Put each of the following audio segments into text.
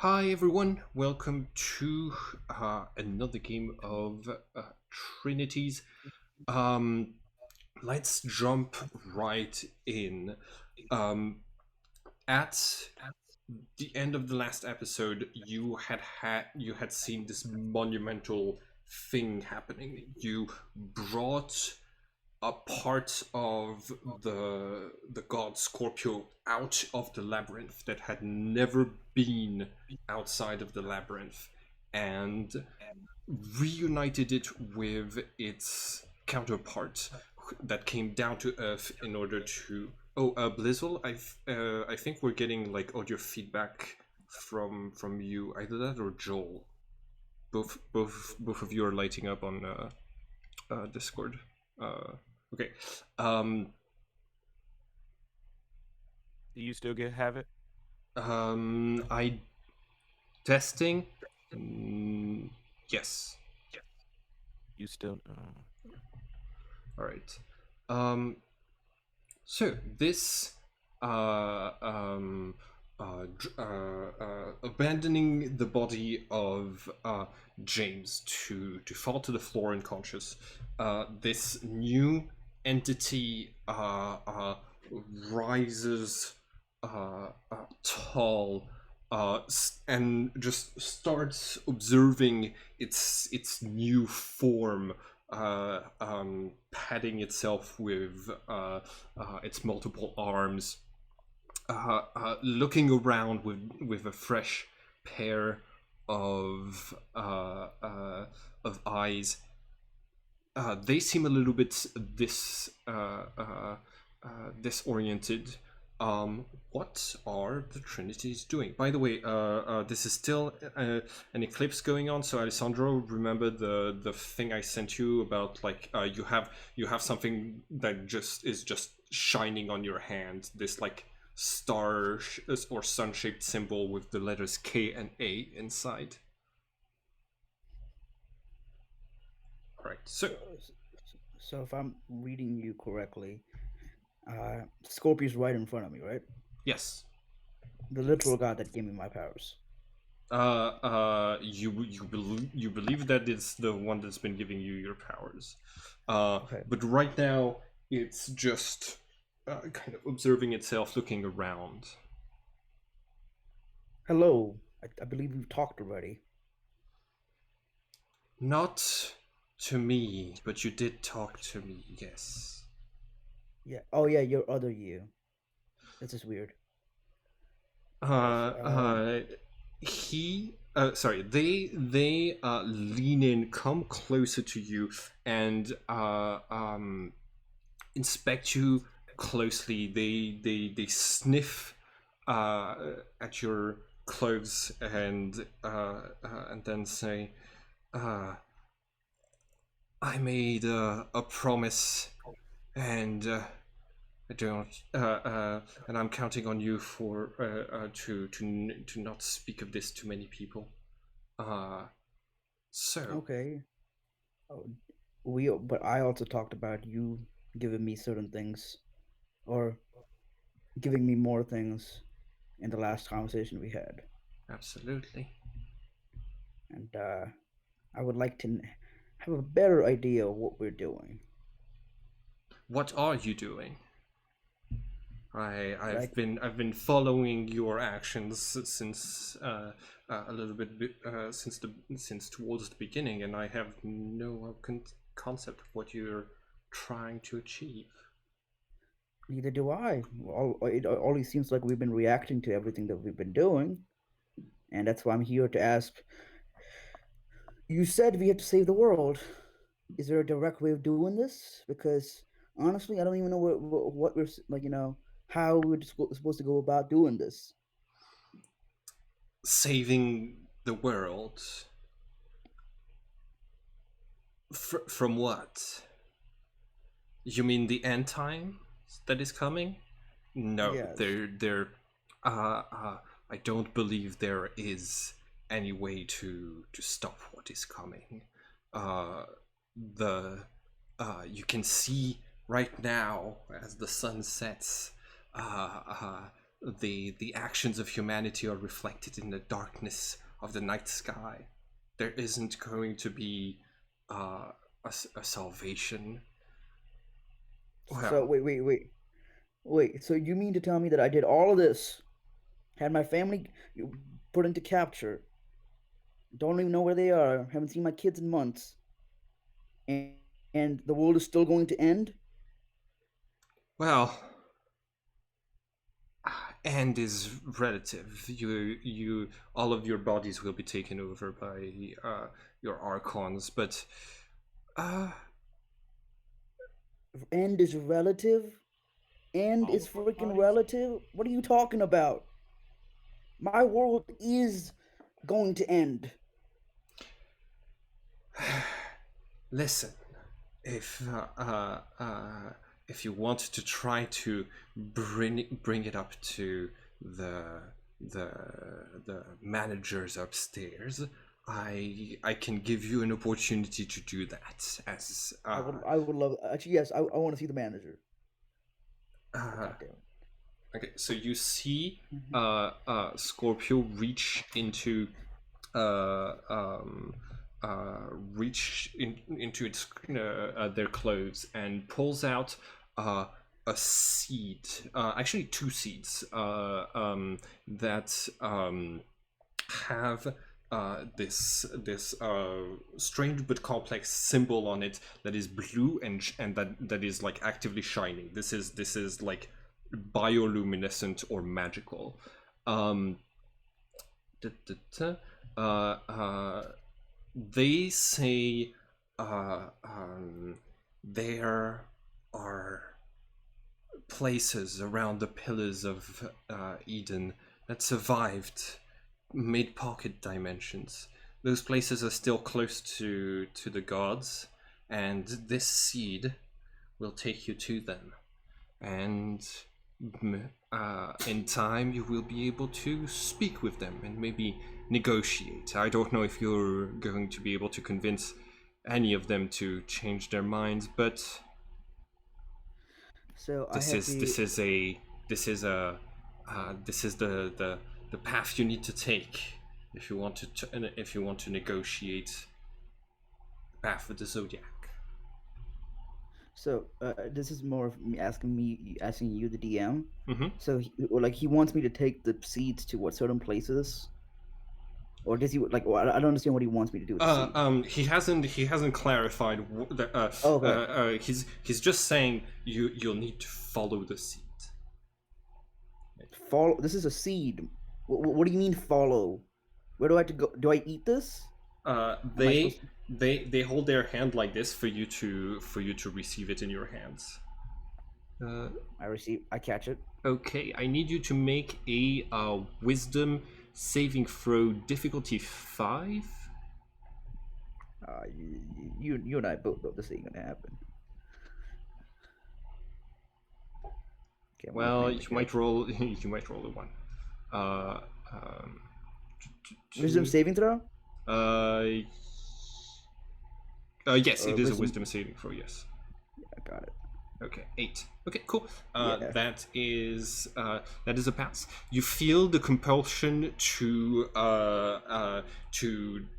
Hi everyone, welcome to another game of Trinities. Um, let's jump right in. Um, at the end of the last episode, you had seen this monumental thing happening. You brought a part of the god Scorpio out of the labyrinth that had never been outside of the labyrinth and reunited it with its counterpart that came down to Earth in order to. Oh, Blizzle, I think we're getting like audio feedback from you, either that or Joel. Both of you are lighting up on Discord. Okay. Um, Do you still have it? I testing. Mm, yes. You still? All right. Um, so this uh, um, abandoning the body of James to fall to the floor unconscious. This new entity rises tall and just starts observing its new form, patting itself with its multiple arms, looking around with a fresh pair of eyes. They seem a little bit disoriented. What are the Trinities doing? By the way, this is still an eclipse going on. So, Alessandro, remember the thing I sent you about like you have something that just shining on your hand. This like star or sun shaped symbol with the letters K and A inside. All right. So So if I'm reading you correctly, Scorpio's right in front of me, right? yes. The literal god that gave me my powers. You believe that it's the one that's been giving you your powers, Okay. but right now it's just kind of observing itself, looking around. Hello. I believe we've talked already. Not to me, but you did talk to me. Yes. Yeah. Oh yeah, your other you. This is weird. Yes. Uh, uh, sorry. They lean in, come closer to you, and inspect you closely. They sniff uh, at your clothes and then say, uh, "I made a promise, and I don't, and I'm counting on you for to not speak of this to many people." Uh, so Okay. Oh, but I also talked about you giving me certain things, or giving me more things in the last conversation we had, absolutely. and I would like to have a better idea of what we're doing. What are you doing? I I've Like, been I've been following your actions since a little bit since towards the beginning, and I have no concept of what you're trying to achieve. neither do I. It always seems like we've been reacting to everything that we've been doing, and that's why I'm here to ask. You said we have to save the world. Is there a direct way of doing this? Because honestly, I don't even know what we're like. How we're supposed to go about doing this. Saving the world from what? You mean the end time that is coming? No, Yes. there. Uh, uh, I don't believe there is any way to stop what is coming. Uh, the You can see right now as the sun sets. Uh, uh, the actions of humanity are reflected in the darkness of the night sky. There isn't going to be a salvation. So Well, wait. So you mean to tell me that I did all of this, had my family put into capture, don't even know where they are, haven't seen my kids in months, and the world is still going to end? well, end is relative. You all of your bodies will be taken over by your archons, but uh, End is relative? End All is of our freaking bodies? relative? What are you talking about? My world is going to end. listen. If if you want to try to bring it up to the the the managers upstairs, I can give you an opportunity to do that. As I would love. Actually, yes, I want to see the manager. uh, God damn it. okay, so you see Mhm. Scorpio reach into uh, um, into its their clothes and pulls out uh, a seed, actually two seeds that have this strange but complex symbol on it that is blue and that is like actively shining. This is like bioluminescent or magical. Um, da, da, da. Uh, uh, they say there are places around the pillars of Eden that survived mid pocket dimensions. Those places are still close to the gods, and this seed will take you to them. And in time, you will be able to speak with them and maybe negotiate. I don't know if you're going to be able to convince any of them to change their minds, but So I this have is to. this is a this is a this is the path you need to take if you want if you want to negotiate the path of the zodiac. So this is more of me asking you, the DM. Mm-hmm. So or like he wants me to take the seeds to what certain places, or does he like? Well, I don't understand what he wants me to do with the seed. He hasn't clarified. Oh, okay. He's just saying you'll need to follow the seed. Follow. This is a seed. What do you mean follow? Where do I have to go? Do I eat this? Uh, Am I supposed they to? they hold their hand like this for you to receive it in your hands. Uh, I receive. I catch it. okay, I need you to make a wisdom saving throw difficulty 5. You and I both know this ain't gonna happen. Okay, I'm Well, opening you the might character. roll you might roll a 1. Uh, um, Wisdom two, saving throw uh, yes, or it is a wisdom? wisdom saving throw. Yes. I got it. Okay, 8. Okay, cool. Yeah. That is a pass. You feel the compulsion to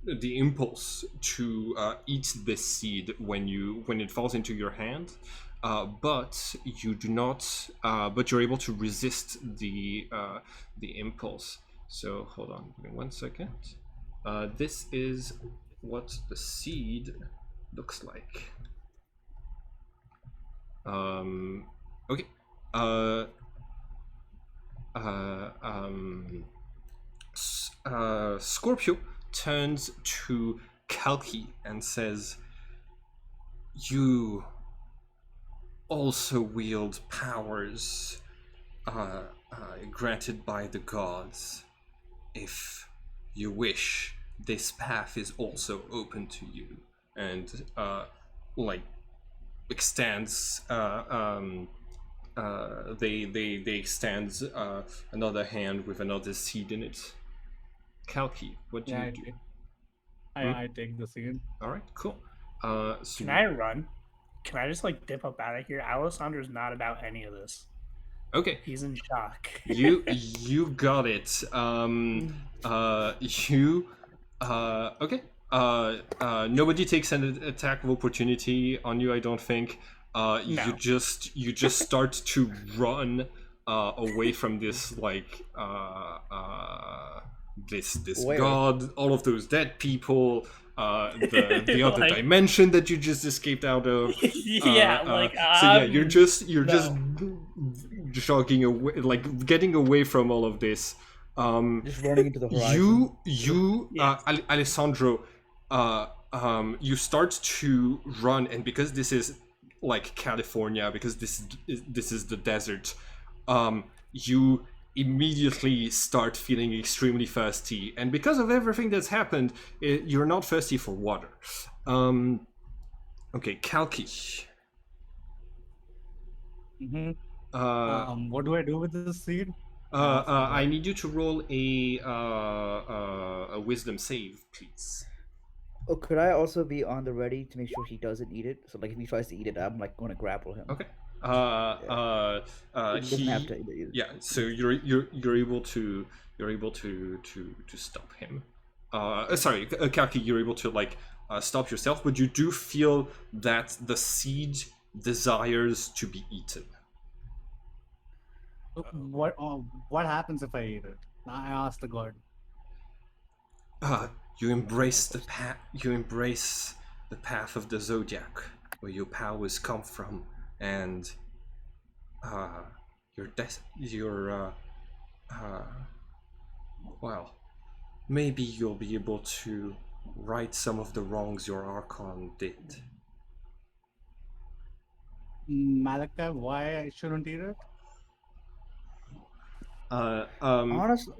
the impulse to eat this seed when it falls into your hand, but you do not. But you're able to resist the impulse. So hold on, give me 1 second. This is what the seed looks like. Um, okay. Uh, um, Scorpio turns to Kalki and says, "You also wield powers granted by the gods. If you wish, this path is also open to you." And like extends they extend another hand with another seed in it. Kalki, what do Yeah, you do? Hmm? I dig the scene. All right, cool. So Can I run? Can I just like dip up out of here? Alessandra's not about any of this. Okay, He's in shock. you got it. You okay. Nobody takes an attack of opportunity on you. I don't think. You No. just start to run away from this this Where? god, all of those dead people, the other Like- dimension that you just escaped out of. Yeah, like, so yeah, you're just no. jogging away, like getting away from all of this. Just running into the horizon. Yes. Alessandro, you start to run, and because this is like California, because this is the desert, you immediately start feeling extremely thirsty, and because of everything that's happened, you're not thirsty for water. Okay, Kalki. Mhm. Uh, What do I do with this seed? I need you to roll a wisdom save, please. Oh, could I also be on the ready to make sure he doesn't eat it? So, like, if he tries to eat it, I'm like going to grapple him. Okay. He doesn't have to eat it. Yeah. So you're able to stop him. Sorry, Kaki, you're able to stop yourself, but you do feel that the seed desires to be eaten. What happens if I eat it? I asked the god. You embrace the path. You embrace the path of the zodiac, where your powers come from, and well, maybe you'll be able to right some of the wrongs your Archon did. Malachi, why I shouldn't eat it? Honestly,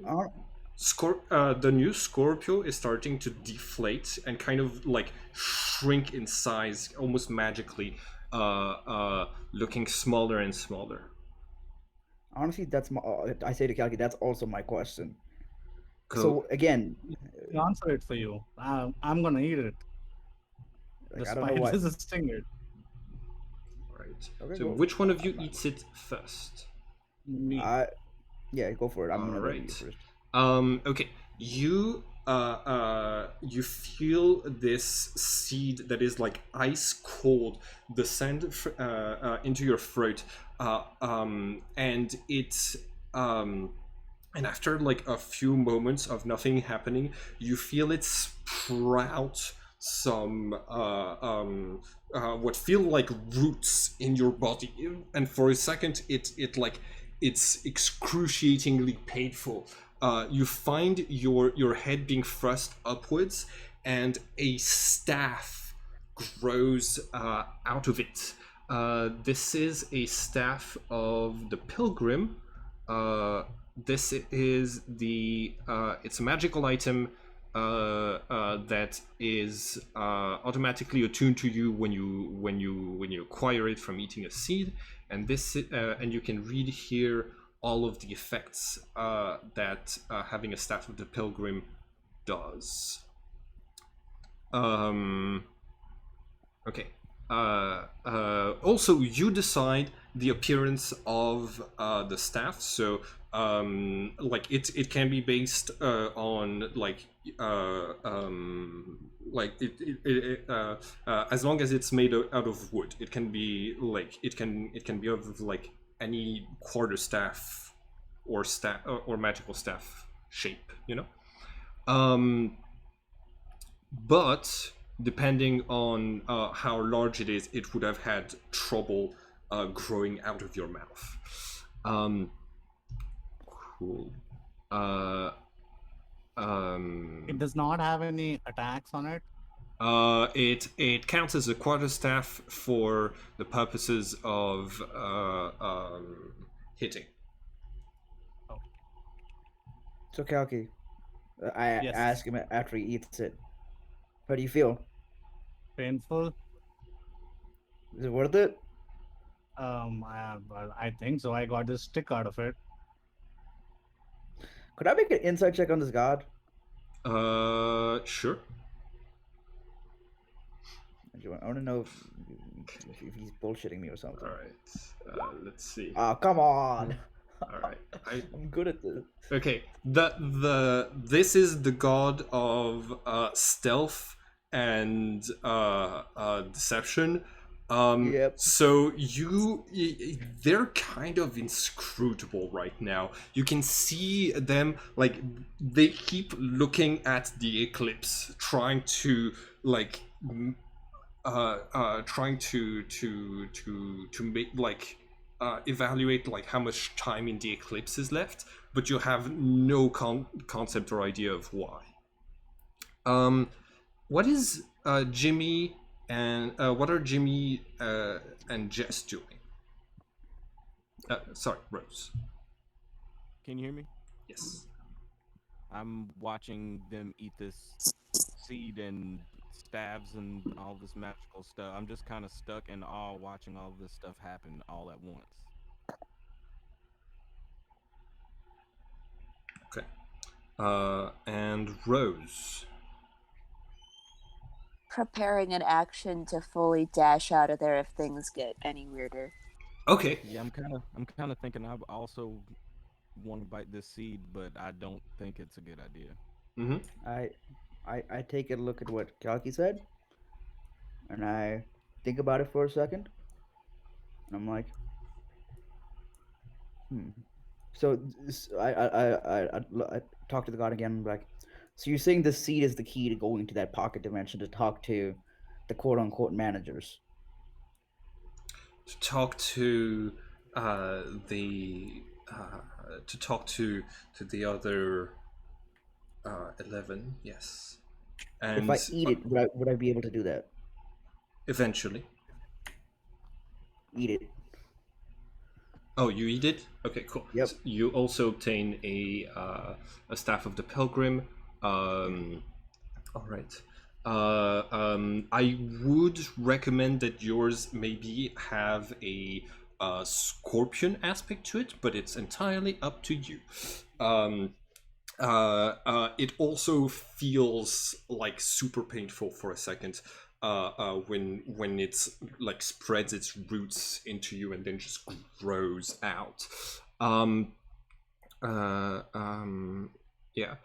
The new Scorpio is starting to deflate and kind of like shrink in size almost magically, looking smaller and smaller. honestly, that's my. I say to Kalki, that's also my question. Go. So again, I'll answer it for you. I'm gonna eat it, like, I don't know despite why. resisting it. Right. Okay, So go. which one of you eats it first? Me. Yeah, go for it. I'm gonna let you Alright. first. Okay. You you feel this seed that is like ice cold descend into your throat, and it's and after like a few moments of nothing happening, you feel it sprout some what feel like roots in your body, and for a second it's excruciatingly painful. You find your head being thrust upwards, and a staff grows out of it. This is a staff of the pilgrim. This is it's a magical item that is automatically attuned to you when you acquire it from eating a seed, and and you can read here all of the effects that having a staff of the pilgrim does. Okay. Also, you decide the appearance of the staff. So, it can be based on as long as it's made out of wood. It can be it can be of like any quarter staff or magical staff shape. But depending on how large it is, it would have had trouble growing out of your mouth. Cool. It does not have any attacks on it. It counts as a quarterstaff for the purposes of hitting. So Kalki, I Yes. ask him after he eats it. How do you feel? Painful. Is it worth it? Well, I think so. I got this stick out of it. Could I make an insight check on this god? Sure. I want to know if if he's bullshitting me or something. All right. Let's see. Ah, come on. All right. I'm good at this. Okay. This is the god of stealth and deception. Yep. So they're kind of inscrutable right now. You can see them like they keep looking at the eclipse, trying to like trying to make like evaluate like how much time in the eclipse is left, but you have no concept or idea of why. What is Jimmy and what are Jimmy and Jess doing? Sorry, Rose. Can you hear me? Yes. I'm watching them eat this seed and stabs and all this magical stuff. I'm just kind of stuck in awe watching all this stuff happen all at once. Okay. And Rose. Preparing an action to fully dash out of there if things get any weirder. Okay. Yeah, I'm kind of thinking I also want to bite this seed, but I don't think it's a good idea. Mm-hmm. I take a look at what Kalki said, and I think about it for a second, and I'm like, So I talk to the god again, like, so you're saying the seed is the key to going to that pocket dimension to talk to the quote unquote managers? To talk to the to talk to the other 11, yes, and If I eat it, would I be able to do that? eventually. Eat it. Oh, you eat it? Okay, cool. Yep. So you also obtain a staff of the pilgrim. All right. I would recommend that yours maybe have a scorpion aspect to it, but it's entirely up to you. It also feels like super painful for a second when it's like spreads its roots into you and then just grows out. Yeah.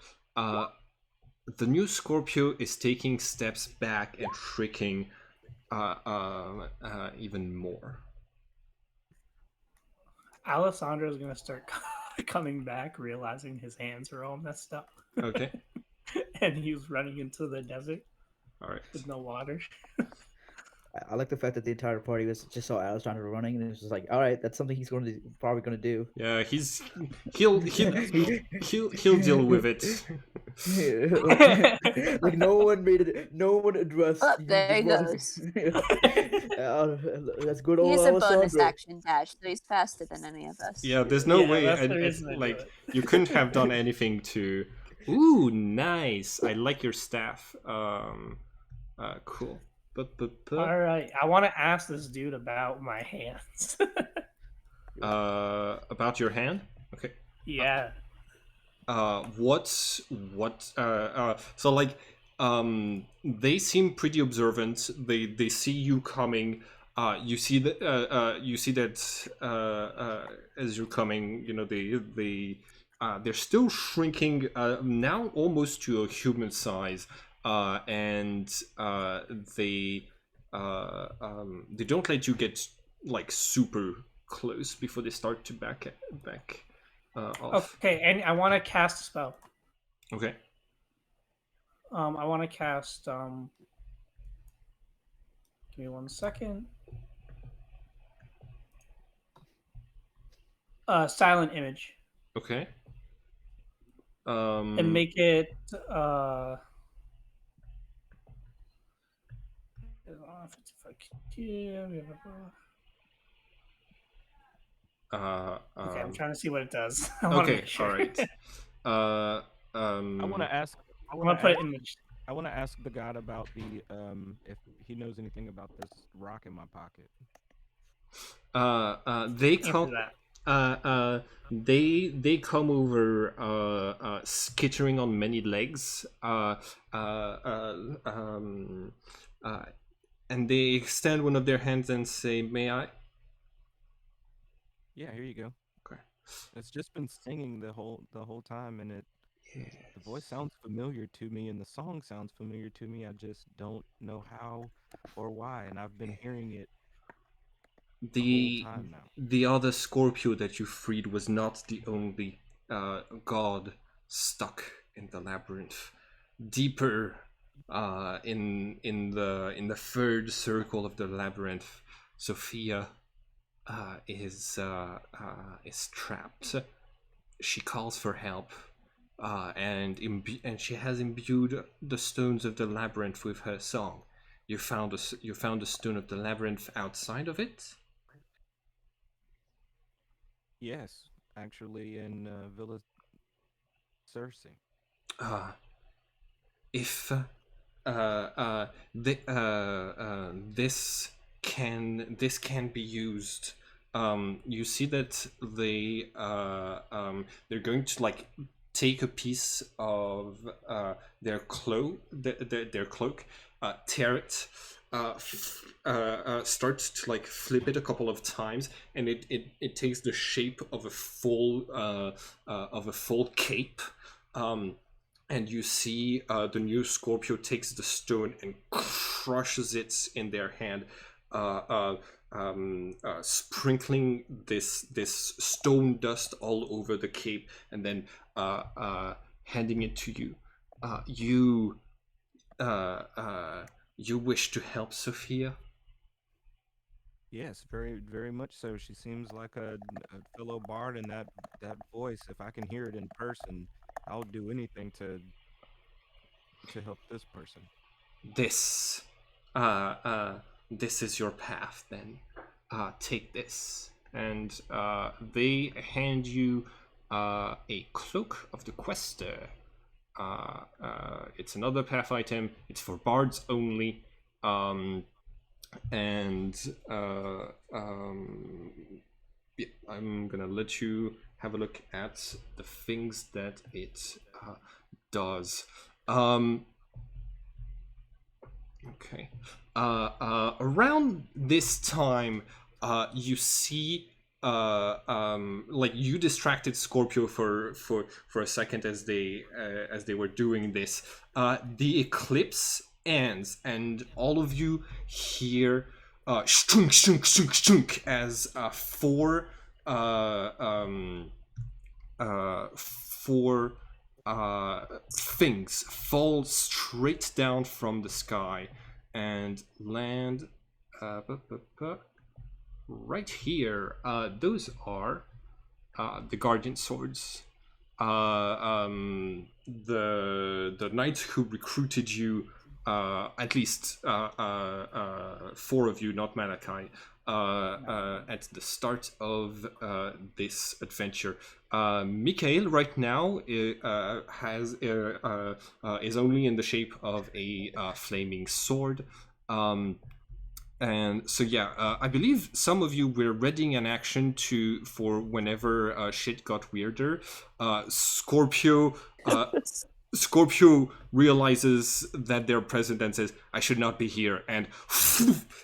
The new Scorpio is taking steps back and shrieking even more. Alessandro is gonna start coming back, realizing his hands are all messed up. Okay. And he's running into the desert All right. with no water. I like the fact that the entire party was just saw Alessandro running, and it was just like, all right, that's something he's probably going to do. Yeah, he'll deal with it. Like no one made it. No one addressed. Oh, there he goes. That's good old He's a bonus Alessandro. action dash, so he's faster than any of us. Yeah, there's no Yeah, way. that's the And it's reason I do like it. you couldn't have done anything to. Ooh, nice! I like your staff. Cool. All right, I want to ask this dude about my hands. About your hand. Okay. Yeah. What so like they seem pretty observant. They see you coming. You see that as you're coming, you know, they're still shrinking now almost to a human size, and they don't let you get like super close before they start to back off. Okay, and I want to cast a spell. Okay. I want to cast. Give me 1 second. Silent image. Okay. And make it. Okay, I'm trying to see what it does. I wanna okay, make sure. all right. I want to ask. I I'm want gonna to put it in the. I want to ask the god about the if he knows anything about this rock in my pocket. They Answer come. that. They come over skittering on many legs. and they extend one of their hands and say, "May I?" Yeah, here you go. Okay. It's just been singing the whole time, and the voice Yes. sounds familiar to me, and the song sounds familiar to me. I just don't know how or why, and I've been hearing it the whole The time now. the other Scorpio that you freed was not the only god stuck in the labyrinth. Deeper in the third circle of the labyrinth, Sophia is trapped. She calls for help, and she has imbued the stones of the labyrinth with her song. You found a stone of the labyrinth outside of it. Yes, actually, in Villa Cersei. Uh, if this can be used. You see that they're going to like take a piece of their cloak, tear it, start to like flip it a couple of times, and it takes the shape of a full cape. And you see the new Scorpio takes the stone and crushes it in their hand, uh, sprinkling this stone dust all over the cape, and then handing it to you. You you wish to help Sophia? Yes, very, very much so. She seems like a fellow bard, and that voice. If I can hear it in person, I'll do anything to help this person. This, uh, uh, this is your path. Then, take this, and they hand you a cloak of the quester. It's another path item. It's for bards only, and yeah, I'm gonna let you have a look at the things that it does. Um, Okay. Around this time, you see, like you distracted Scorpio for a second as they were doing this. The eclipse ends, and all of you hear shtunk shtunk shtunk shtunk as four things fall straight down from the sky and land right here. Those are the guardian swords. The knight who recruited you, at least four of you, not Malachi, at the start of this adventure. Mikhail right now is only in the shape of a flaming sword. And so yeah, I believe some of you were readying an action for whenever shit got weirder. Scorpio realizes that they're present and says, "I should not be here," and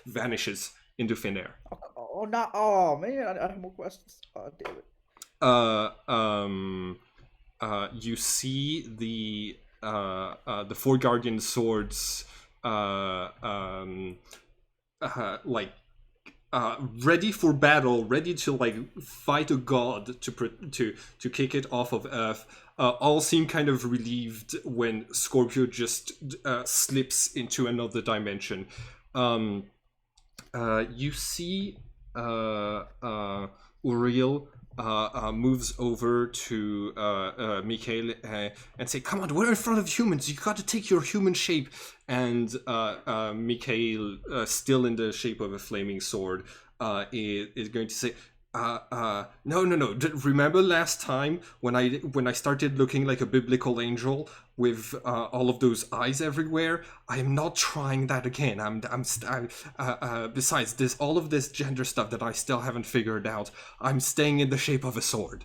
vanishes into thin air. Oh, not. Oh, man. I have more questions. Oh, damn it. You see the four guardian swords like ready for battle, ready to like fight a god to kick it off of Earth. All seem kind of relieved when Scorpio just slips into another dimension. You see Uriel moves over to Mikhail and say, "Come on, we're in front of humans. You got to take your human shape." And Mikhail, still in the shape of a flaming sword, is going to say, no. Remember last time when I started looking like a biblical angel with all of those eyes everywhere? I am not trying that again. Besides this, all of this gender stuff that I still haven't figured out, I'm staying in the shape of a sword.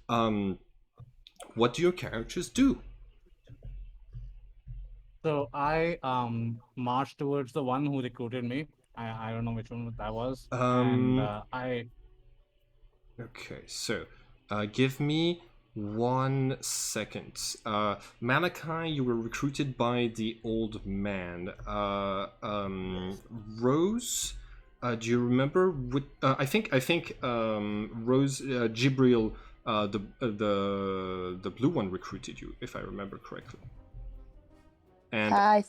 What do your characters do? So I marched towards the one who recruited me. I don't know which one that was, and Um. I Okay, so give me 1 second. Malachi, you were recruited by the old man. Rose, do you remember? I think Rose Jibril, the blue one, recruited you, if I remember correctly. And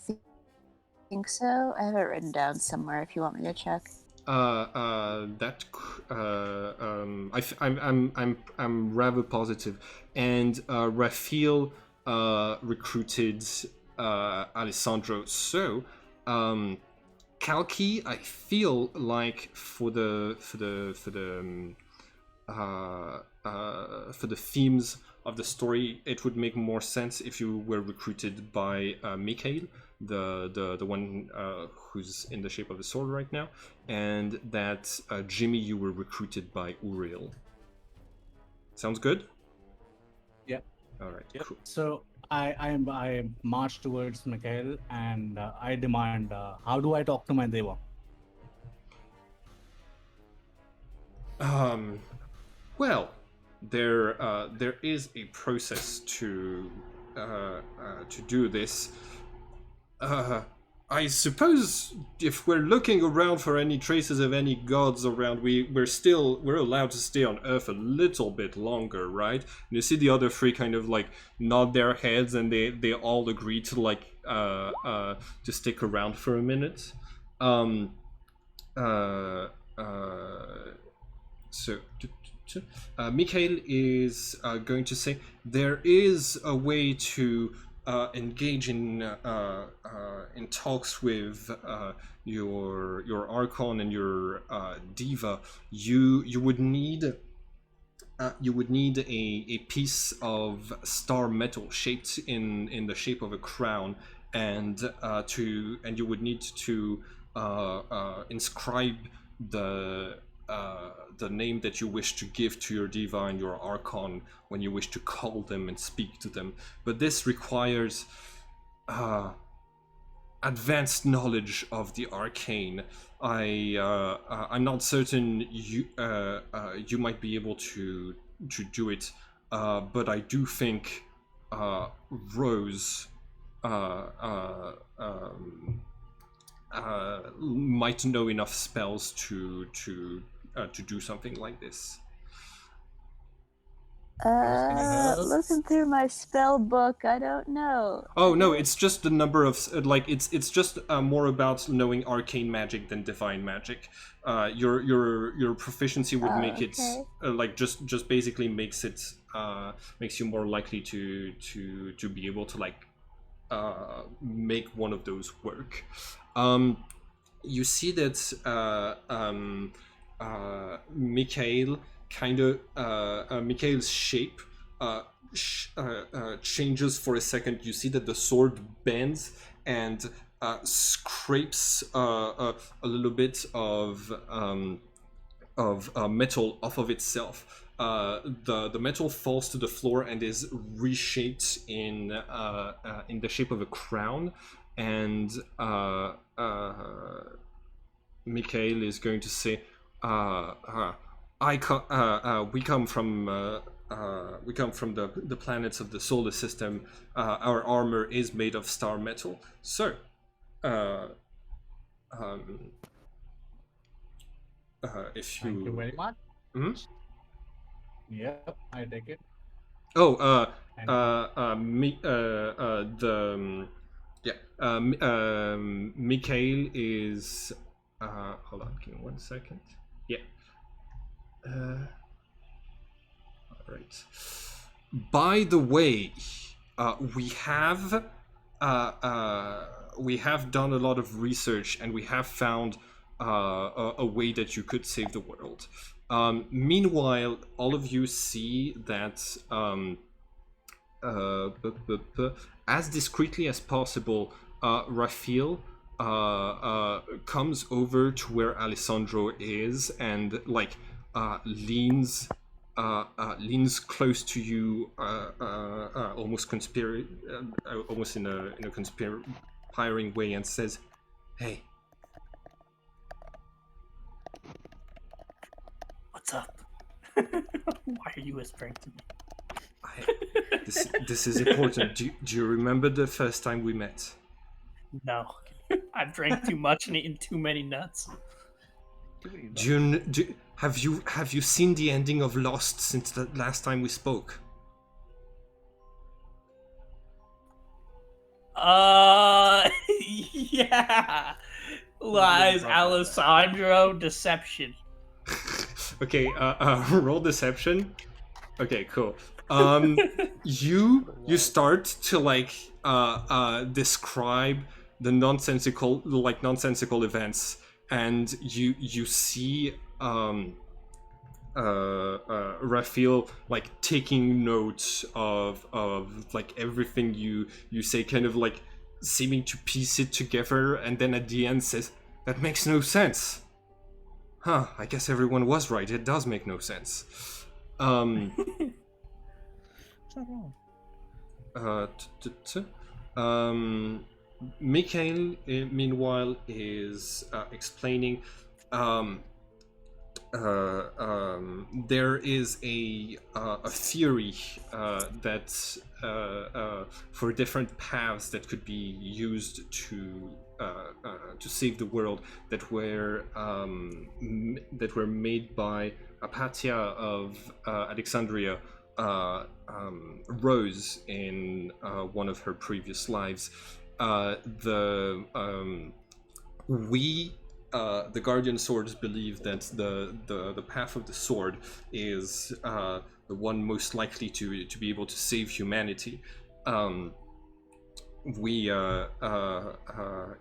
think so. I have it written down somewhere if you want me to check. I'm rather positive. And Rafael recruited Alessandro. So, Kalki, I feel like for the themes of the story, it would make more sense if you were recruited by Mikhail, the one who's in the shape of a sword right now, and that Jimmy, you were recruited by Uriel. Sounds good? yeah. All right, Yep. cool. So I march towards Mikhail and I demand, how do I talk to my deva? Well, there is a process to do this. I suppose if we're looking around for any traces of any gods around, we're allowed to stay on Earth a little bit longer, right? And you see the other three kind of like nod their heads, and they all agree to to stick around for a minute. Um, uh, uh, so. Mikhail is going to say there is a way to engage in talks with your archon and your diva. You would need a piece of star metal shaped in the shape of a crown, and you would need to inscribe the the name that you wish to give to your diva and your archon when you wish to call them and speak to them. But this requires advanced knowledge of the arcane. I'm not certain you might be able to do it, but I do think Rose might know enough spells to do something like this. Can you help? Looking through my spell book, I don't know. Oh no, it's just the number of it's just more about knowing arcane magic than divine magic. Your proficiency would make it just basically makes you more likely to be able to make one of those work. You see that Mikhail Mikhail's shape changes for a second. You see that the sword bends and scrapes a little bit of metal off of itself. The metal falls to the floor and is reshaped in the shape of a crown. And Mikhail is going to say, we come from the planets of the solar system. Our armor is made of star metal. So, if you... Thank you very much. Hmm? Yep, I take it. Oh, Mikhail is... hold on, give me 1 second. Yeah. Alright. By the way, we have done a lot of research, and we have found a way that you could save the world. Meanwhile, all of you see that as discreetly as possible, Rafael comes over to where Alessandro is and leans leans close to you, almost almost in a conspiring way, and says, "Hey, What's up? Why are you whispering to me? this is important. Do you remember the first time we met?" No. I've drank too much and eaten too many nuts. Have you seen the ending of Lost since the last time we spoke? Yeah. Lies, Alessandro, deception. Okay, roll deception. Okay, cool. You start to like describe the nonsensical events, and you see Raphael like taking notes of like everything you say, kind of like seeming to piece it together, and then at the end says, "That makes no sense." Huh, I guess everyone was right. It does make no sense. It's not wrong. Mikhail, meanwhile, is explaining. There is a theory that for different paths that could be used to save the world, that were made by Apatia of Alexandria, Rose, in one of her previous lives. The Guardian Swords believe that the path of the sword is the one most likely to be able to save humanity.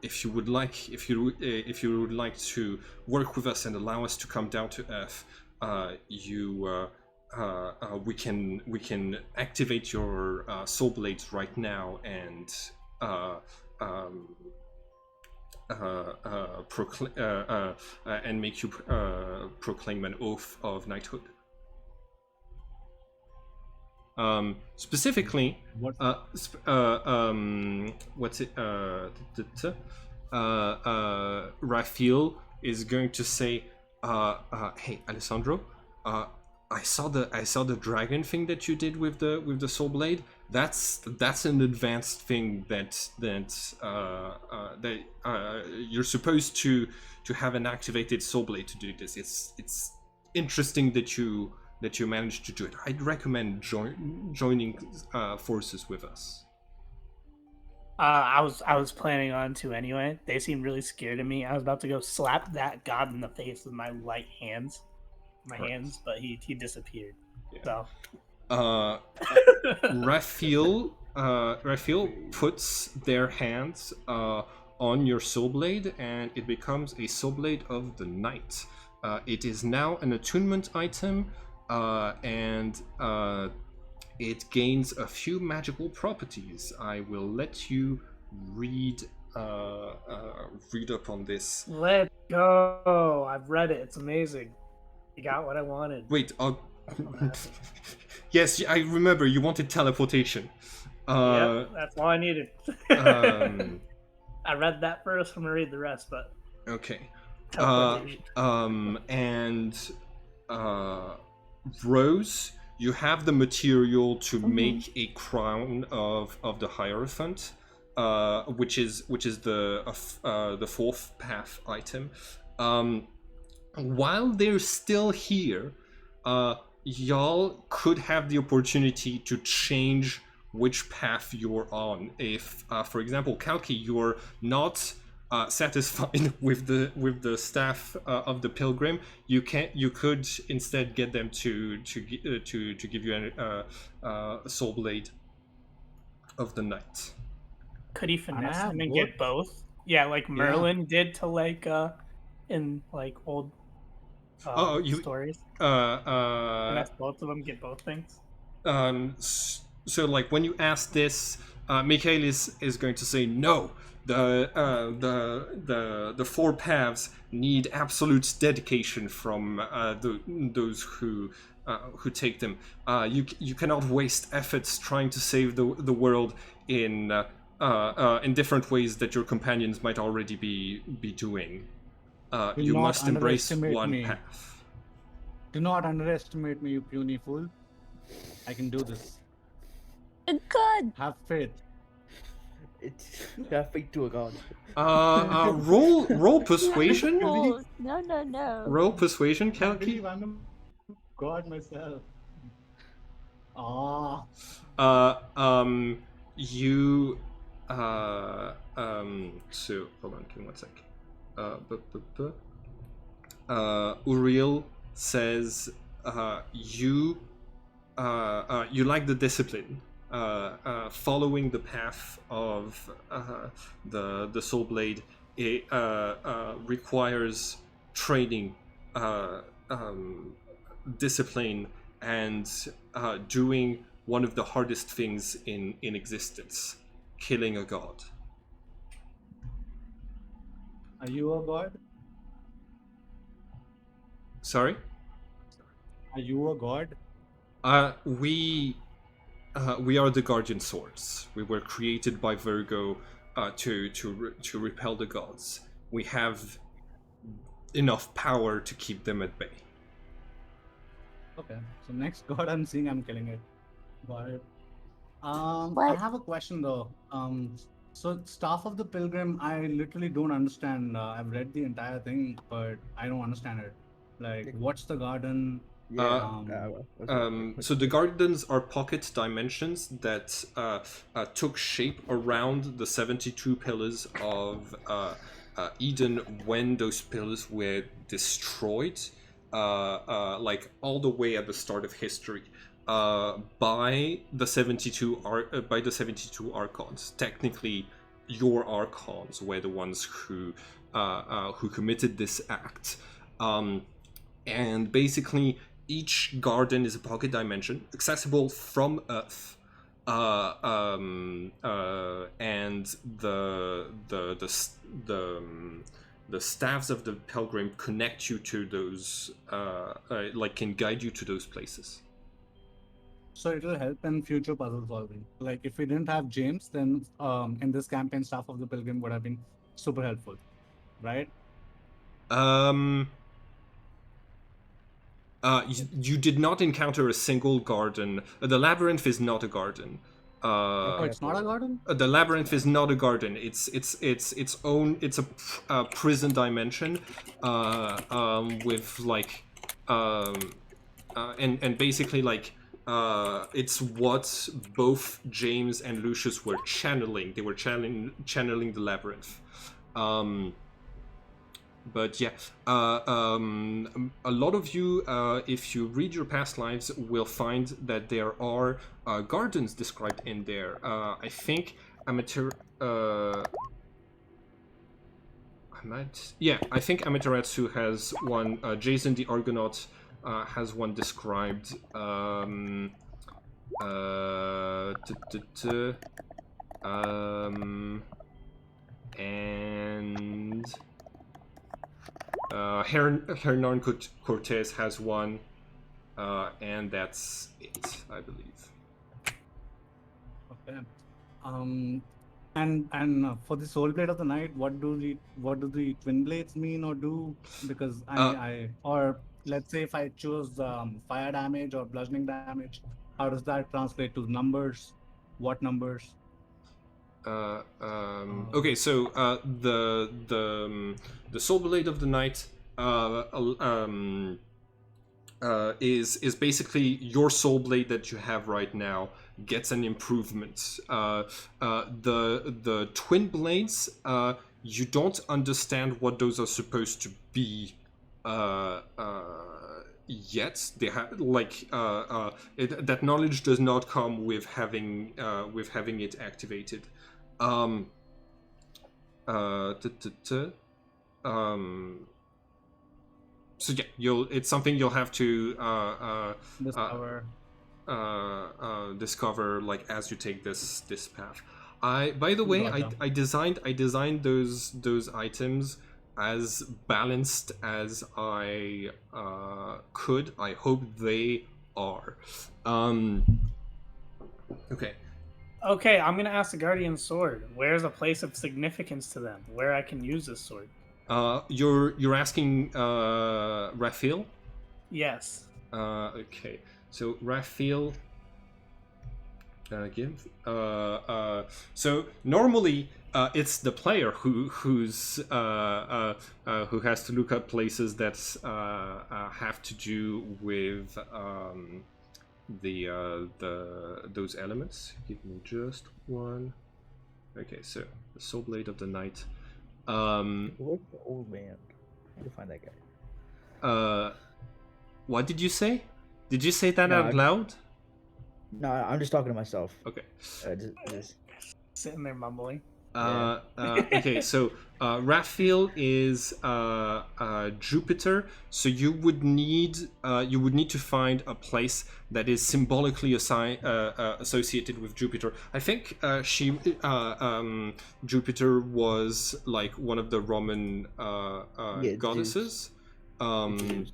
If you would like to work with us and allow us to come down to Earth, we can activate your soul blades right now and and make you proclaim an oath of knighthood. Specifically, What? what's it? Raphael is going to say, "Hey, Alessandro, I saw the dragon thing that you did with the soul blade. That's an advanced thing that you're supposed to have an activated soul blade to do this. It's interesting that you managed to do it. I'd recommend joining forces with us." I was planning on to anyway. They seemed really scared of me. I was about to go slap that god in the face with my light hands, hands, but he disappeared. Yeah. So Raphael puts their hands on your soul blade, and it becomes a soul blade of the night. It is now an attunement item, and it gains a few magical properties. I will let you read up on this. let's go. I've read it. It's amazing. You got what I wanted. Wait, yes, I remember you wanted teleportation. Yep, that's all I needed. um, I read that first. I'm gonna read the rest, but okay. teleportation. And Rose, you have the material to make a crown of the Hierophant, which is the fourth path item. While they're still here, y'all could have the opportunity to change which path you're on. If, for example, Kalki, you're not satisfied with the staff of the pilgrim, you could instead get them to give you a soul blade of the night. Could he finesse him and both. get both? Yeah, like Merlin did to like in like old stories. Finesse both of them, get both things. So like when you ask this, Mikhail is going to say no. The four paths need absolute dedication from those who who take them. You cannot waste efforts trying to save the world in different ways that your companions might already be doing. Do You not must embrace underestimate one me. path. Do not underestimate me, you puny fool. I can do this. Good. Have faith. It's have faith to a god. Roll persuasion. Fools. No. Roll persuasion, I Kalki. believe I'm a god myself. Ah, You so hold on, give me one sec. Uriel says you like the discipline, following the path of the soul blade. It requires training, discipline, and doing one of the hardest things in existence, killing a god. are you a god? Sorry? Are you a god? We are the guardian swords. We were created by Virgo to repel the gods. We have enough power to keep them at bay. Okay, so next god I'm seeing, I'm killing it. Got it. I What? have a question though. So Staff of the Pilgrim, I literally don't understand. I've read the entire thing, but I don't understand it. Like, what's the garden? So the gardens are pocket dimensions that took shape around the 72 pillars of Eden when those pillars were destroyed, like all the way at the start of history, by the 72 archons. Technically, your archons were the ones who committed this act, and basically each garden is a pocket dimension accessible from Earth, and the staffs of the pilgrim connect you to those, like can guide you to those places. So it'll help in future puzzle solving. Like if we didn't have James, then in this campaign, Staff of the Pilgrim would have been super helpful, right? You did not encounter a single garden. The labyrinth is not a garden. Oh, it's not a garden? The labyrinth is not a garden. It's its own. It's a prison dimension, with like, and basically like, it's what both James and Lucius were channeling. They were channeling the labyrinth. But yeah, a lot of you, if you read your past lives, will find that there are gardens described in there. I think I think Amaterasu has one. Jason the Argonaut has one described. And Hernan Cortez has one, and that's it, I believe. Okay. And for the Soul Blade of the Night, what do the twin blades mean or do? Because or let's say if I choose fire damage or bludgeoning damage, how does that translate to numbers? What numbers? Okay, so the Soul Blade of the Night is basically your Soul Blade that you have right now gets an improvement. The twin blades, you don't understand what those are supposed to be yet. They have like that knowledge does not come with having it activated. So yeah, it's something you'll have to discover like as you take this path. By the way, Gotcha. I designed those items as balanced as I could. I hope they are. Okay. Okay, I'm gonna ask the Guardian Sword. Where's a place of significance to them where I can use this sword? You're asking Raphael? Yes. Okay. So Raphael. Give. So normally it's the player who has to look up places that have to do with the those elements. Give me just one. Okay, so the Soul Blade of the Night. Where's the old man? I need to find that guy. What did you say? Did you say that No, out loud? No, I'm just talking to myself. Okay. Just Sitting there mumbling. Okay, so Raphael is Jupiter. So you would need to find a place that is symbolically associated with Jupiter. I think Jupiter was like one of the Roman Yeah, goddesses. Zeus.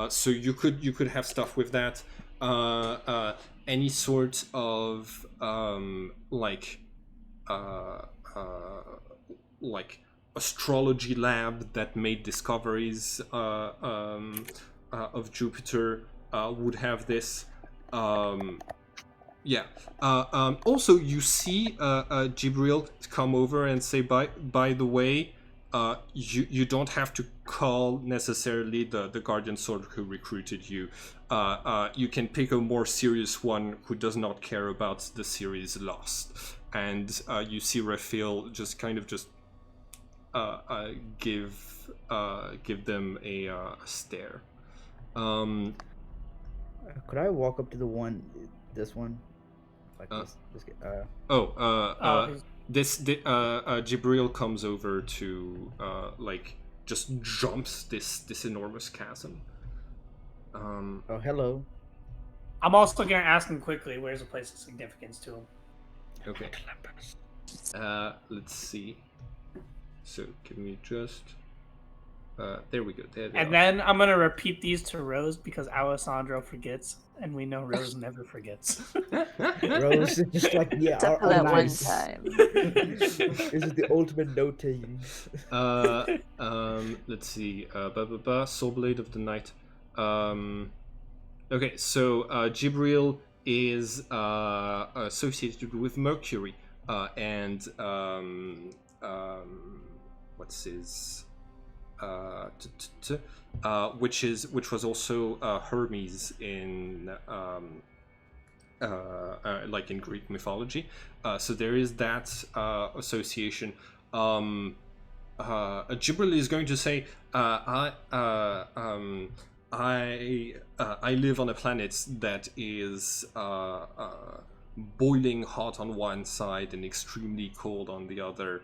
So you could have stuff with that. Any sort of like astrology lab that made discoveries of Jupiter would have this. Yeah. Also, you see Jibril come over and say, by the way, you don't have to call necessarily the Guardian Sword who recruited you. You can pick a more serious one who does not care about the series Lost. And you see Raphael just kind of just give them a stare. Could I walk up to the one, this one, like this guy? Jibril comes over to like just jumps this enormous chasm. Oh, hello. I'm also gonna ask him quickly. Where's a place of significance to him? Okay. Let's see. So give me just. There we go. There they And are. then I'm gonna repeat these to Rose because Alessandro forgets, and we know Rose never forgets. Rose is just like, yeah, Except for that one nice. time. This is the ultimate note taking. Let's see. Soul Blade of the Night. Okay, so Jibril is associated with Mercury, and what's his which was also Hermes in like in Greek mythology. So there is that association. Jibril is going to say, I live on a planet that is boiling hot on one side and extremely cold on the other.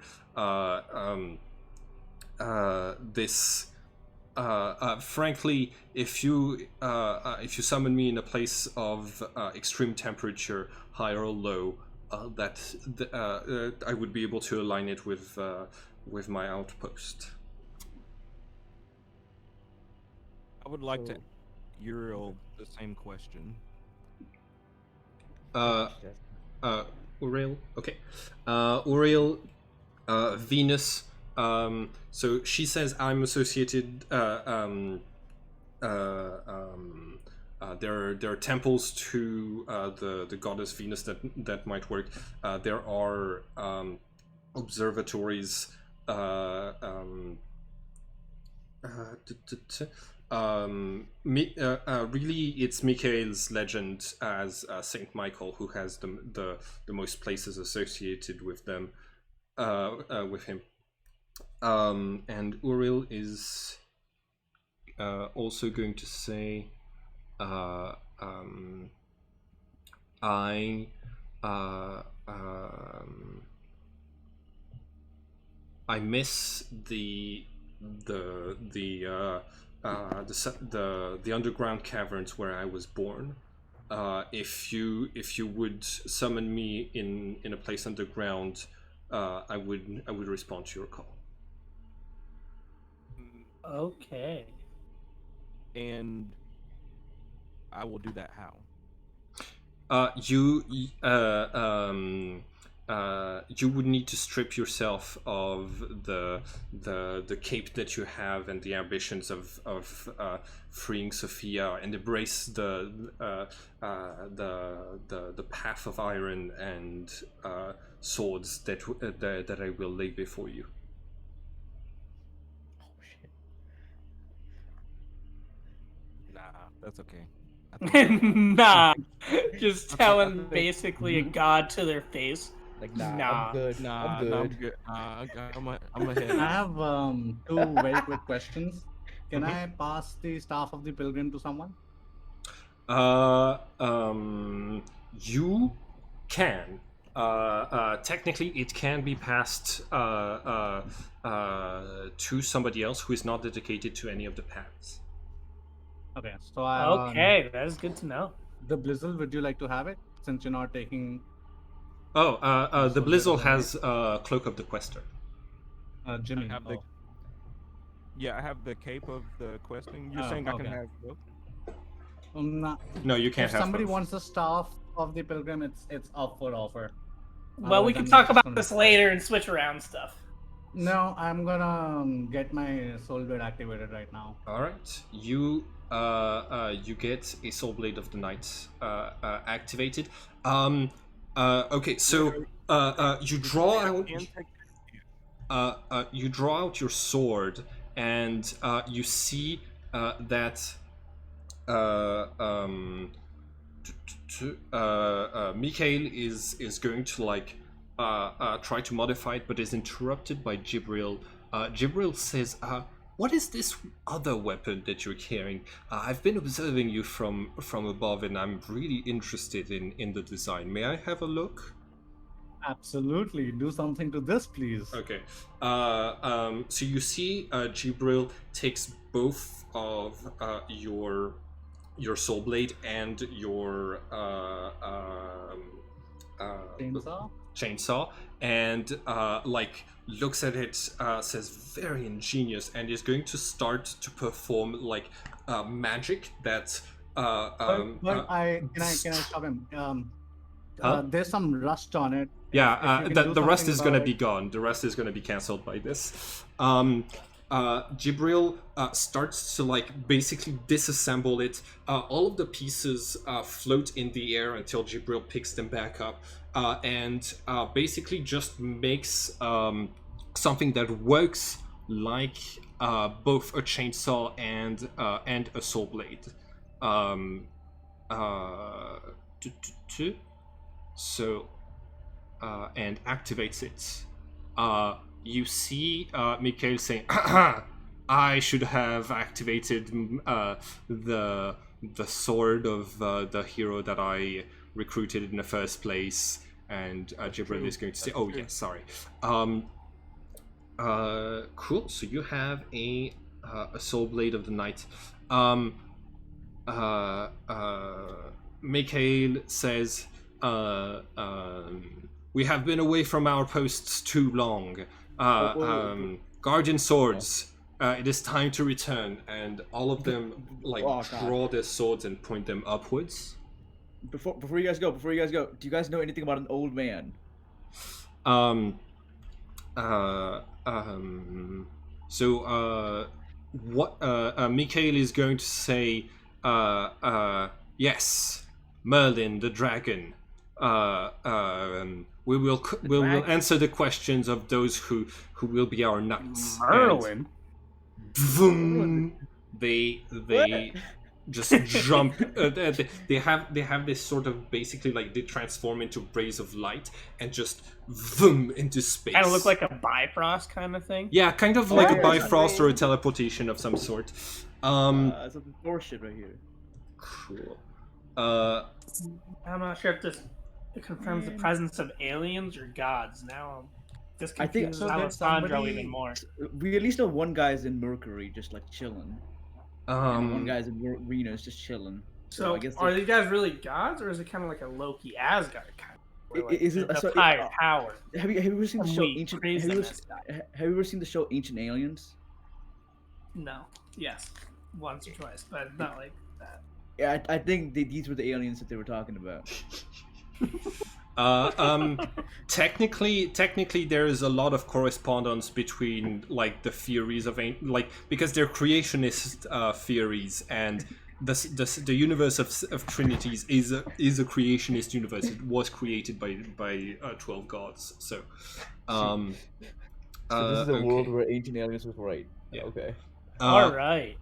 Frankly, if you summon me in a place of extreme temperature, high or low, I would be able to align it with my outpost. I would like to Uriel the same question. Uriel. Okay. Uriel, Venus. So she says I'm associated. There are temples to the goddess Venus that might work. There are observatories. Really, it's Michael's legend as Saint Michael who has the most places associated with them, with him. And Uriel is also going to say, I miss the underground caverns where I was born. If you would summon me in a place underground, I would respond to your call. Okay. and I will do that how? You you would need to strip yourself of the cape that you have and the ambitions of freeing Sophia and embrace the path of iron and swords that I will lay before you. Oh shit. Nah, that's okay. I think Nah, just I telling think- basically a god to their face. Like nah, Nah. I'm good. Nah, I'm nah, good. I'm good. I'm ahead. I have two very quick questions. Can Mhm. I pass the staff of the pilgrim to someone? Uh, you can. Technically, it can be passed to somebody else who is not dedicated to any of the paths. Okay, so I Okay, that is good to know. the Blizzle, would you like to have it since you're not taking Oh, the Soul Blade of Blizzle the has Cloak of the Quester. Jimmy? I have the Oh, Yeah, I have the cape of the questing. You're saying I can okay. have both? Nah, No, you if can't have somebody both. wants the staff of the pilgrim, it's up for offer. Well, we Otherwise, can I'm talk just about gonna this request. later and switch around stuff. No, I'm gonna get my soul blade activated right now. All right, you get a Soul Blade of the Night activated. Okay, so you draw out And take you draw out your sword, and you see that Mikhail is going to try to modify it, but is interrupted by Jibril. Jibril says, "What is this other weapon that you're carrying? I've been observing you from above, and I'm really interested in the design. May I have a look?" Absolutely, do something to this, please. Okay. So you see, Jibril takes both of your soul blade and your Chainsaw. chainsaw, and looks at it, says very ingenious, and is going to start to perform magic that But can I stop him? Huh? There's some rust on it. Yeah, if you can do the rest something is gonna about be it. gone. The rest is gonna be cancelled by this. Jibril starts to basically disassemble it. All of the pieces float in the air until Jibril picks them back up, and basically just makes something that works like both a chainsaw and a soul blade. Um, so and activates it. You see Mikhail saying, "I should have activated the sword of the hero that I recruited in the first place." And Jibril true. is going to say, That's "Oh true. yes, sorry." Cool. So you have a soul blade of the night. Mikhail says, "We have been away from our posts too long. Guardian swords, it is time to return." And all of them Oh, God. draw their swords and point them upwards. Before you guys go, do you guys know anything about an old man? Um, so what Mikhail is going to say, yes, Merlin the dragon. We will answer the questions of those who will be our knights. Merlin. And vroom, they just jump. They have this sort of basically they transform into rays of light and just vroom into space. Kind of look like a Bifrost kind of thing. Yeah, kind of like a yeah, Bifrost or a teleportation of some sort. Some bullshit right here. Cool. I'm not sure if this confirms the presence of aliens or gods. Now this I think- confuses So did Alessandro somebody- even more. We at least know one guy's in Mercury, just chilling, and one Um, guy's in Venus, just chilling. So I guess are these guys really gods, or is it kind of like a Loki Asgard kind of? Where, Is it- there's so a it- higher power? have you ever seen the Some show weak Ancient? craziness guy. Have you ever seen the show Ancient Aliens? No. Yes. once or twice, but not like that. Yeah, I think these were the aliens that they were talking about. Uh, um, technically, there is a lot of correspondence between like the theories of like because they're creationist theories, and the universe of Trinities is a creationist universe. It was created by 12 gods. So, um, So this is a world okay, where ancient aliens was right. yeah. Okay. All right.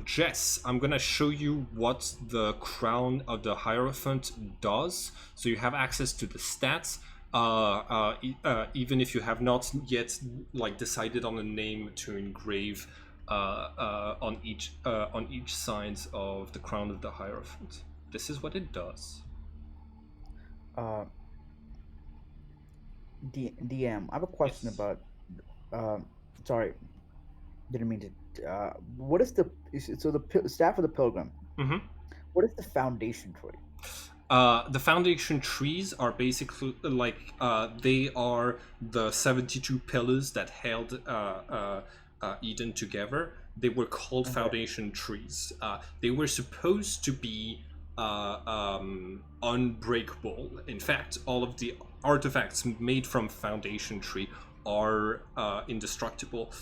Jess, I'm gonna show you what the crown of the Hierophant does, so you have access to the stats. Even if you have not yet like decided on a name to engrave on each side of the crown of the Hierophant. This is what it does. Uh, DM, I have a question Yes. about. Um, sorry, didn't mean to. What is the so the staff of the pilgrim? Mm-hmm. What is the foundation tree? The foundation trees are basically like they are the 72 pillars that held Eden together. They were called Okay. foundation trees. They were supposed to be unbreakable. In fact, all of the artifacts made from foundation tree are indestructible,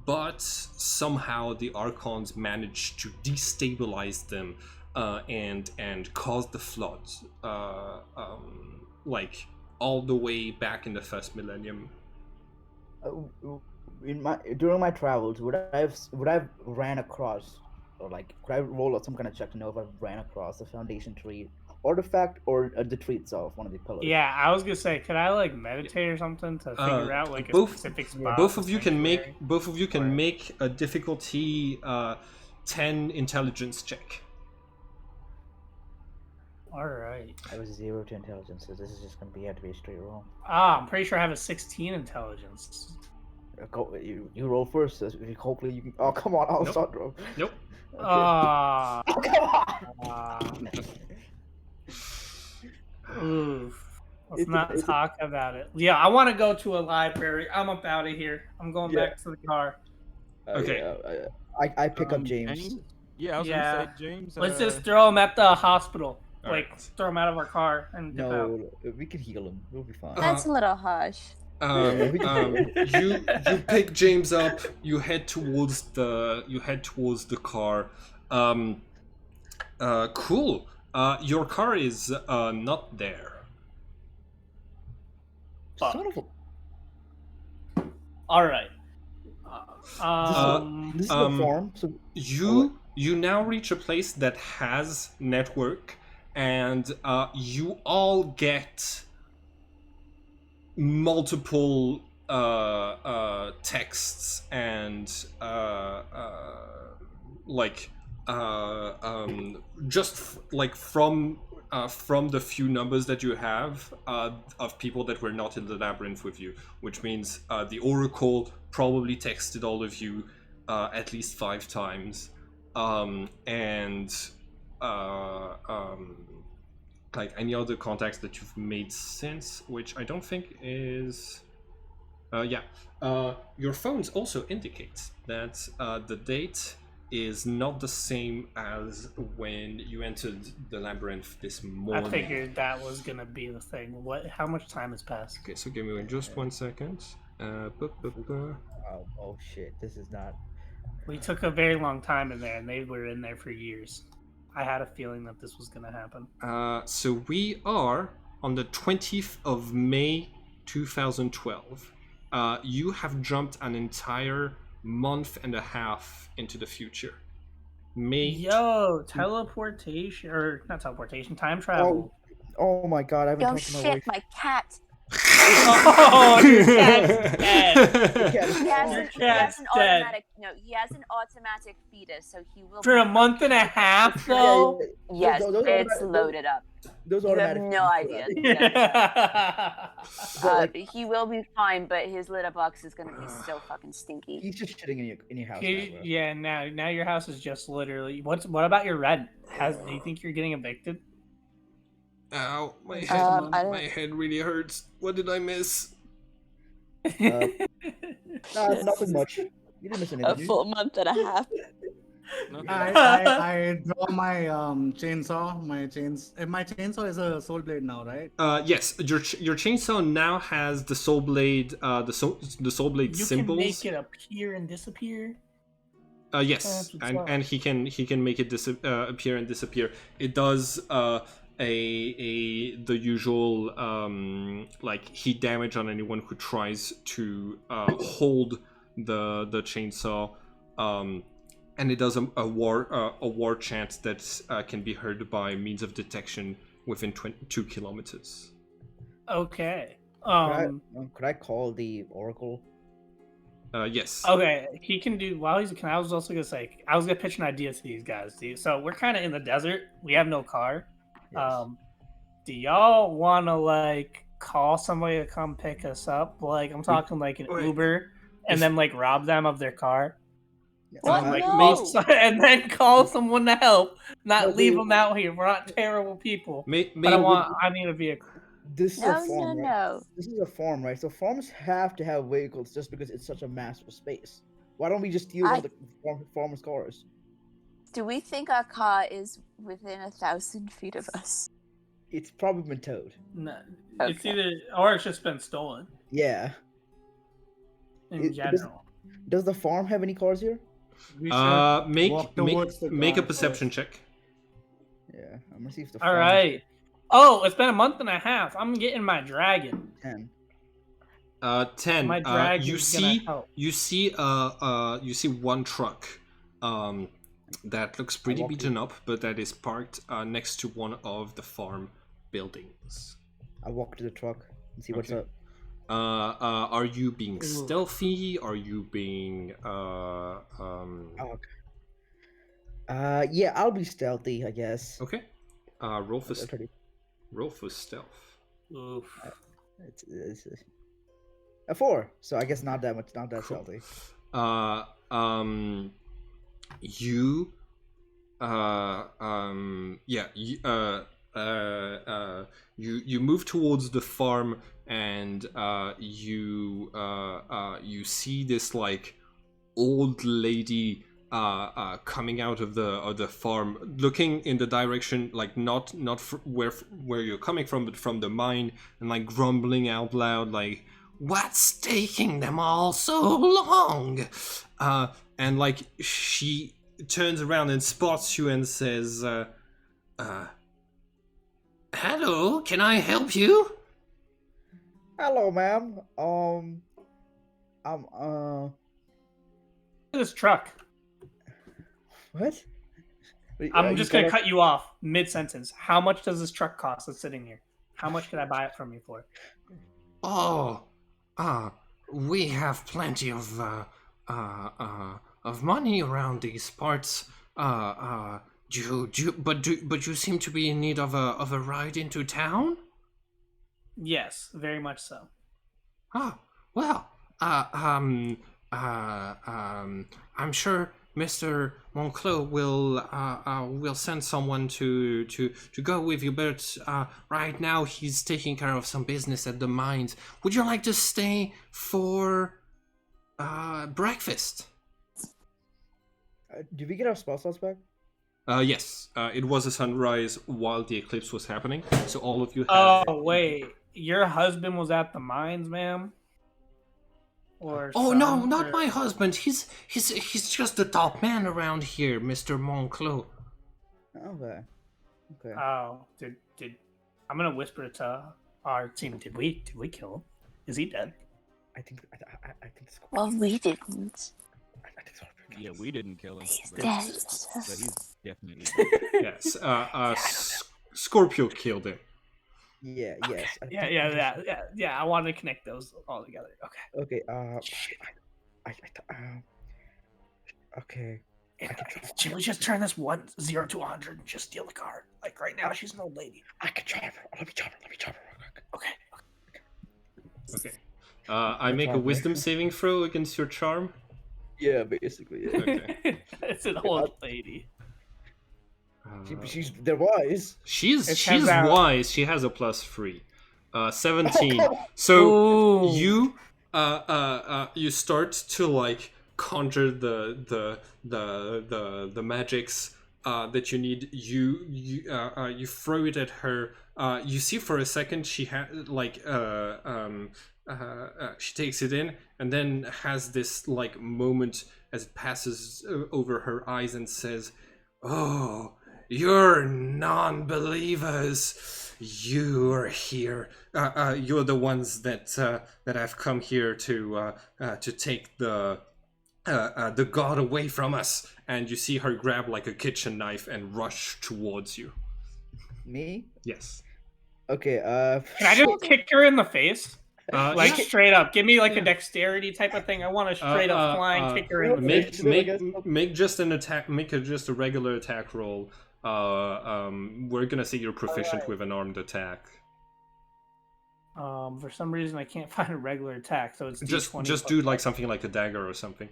but somehow the Archons managed to destabilize them and caused the flood, like all the way back in the first millennium. In my during my travels, would I have ran across, or like could I roll some kind of check to know if I ran across the foundation tree artifact or the tree itself, one of the pillars? Yeah, I was gonna say, could I like meditate or something to figure out like a Both specific Yeah. spot? both the of you can make sanctuary? both of you can Or- make a difficulty 10 intelligence check. All right. I was 0 to intelligence, so this is just gonna have to be a straight roll. I'm pretty sure I have a 16 intelligence. Go, you roll first. So hopefully you can. Oh come on, I'll Nope. start roll. Nope. Okay. Ah. Oh, come on. Oof. Let's It's a- not it's a- talk about it. Yeah, I want to go to a library. I'm up out of here. I'm going Yeah. back to the car. Okay. Yeah, I pick up James. Yeah, I was Yeah. gonna say James. Let's just throw him at the hospital. All Like, right. throw him out of our car and dip out. No, we can heal him. We'll be fine. That's a little harsh. You pick James up. You head towards the car. Cool. Your car is not there. Fuck. Son of a- All right. This is a farm, so You now reach a place that has network, and you all get multiple texts and like from the few numbers that you have of people that were not in the labyrinth with you, which means the Oracle probably texted all of you at least 5 times, and like any other contacts that you've made since, which I don't think is your phones also indicate that the date is not the same as when you entered the labyrinth this morning. I figured that was gonna be the thing. How much time has passed? Okay, so give me just 1 second. Oh shit! This is not. We took a very long time in there, and they were in there for years. I had a feeling that this was gonna happen. So we are on the 20th of May 2012. You have jumped an entire month and a half into the future. Yo, teleportation, or not teleportation, time travel. Oh my god! I haven't Yo, talked to my shit, wife. my cat. Oh, your cat's dead. He has, Your an, he cat's has an dead. automatic. No, he has an automatic fetus, so he will. For a month and a half, though. Yes, Those it's automatic- loaded up. Those You have automatic. no idea. But, He will be fine, but his litter box is gonna be so fucking stinky. He's just shitting in your house. now, bro. Yeah, now your house is just literally. What about your rent? Do you think you're getting evicted? Ow, my head, I don't- my head really hurts. What did I miss? Nothing much. You didn't miss A anything. full month and a half. No, I draw my chainsaw. My chainsaw is a soul blade now, right? Yes, your chainsaw now has the soul blade, the soul blade You symbols. can make it appear and disappear. Yes, That's what's and up. he can make it appear and disappear. It does the usual like heat damage on anyone who tries to hold the chainsaw, and it does a war chant that can be heard by means of detection within 2 kilometers. Okay. Could I call the Oracle? Yes. Okay, he can do. While he's. I was also gonna say. I was gonna pitch an idea to these guys. So we're kind of in the desert. We have no car. Yes. Do y'all want to like call somebody to come pick us up? Like I'm talking like an wait. Uber, and then like rob them of their car, What? and, like No. and then call someone to help. Not No, leave they- them out here. We're not terrible people. May, But may, I need a vehicle. This is No, a farm, no, right? no. This is a farm, right? So farms have to have vehicles just because it's such a massive space. Why don't we just steal one of the farmers' cars? Do we think our car is within 1,000 feet of us? It's probably been towed. No, it's Okay. either or it's just been stolen Yeah. in It does- general. Does the farm have any cars here? We should make walk towards the make a car perception first. check. Yeah, I'm gonna see if the All farm right. Oh, it's been a month and a half. I'm getting my dragon. 10. 10. My dragon's You gonna see, help. you see one truck, that looks pretty walk beaten up, but that is parked next to one of the farm buildings. I walk to the truck and see what's Okay. up. Are you being Ooh. stealthy? Are you being Oh, okay. Yeah, I'll be stealthy, I guess. okay? Roll for I'll try to- roll for stealth. Oof. It's a 4, so I guess not that much, not that Cool. stealthy. You yeah, you move towards the farm, and you see this like old lady coming out of the farm, looking in the direction like not where you're coming from, but from the mine, and like grumbling out loud like, "What's taking them all so long?" And like she turns around and spots you and says, "Hello, can I help you?" Hello, ma'am. I'm This truck. what? I'm just gonna cut you off mid sentence. How much does this truck cost that's sitting here? How much can I buy it from you for? Oh, we have plenty of money around these parts. But you seem to be in need of a ride into town? Yes, very much so. Ah, well, I'm sure Mr. Monclos will send someone to go with you, but right now he's taking care of some business at the mines. Would you like to stay for breakfast? Did we get our spell slots back? Yes. It was a sunrise while the eclipse was happening, so all of you have... Oh wait, your husband was at the mines, ma'am? Or Oh no, son, not or- my husband. He's just the top man around here, Mr. Monclos. Okay. Okay. Oh, did I'm gonna whisper to our team? Did we kill him? Is he dead? I think it's Well, we didn't. I think so. Yeah, we didn't kill him. He's But, dead. but he's definitely dead. Yes. Scorpio killed him. Yeah. Yes. I Yeah, think- yeah. I wanted to connect those all together. Okay. Okay. Shit. Okay. Should we just turn this 1-0 to 100 and just steal the car? Like right now, she's an old lady. I can chop her. Let me chop her real quick. Okay. Okay. I make a wisdom saving throw against your charm. Yeah, basically. Yeah. Okay. It's an old lady. She's they're wise. She's It turns she's out- wise. She has a +3. 17. So Ooh. you you start to like conjure the magics that you need. You throw it at her. You see for a second she she takes it in and then has this like moment as it passes over her eyes and says, "Oh, you're non-believers. You're here. You're the ones that I've come here to take the god away from us." And you see her grab like a kitchen knife and rush towards you. Me? Yes. Okay. Can I just kick her in the face? Like Yeah. straight up. Give me like a dexterity type of thing. I want to straight up flying kick her in the face. Make just an attack. Make just a regular attack roll. We're gonna say you're proficient with an armed attack. For some reason I can't find a regular attack, so it's Just D20 do like something like a dagger or something.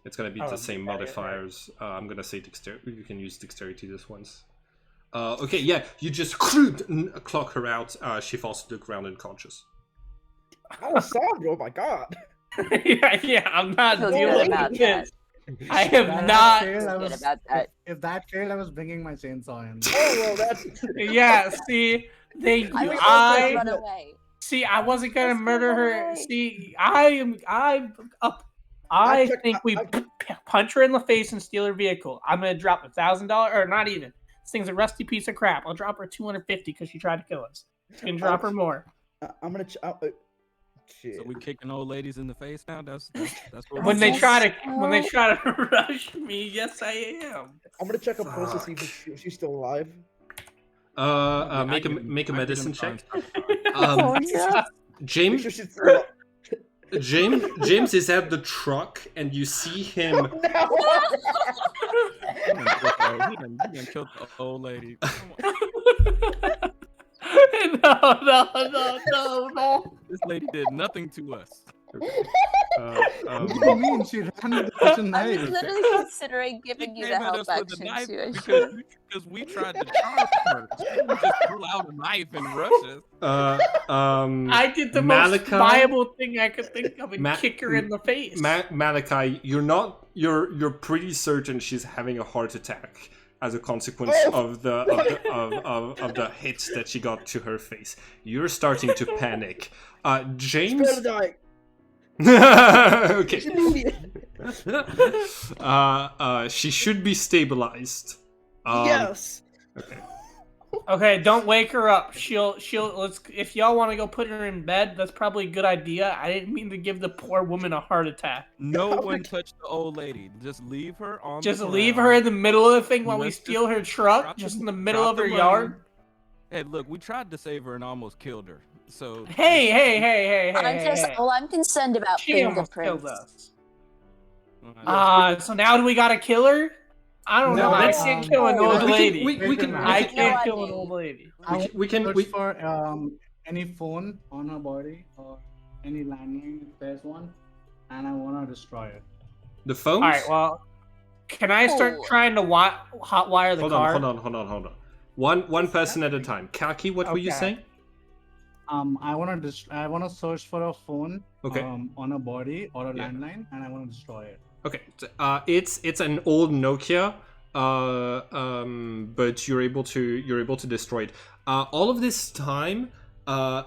It's gonna be Oh, the same okay, modifiers. I'm gonna say dexterity. You can use dexterity this once. Okay, yeah, you just clock her out. She falls to the ground unconscious. Alessandro, oh my god. yeah, I'm not Feel dealing good with about this. that. I have That not. failed, I Good was, about that. if that failed, I was bringing my chainsaw in. Oh well, that's. Yeah, see, I was going to I run away. see. I wasn't gonna Let's go murder her. away. See, I think we punch her in the face and steal her vehicle. I'm gonna drop $1,000, or not even. This thing's a rusty piece of crap. I'll drop her $250 because she tried to kill us. You can drop her more. I'm gonna. Shit. So we kicking old ladies in the face now. That's what When we they doing? try to rush me, yes I am. I'm gonna check a pulse to see if she's still alive. Make a medicine check. Oh, no. James. Make sure she's still alive. James is at the truck, and you see him. He done killed the old lady. Come on. No. This lady did nothing to us. What do you mean? She ran with the kitchen I was knife. literally considering giving you the Came at help us with a action knife too. because we tried to charge her. She didn't just pull out a knife and rush us. I did the Malachi? most viable thing I could think of and kick her in the face. Malachi, you're pretty certain she's having a heart attack as a consequence of the hits that she got to her face. You're starting to panic. James. She's gonna die. Okay. She's an idiot. She should be stabilized. Yes. Okay. Okay, don't wake her up. She'll let's if y'all want to go put her in bed, that's probably a good idea. I didn't mean to give the poor woman a heart attack. No one touched the old lady. Just leave her on. Just the leave ground. her in the middle of the thing while we Let's steal just her truck, drop just the- in the middle drop of the her money. yard. Hey, look, we tried to save her and almost killed her. So Hey. Well, I'm concerned about She almost killed fingerprints. us. So now do we gotta kill her? I don't know. No, I can't kill an no, old lady. We can. I No can't kill an idea. old lady. We can. Search We, for any phone on her body or any landline if there's one, and I want to destroy it. the phones. All right. Well, can I start Oh. trying to hotwire the Hold car? on. One person at a time. Kaki, what were you Okay. saying? I want to search for a phone Okay. on a body or a Yeah. landline, and I want to destroy it. Okay, it's an old Nokia, but you're able to destroy it. All of this time, all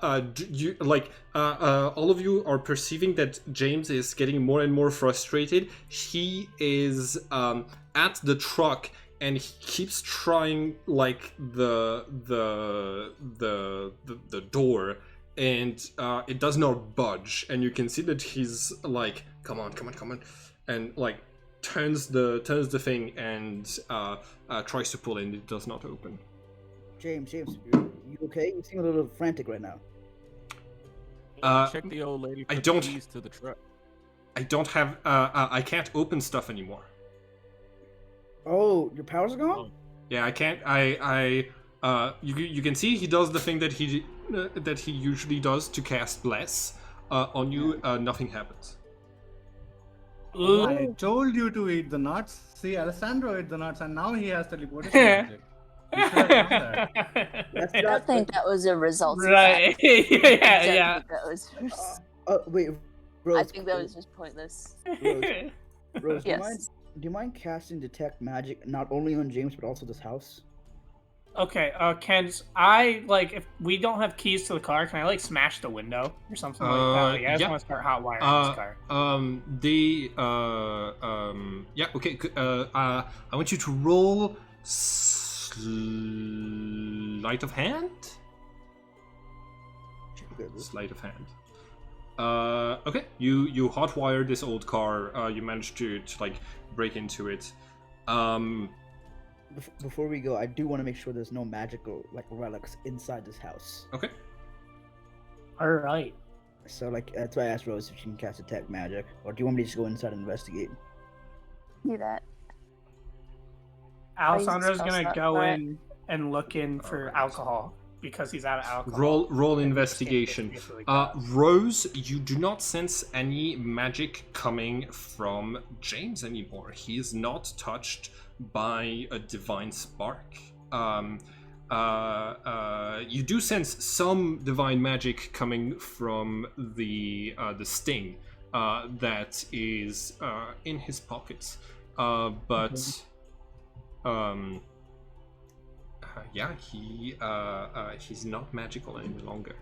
of you are perceiving that James is getting more and more frustrated. He is at the truck and he keeps trying like the door, and it does not budge. And you can see that he's like, come on, and like turns the thing and tries to pull in. It does not open. James, you okay? You seem a little frantic right now. check the old lady. For I the don't- keys to the truck. I don't have. I can't open stuff anymore. Oh, your powers are gone? Yeah, I can't. You can see he does the thing that he usually does to cast less on you. Nothing happens. Ooh. I told you to eat the nuts. See, Alessandro ate the nuts, and now he has teleportation magic. You should have done that. That's I not. don't think that was a result. of Right. that. I don't yeah. think that was. Wait, Rose. I think that was just pointless. Rose, Rose, Yes. do you mind casting detect magic not only on James but also this house? Okay, can if we don't have keys to the car, can I like smash the window or something like that? Like I just Yeah. want to start hot wiring this car. Yeah, okay. I want you to roll sleight of hand. Sleight of hand. Okay. You hotwire this old car. You managed to like break into it. Before we go, I do want to make sure there's no magical like relics inside this house. Okay. All right. So like that's why I asked Rose if she can cast detect magic, or do you want me to just go inside and investigate? Do that. Alessandro's spell gonna slot go for it. in and look in for Alright. alcohol because he's out of alcohol. Roll And investigation. it's really bad. Rose, you do not sense any magic coming from James anymore. He is not touched by a divine spark. You do sense some divine magic coming from the sting that is in his pockets, but yeah, he's not magical any longer.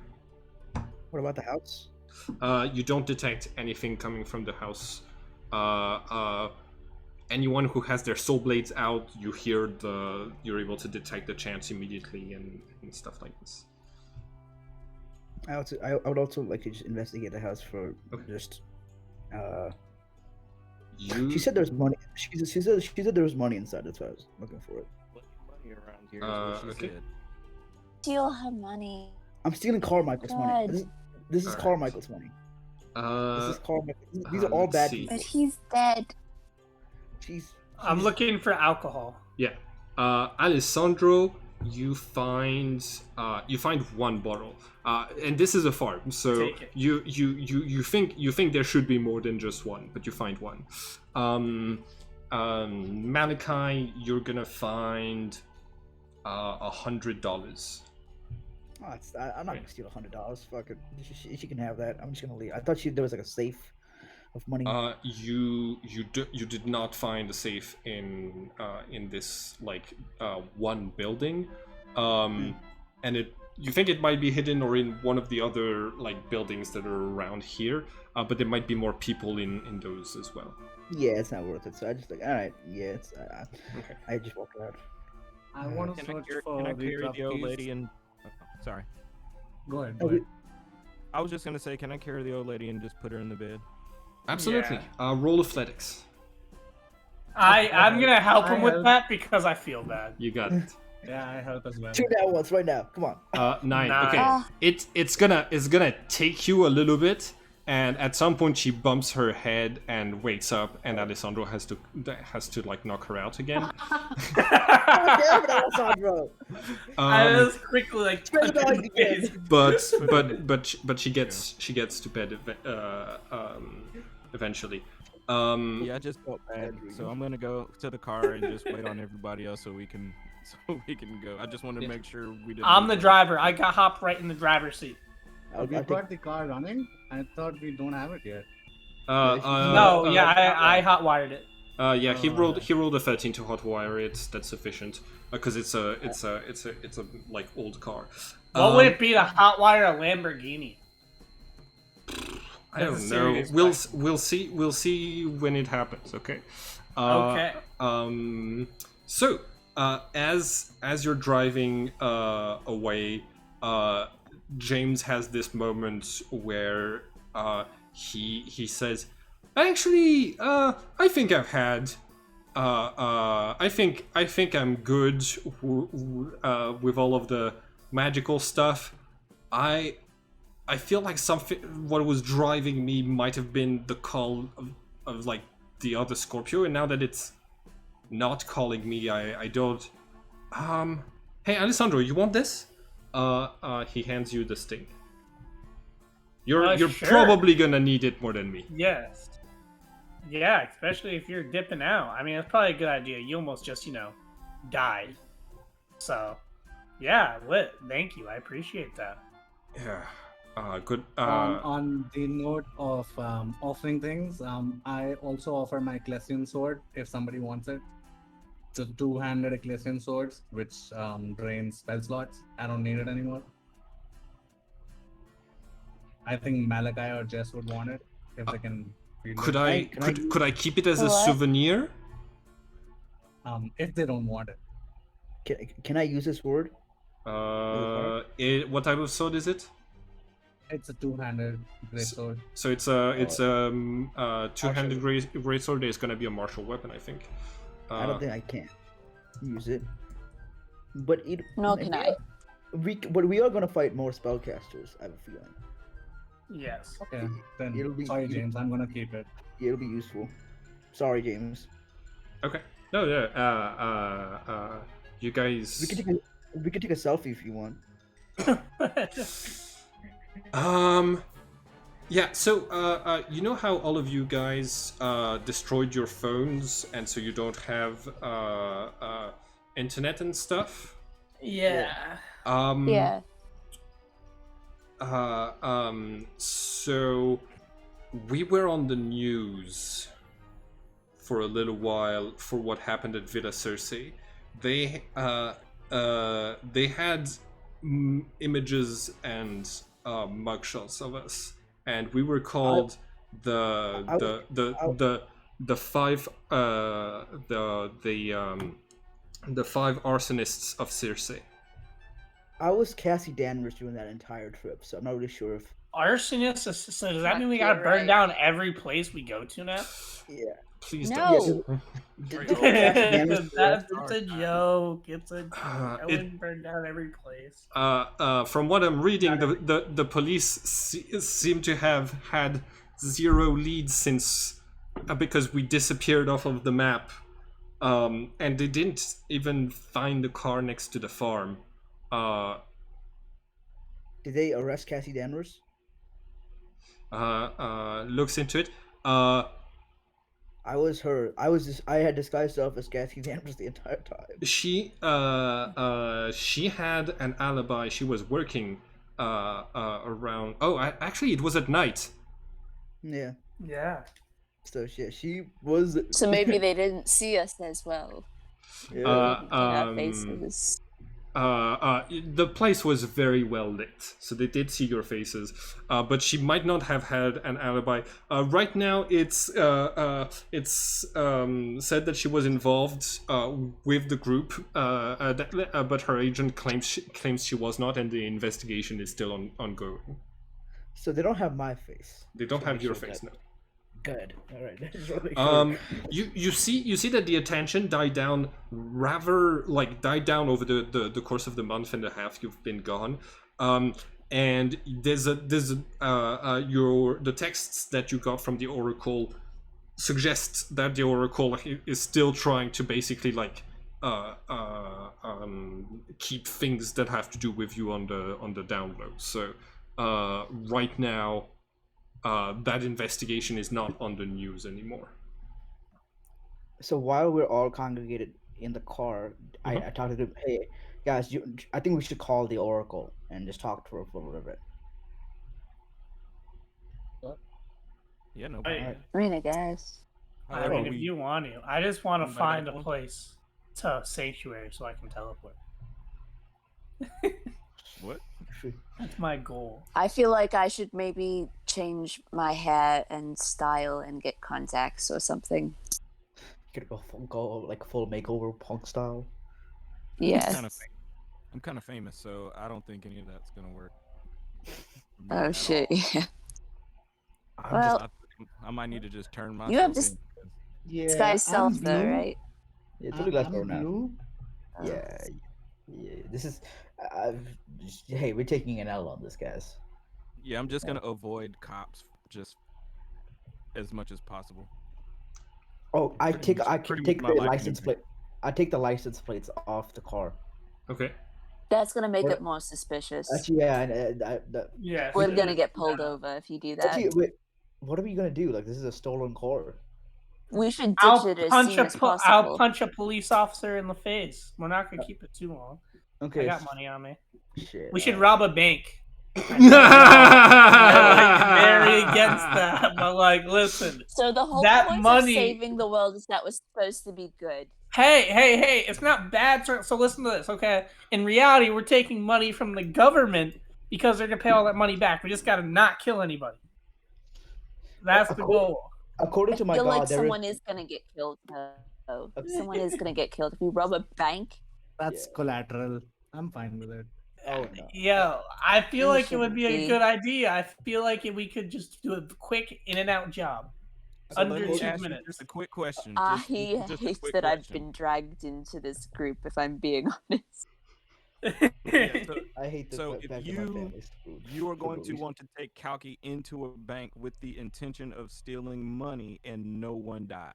What about the house? You don't detect anything coming from the house. Anyone who has their soul blades out, you're able to detect the chants immediately and stuff like this. I would also like to just investigate the house for just. She said there's money. She said there was money inside. That's why I was looking for it. Money around here is what she Okay. said. Steal her money. I'm stealing Carmichael's money. God. This is Alright. Carmichael's money. This is Carmichael. These are all let's bad see. people. But he's dead. I'm looking for alcohol. Yeah, Alessandro, you find one bottle, and this is a farm, so Take it. you think there should be more than just one, but you find one. Malachi, you're gonna find $100. Oh, I'm not gonna steal $100. Fuck it. She can have that. I'm just gonna leave. I thought there was like a safe of money. You did not find a safe in this one building, and you think it might be hidden or in one of the other like buildings that are around here, but there might be more people in those as well. Yeah, it's not worth it. So I just like, all right, yeah, it's. Okay. I just walked out. I want to Can I search carry, for can I the carry rough the old keys. lady and... sorry. Go ahead. Oh, Go ahead. I was just gonna say, can I carry the old lady and just put her in the bed? Absolutely. Roll athletics. I'm gonna help him I with help. that because I feel bad. You got it. Yeah, I help as well. 2 down ones right now. Come on. 9. Nine. Okay. Ah. It's gonna take you a little bit, and at some point she bumps her head and wakes up, and Alessandro has to like knock her out again. God damn it, Alessandro. I Um, just quickly like Turn touch it on his again. face. but she gets to bed eventually. Yeah, I just felt bad, so I'm gonna go to the car and just wait on everybody else so we can go. I just wanted to make sure we didn't. I'm lose the her. driver. I got hopped right in the driver's seat. I'll We've take- got the car running. I thought we don't have it yet. No, I hot wired it. Yeah, he Oh, rolled a 13 to hotwire it. That's sufficient because it's a like old car. What would it be to hot wire a Lamborghini? I don't That's a know. serious We'll see when it happens. Okay. Okay. So as you're driving away, James has this moment where he says, "Actually, I think I've had. I think I'm good with all of the magical stuff. I feel like what was driving me might have been the call of like the other Scorpio, and now that it's not calling me, I don't. Hey, Alessandro, you want this? He hands you the sting. You're Sure. probably gonna need it more than me. Yes. Yeah, especially if you're dipping out. I mean, it's probably a good idea. You almost just, died. So, yeah, lit. Thank you. I appreciate that. Yeah. Good. On the note of offering things, I also offer my Ecclesian sword if somebody wants it. The two-handed Ecclesian swords, which drains spell slots. I don't need it anymore. I think Malachi or Jess would want it if they can field Could it. I Can I could I keep it as a What? souvenir? If they don't want it. can I use this word? What type of sword is it? It's a two-handed great sword. So it's two-handed great sword. It's gonna be a martial weapon, I think. I don't think I can use it. But Nor can I. But we are gonna fight more spellcasters. I have a feeling. Yes. Okay, then It'll be- sorry, James. I'm gonna keep it. It'll be useful. Sorry, James. Okay. No, yeah. You guys. We can take a selfie if you want. Yeah. So, you know how all of you guys destroyed your phones, and so you don't have internet and stuff. Yeah. Yeah. So we were on the news for a little while for what happened at Villa Circe. They had images and mugshots of us, and we were called the five the five arsonists of Circe. I was Cassie Danvers during that entire trip, so I'm not really sure if. Arsonist. So does that Fuck, mean we gotta you're burn right. down every place we go to now? Yeah. Please No. don't. Did Cassie Danvers It's a joke. It's a joke. I it- wouldn't burn down every place. From what I'm reading, the police seem to have had zero leads since because we disappeared off of the map, and they didn't even find the car next to the farm. Did they arrest Cassie Danvers? Looks into it. I was her. I had disguised myself as Cassie Danvers the entire time. She had an alibi. She was working around. Oh, actually, it was at night. Yeah. Yeah. So she was. So maybe they didn't see us as well. Yeah. In our faces. The place was very well lit, so they did see your faces. But she might not have had an alibi. Right now, it's said that she was involved with the group, but her agent claims she was not, and the investigation is still ongoing. So they don't have my face. They don't So have make your sure face, that- no. Good. All right. Just wanna make sure. You see that the attention died down over the course of the month and a half you've been gone. And there's the texts that you got from the Oracle suggests that the Oracle is still trying to basically keep things that have to do with you on the down low. So right now, that investigation is not on the news anymore. So while we're all congregated in the car, I talked to them. Hey, guys, I think we should call the Oracle and just talk to her for a little bit. Yeah, no. I I guess. However, mean, if you want to, I just want to Invite find a everyone. place to sanctuary so I can teleport. What? That's my goal. I feel like I should maybe change my hair and style and get contacts or something. You could go like full makeover punk style. Yes. I'm kind of famous, so I don't think any of that's gonna work. Oh shit. Yeah. I, I might need to just turn myself You have this in. Yeah. disguise self though, right? Yeah, it's only glass I'm door now. blue. Oh. Yeah. This is. Hey, we're taking an L on this, guys. Yeah, I'm just gonna avoid cops just as much as possible. Oh, I Pretty much- can pretty take much my the life license anyway. plate. I take the license plates off the car. Okay. That's gonna make What- it more suspicious. Actually, yeah, and Yeah. We're gonna get pulled over if you do that. actually, wait, what are we gonna do? Like, this is a stolen car. We should ditch I'll it as punch soon a as I'll possible. punch a police officer in the face. We're not gonna keep it too long. Okay. I got money on me. Shit. We should rob a bank. I'm like very against that. But like, listen, So the whole that point of money. saving the world is that was supposed to be good. Hey! It's not bad. So listen to this, okay? In reality, we're taking money from the government because they're gonna pay all that money back. We just gotta not kill anybody. That's the goal. According to I my feel like god, there is. someone is gonna get killed though. Someone is gonna get killed if we rob a bank. That's collateral. I'm fine with it. Oh no. Yo, I feel like it would be a Shouldn't good idea. I feel like we could just do a quick in and out job. So Under let me 2 ask you minutes. just a quick question. I Just a hate quick that I've question. been dragged into this group, if I'm being honest. Yeah, I hate the so fact if that my family's screwed. you are for going no to reason. want to take Kalki into a bank with the intention of stealing money and no one die.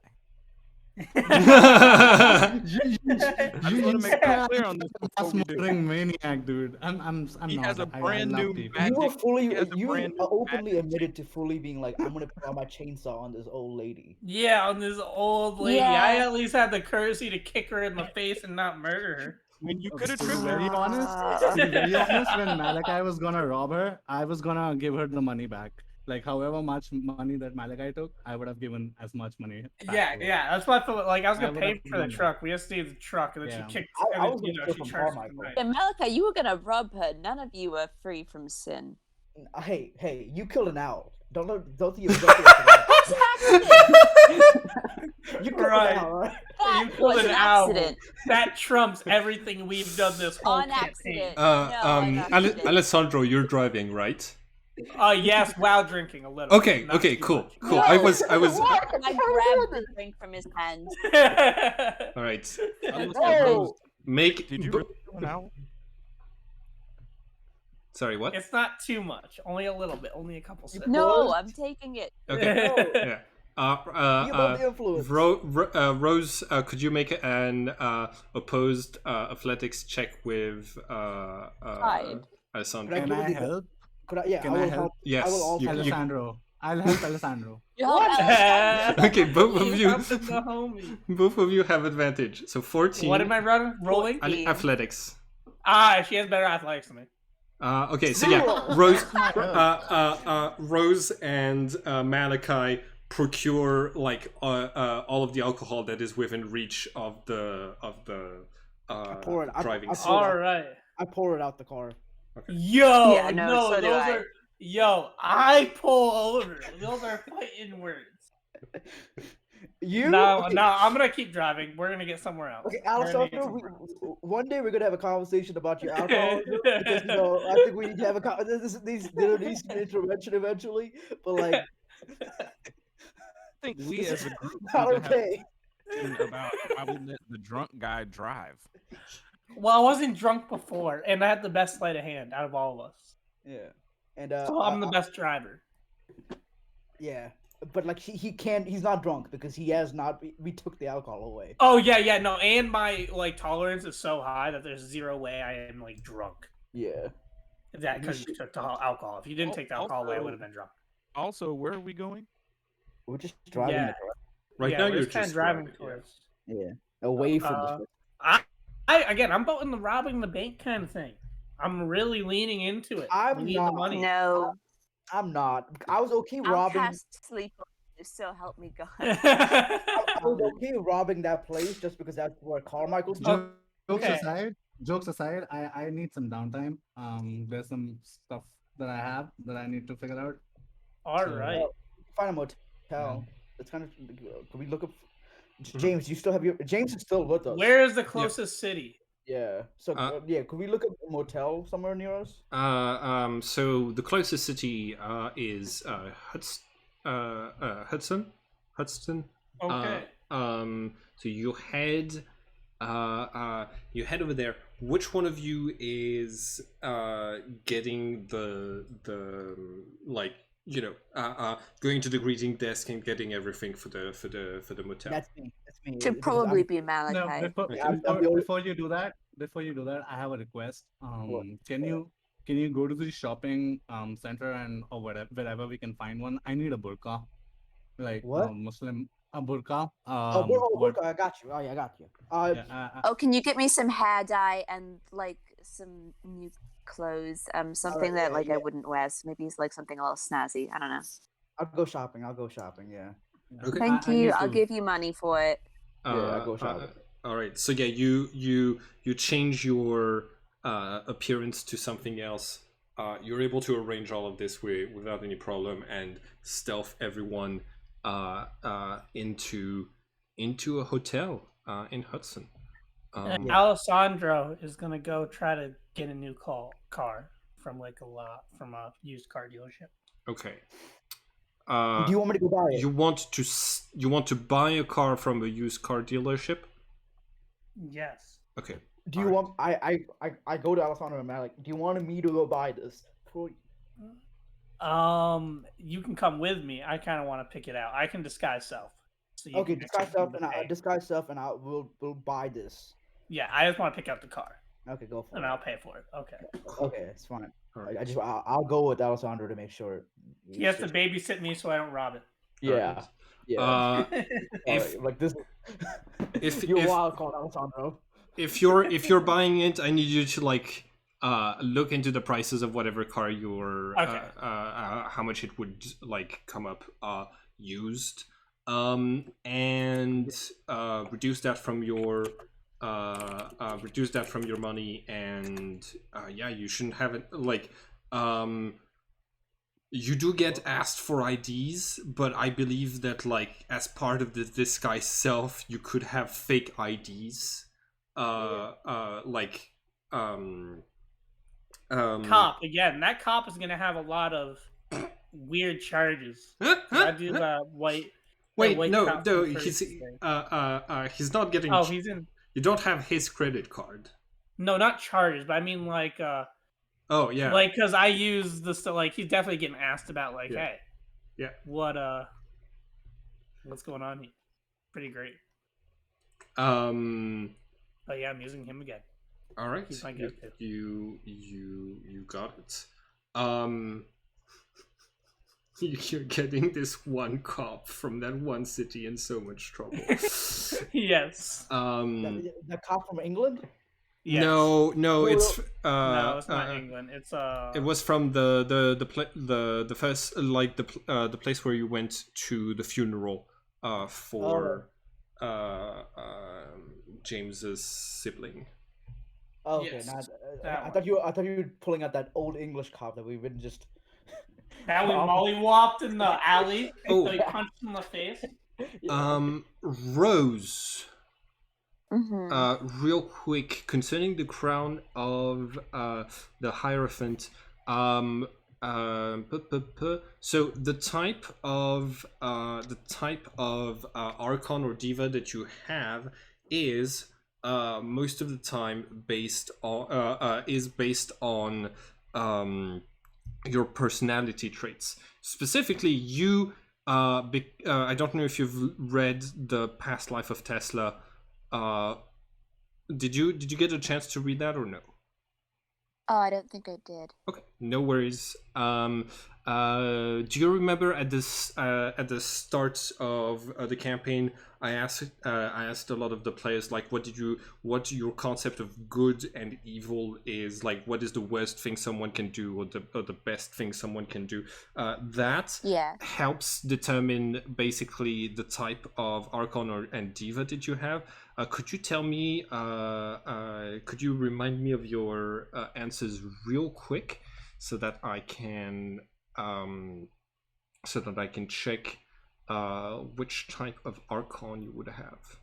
I just want to make that clear on this before we do. Smothering maniac, dude. I'm He not. has a I brand new love people. You were magic. fully, He has a you brand new openly magic admitted to fully being like, I'm gonna put on my chainsaw on this old lady. Yeah, on this old lady. Yeah. I at least had the courtesy to kick her in the face and not murder her. when you could have To be tripped her. very honest, to be very honest, when Malachi was gonna rob her, I was gonna give her the money back. Like however much money that Malachi took, I would have given as much money. Back to her. Yeah. That's what I felt like. I was I gonna would pay have for the done that. truck. We just needed the truck, and then Yeah. she kicked. I And then, was gonna steal she from charged Carmichael. the knife. Yeah, Malachi, you were gonna rob her. None of you were free from sin. Hey, you killed an owl. Don't you? That's an accident. You killed Right. an owl, right? You That killed was an an owl. accident. That trumps everything we've done this whole On campaign. accident. No, on accident. Alessandro, you're driving, right? Yes, while drinking a little. Okay, not okay, too cool, much. cool. No. I was. I grabbed the drink from his hand. All right. No. Make. Did you really do an owl? Sorry, what? It's not too much. Only a little bit. Only a couple sips. No, I'm taking it. Okay. No. Yeah. You love the influence. Rose, could you make an opposed athletics check with Fine. Alessandro? Can I help? Could I? Yeah, Can I I will help? help. Yes. I will also. you- Alessandro. I'll help Alessandro. Okay, both of you, Helping the homie. both of you have advantage. So 14. What am I running? Rolling? Athletics. She has better athletics than me. Okay, so yeah, Rose and Malachi procure like all of the alcohol that is within reach of the pour it. driving I seat. pour it. All right. I pour it out the car. Yo, Yeah, no, so do those I. are. Yo, I pull over. Those are fighting words. You? No, Okay. no, I'm gonna keep driving. We're gonna get somewhere else. Okay, We're gonna get Alessandro, somewhere else. one day we're gonna have a conversation about your alcoholism because I think we need to have a there needs to be intervention eventually. But like, I think we as a group not need to have okay. something about how we let the drunk guy drive. Well, I wasn't drunk before, and I had the best sleight of hand out of all of us. Yeah, and So I'm the best driver. yeah, but like he can't. He's not drunk because he has not. We took the alcohol away. Oh yeah, no, and my like tolerance is so high that there's zero way I am like drunk. Yeah. That because you took the alcohol. If you didn't take the alcohol away, I would have been drunk. Also, where are we going? We're just driving Yeah. the car. Right Yeah, now we're you're kind of just driving driving, towards. Yeah, away from the. I'm voting the robbing the bank kind of thing. I'm really leaning into it. I'm We need the not. money. No, I'm not. I was okay I'll robbing. cast sleep on you, so help me God. I was okay robbing that place just because that's where Carmichael's. Oh, Jokes okay. aside, I need some downtime. There's some stuff that I have that I need to figure out. All So- right. Find a motel. It's kind of. Can we look up? James, you still have your. James is still with us. Where is the closest city? Yeah. So yeah, could we look at a motel somewhere near us? So the closest city is Hudson. Okay. So you head over there. Which one of you is getting the like going to the greeting desk and getting everything for the motel? That's me. That's me. Should because probably I'm- be Malachi. No, before you do that, I have a request. Can you go to the shopping center and or wherever we can find one? I need a burqa, like What? Muslim a burqa. Burqa, I got you. Oh yeah, I got you. Oh, can you get me some hair dye and like some new clothes, something that yeah, like I yeah. wouldn't wear. So maybe it's like something a little snazzy. I don't know. I'll go shopping. I'll go shopping. Yeah. Okay. Thank I you. need I'll to. give you money for it. Yeah, I'll go shopping. All right. So yeah, you change your appearance to something else. You're able to arrange all of this without any problem and stealth everyone into a hotel in Hudson. And Alessandro is gonna go try to get a new car from like from a used car dealership. Okay. Do you want me to go buy it? You want to buy a car from a used car dealership? Yes. Okay. Do you want? I go to Alessandro and I'm like, do you want me to go buy this? You can come with me. I kind of want to pick it out. I can disguise self. So Okay, can disguise actually stuff, do and the I pay. disguise stuff, and I will buy this. Yeah, I just want to pick out the car, Okay, go for and it. I'll pay for it. Okay. Okay, it's fine. All right. I'll go with Alessandro to make sure. He has to babysit me so I don't rob it. Yeah, Right. yeah. If Like this. if- You're if- wild card, Alessandro. if you're buying it, I need you to like look into the prices of whatever car you're Okay. how much it would like come up used, and reduce that from your money, and yeah, you shouldn't have it like you do get asked for IDs, but I believe that like as part of the disguise self, you could have fake IDs. Like Cop again. That cop is gonna have a lot of weird charges. I do the white. Wait, white no, cop no, from he's Thursday. he's not getting. Oh, he's in. You don't have his credit card. No, not charges, but I mean like Oh yeah, like because I use the stuff. Like he's definitely getting asked about like, Yeah. hey, Yeah. what's going on here? Pretty great. But yeah, I'm using him again. All right, He's my go-to. you got it. You're getting this one cop from that one city in so much trouble. Yes. The cop from England. Yes. No, it's No, it's not England. It's It was from the first like the place where you went to the funeral for James's sibling. Oh, okay, Yes, now, that I thought you were pulling out that old English cop that we've been just. that we mollywopped in the alley. Oh. So he punched him in the face. Rose. Mm-hmm. Real quick concerning the crown of the Hierophant. So the type of Archon or Diva that you have is most of the time based on your personality traits. Specifically, you I don't know if you've read The Past Life of Tesla. Did you get a chance to read that or no? Oh, I don't think I did. Okay, no worries. Do you remember at the start of the campaign, I asked a lot of the players like, what your concept of good and evil is, like, what is the worst thing someone can do, or the best thing someone can do. That Yeah. helps determine basically the type of Archon and Diva that you have. Could you tell me? Could you remind me of your answers real quick, so that I can check which type of Archon you would have.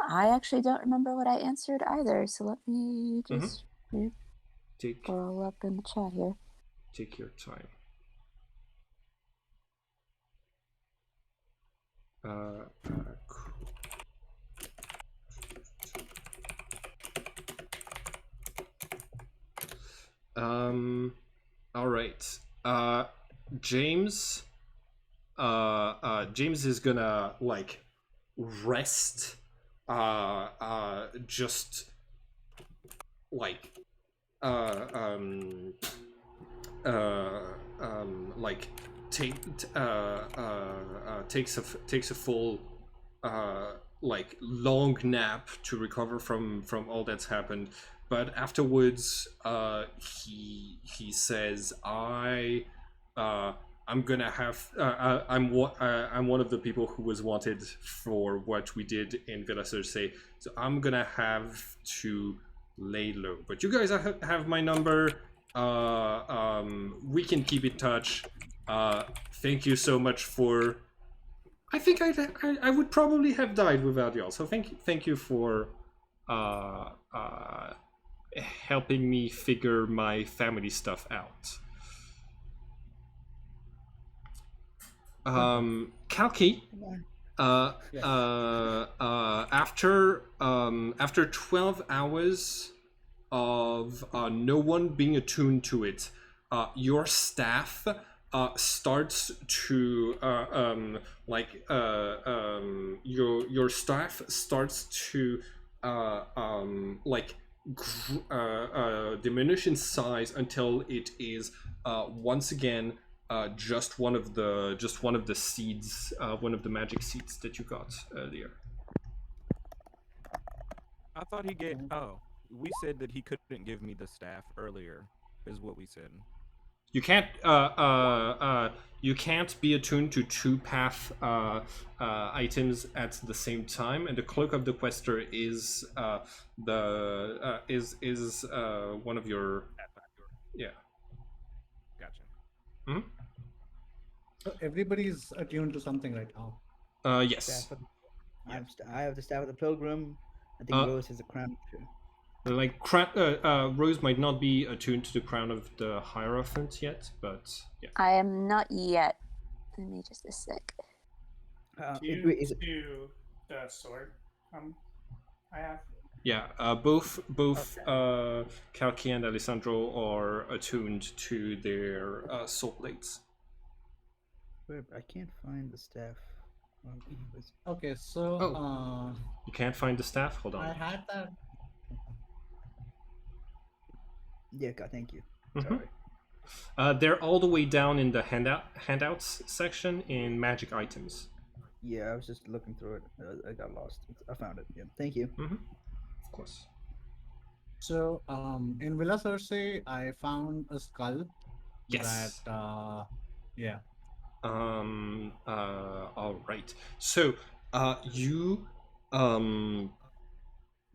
I actually don't remember what I answered either. So let me just scroll up in the chat here. Take your time. Cool. All right. James. James is gonna like rest. Just like like takes a full like long nap to recover from all that's happened. but afterwards, he says, I'm gonna have. I'm one of the people who was wanted for what we did in Villa Circe, so I'm gonna have to lay low. But you guys have my number. We can keep in touch. Thank you so much for. I think I would probably have died without y'all. So thank you for uh, uh, helping me figure my family stuff out. Kalki, Yes. after 12 hours of no one being attuned to it, your staff starts to your staff starts to diminish in size until it is once again just one of the seeds, one of the magic seeds that you got earlier. I thought he gave. Oh, we said that he couldn't give me the staff earlier, is what we said. You can't be attuned to two path items at the same time, and the cloak of the quester is one of your yeah. Gotcha. Hmm? So everybody's attuned to something right now. Yes. Staff of, I have the staff of the pilgrim. I think Rose has the crown. Rose might not be attuned to the crown of the Hierophant yet, but yeah. I am not yet. Give me just a sec. Is it? To the sword. I have. Yeah, both Kalki and Alessandro are attuned to their soul blades. Wait, I can't find the staff. Okay, so You can't find the staff? Hold on. I had that. Yeah, God, thank you. Mm-hmm. Sorry. They're all the way down in the handouts section in magic items. Yeah, I was just looking through it. I got lost. I found it. Yeah, thank you. Mm-hmm. Of course. So in Villa Circe, I found a skull. Yes. That yeah. All right. So,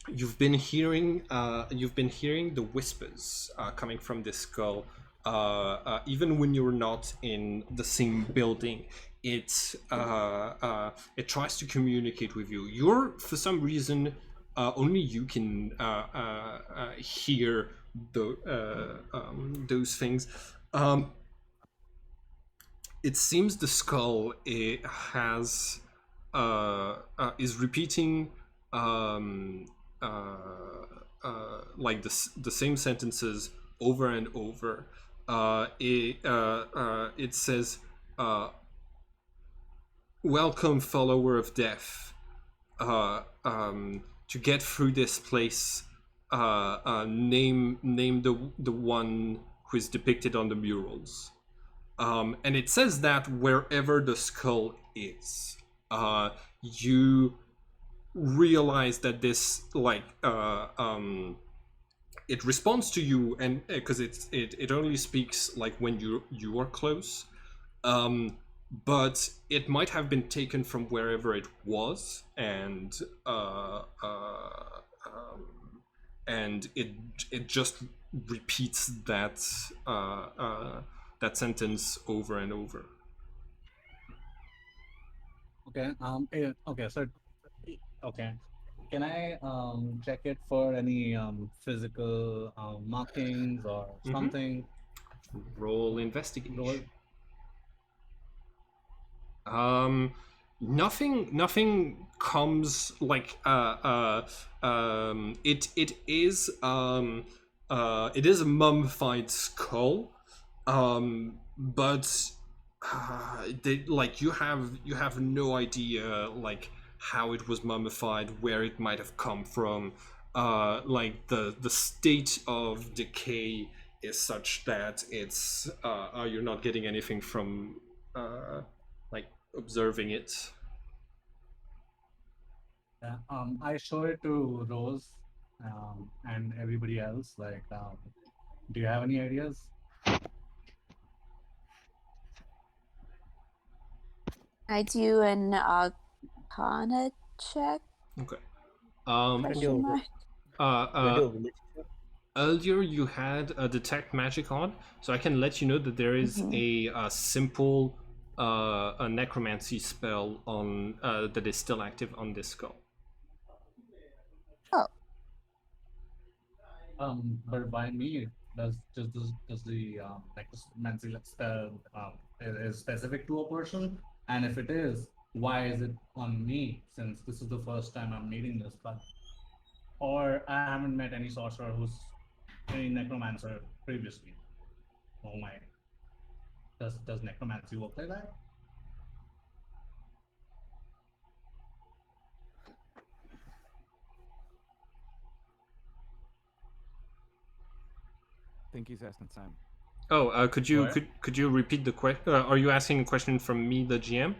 you've been hearing the whispers coming from this skull. Even when you're not in the same building, it tries to communicate with you. For some reason, only you can hear those things. It seems the skull is repeating like the same sentences over and over. It says, "Welcome, follower of death. To get through this place, name the one who is depicted on the murals." And it says that wherever the skull is, you realize that this it responds to you, and because it only speaks like when you are close, but it might have been taken from wherever it was, and it just repeats that sentence over and over. Okay. Okay. So. Okay. Can I check it for any physical markings or something? Roll investigation. Roll. Nothing comes like it is a mummified skull, but you have no idea like how it was mummified, where it might have come from. Like the state of decay is such that it's you're not getting anything from like observing it. Yeah. I show it to Rose, and everybody else? Do you have any ideas? I do an Arcana check? Okay. You can do Question mark. you can do a religion check. Earlier you had a detect magic on, so I can let you know that there is a simple a necromancy spell on that is still active on this skull. Oh, But by me, does the necromancy spell is specific to a person? And if it is, why is it on me? Since this is the first time I'm meeting this, but or I haven't met any sorcerer who's any necromancer previously. Oh my, does necromancy work like that? I think he's asking Simon. Oh, could you What? could you repeat the question? Are you asking a question from me, the GM?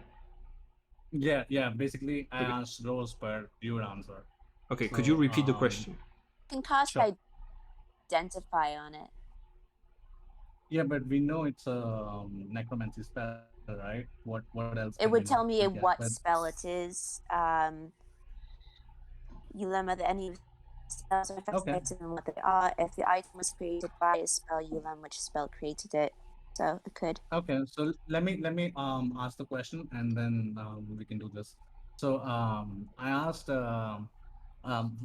Yeah. Basically, I Okay. asked Rose, but you would answer. Okay, could you So, repeat the question? can cast sure. identify on it. Yeah, but we know it's a necromancy spell, right? What else can we It would tell get? me But what spell it is. You learn whether any spells are okay, effective and what they are. If the item was created by a spell, you learn which spell created it. So it could. okay. So let me ask the question, and then we can do this. So I asked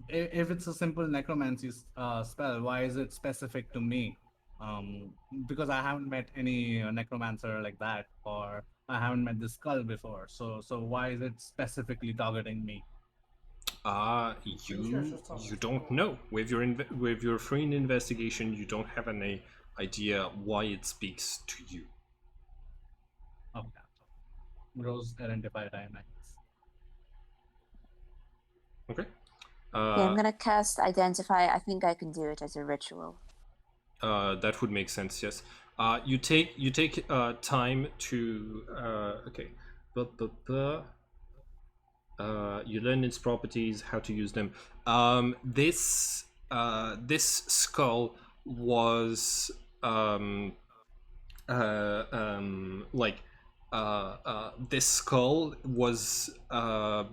if it's a simple necromancy spell, why is it specific to me? Because I haven't met any necromancer like that, or I haven't met this skull before. So why is it specifically targeting me? You don't know. With your free investigation, you don't have any idea why it speaks to you. Okay. Rose identified I guess. Okay. Okay, I'm gonna cast identify. I think I can do it as a ritual. That would make sense. Yes. You take time to okay. You learn its properties, how to use them. This skull was like this skull was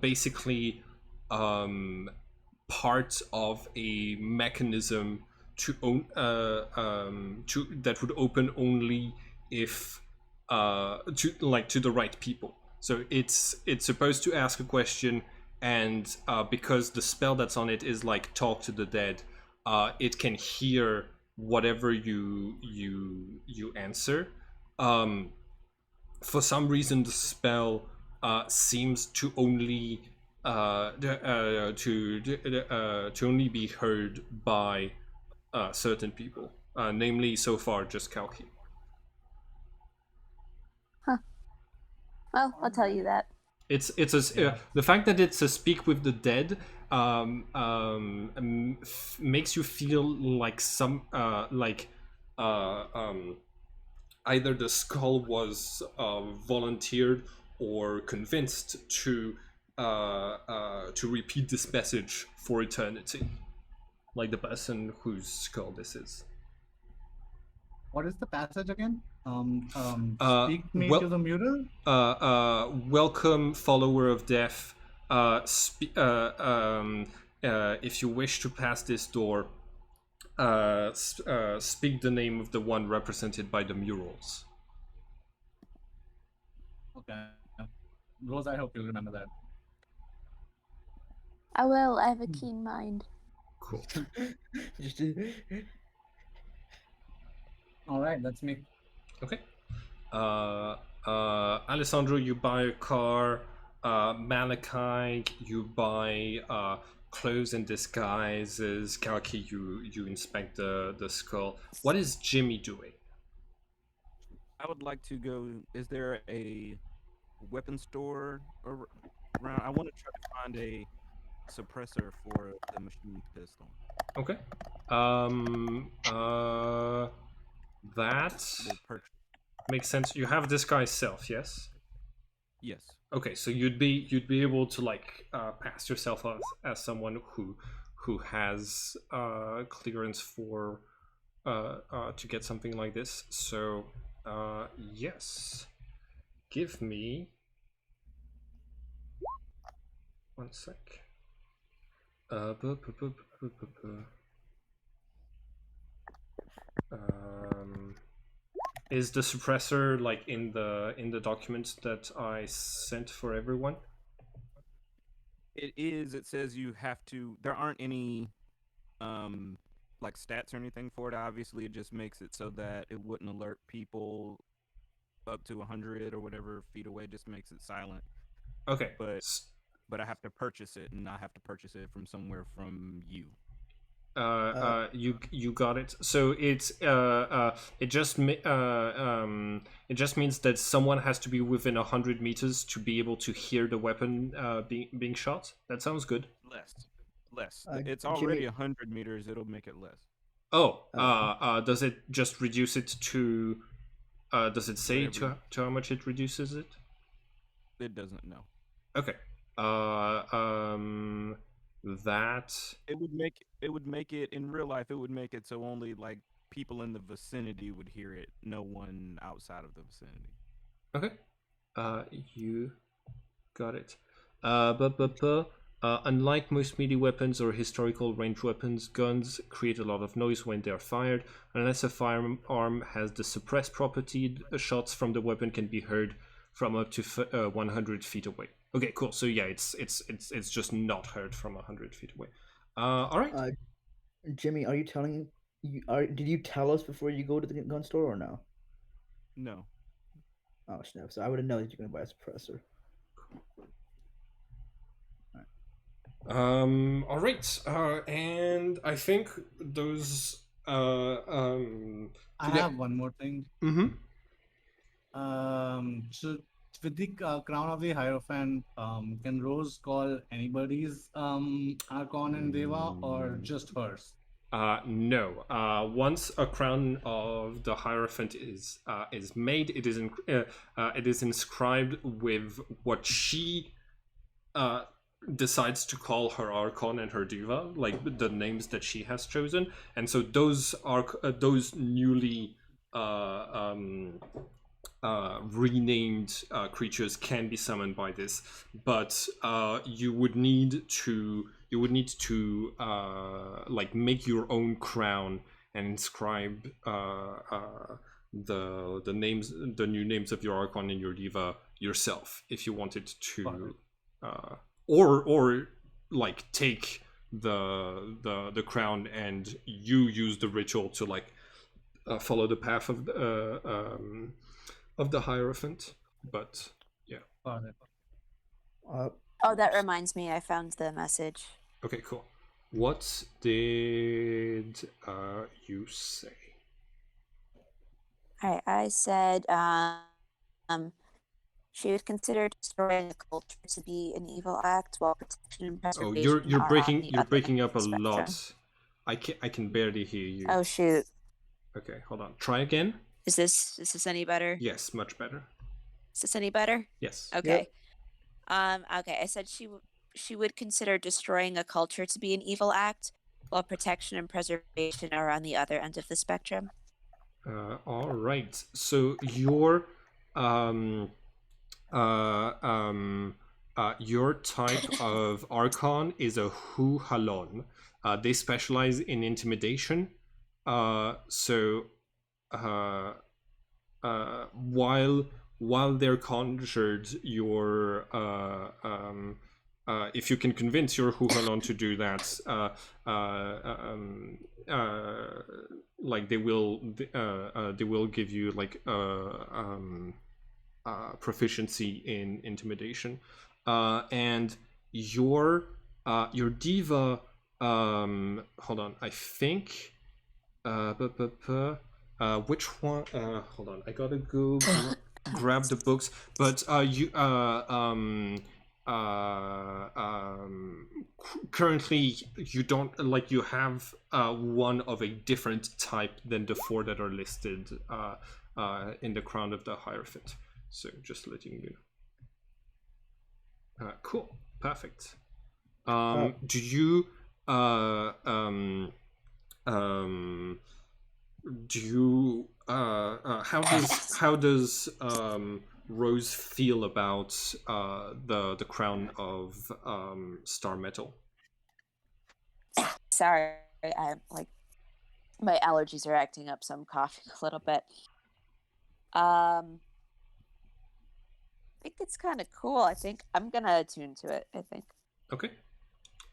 basically um, part of a mechanism to own to that would open only if to the right people. So it's supposed to ask a question, and because the spell that's on it is like talk to the dead, it can hear whatever you answer. Um, for some reason, the spell seems to only to only be heard by certain people, namely so far just Kalki. Huh. Well, I'll tell you that. It's a Yeah. the fact that it's a speak with the dead makes you feel like some either the skull was volunteered or convinced to repeat this message for eternity, like the person whose skull this is. What is the passage again? Speak me to Well, the mural. welcome, follower of death. If you wish to pass this door, speak the name of the one represented by the murals. Okay. Rose, I hope you'll remember that. I will. I have a keen mind. Cool. Just All right, that's me. Okay. Alessandro, you buy a car. Malachi, you buy clothes and disguises. Kalki, you inspect the skull. What is Jimmy doing? I would like to go. Is there a weapon store around? I want to try to find a suppressor for the machine pistol. Okay. That We'll purchase. makes sense. You have disguise self, yes? Yes. Okay, so you'd be able to like pass yourself as someone who has clearance for to get something like this. So yes, give me 1 sec. Is the suppressor like in the documents that I sent for everyone? It is. It says you have to. There aren't any like stats or anything for it. Obviously, it just makes it so that it wouldn't alert people up to 100 or whatever feet away. Just makes it silent. Okay. But I have to purchase it, and I have to purchase it from somewhere from you. You got it. So it's it just means that someone has to be within 100 meters to be able to hear the weapon being shot. That sounds good. Less. It's already 100 meters. It'll make it less. Oh, does it just reduce it to? Does it say Whatever. to how much it reduces it? It doesn't know. Okay. That it would make it in real life. It would make it so only like people in the vicinity would hear it. No one outside of the vicinity. Okay. You got it. Unlike most melee weapons or historical ranged weapons, guns create a lot of noise when they are fired. Unless a firearm has the suppress property, shots from the weapon can be heard from up to 100 feet away. Okay, cool. So yeah, it's just not heard from 100 feet away. All right. Jimmy, are you telling did you tell us before you go to the gun store or no? No. Oh snap! So I would have known that you're gonna buy a suppressor. All right. And I think those. I have one more thing. Mm-hmm. So with the crown of the Hierophant, can Rose call anybody's Archon and Deva or just hers? No. Once a crown of the Hierophant is made, it is inscribed with what she decides to call her Archon and her Diva, like the names that she has chosen, and so those are those newly renamed creatures can be summoned by this, but you would need to like make your own crown and inscribe the names, the new names of your Archon and your Diva yourself if you wanted to, or like take the crown and you use the ritual to like follow the path of the Hierophant. But yeah. Oh, that reminds me. I found the message. Okay, cool. What did you say? All right, I said she would consider destroying a culture to be an evil act, while protection and preservation you're breaking up a spectrum. lot. I can barely hear you. Oh shoot. Okay, hold on. Try again. Is this any better? Yes, much better. Is this any better? Yes. Okay. Yep. Okay, I said she would consider destroying a culture to be an evil act, while protection and preservation are on the other end of the spectrum. All right. So your type of Archon is a Hu Halon. They specialize in intimidation. While they're conjured, if you can convince your Hu Halon to do that, like they will give you like proficiency in intimidation, and your Diva. Hold on, I think. Which one? Hold on, I gotta go grab the books. But currently you don't, like, you have one of a different type than the 4 that are listed in the Crown of the Hierophant. So just letting you know. Cool, perfect. Do you um, do you how does Rose feel about the crown of star metal? Sorry, I'm like my allergies are acting up, so I'm coughing a little bit. I think it's kind of cool. I think I'm gonna attune to it. I think. Okay.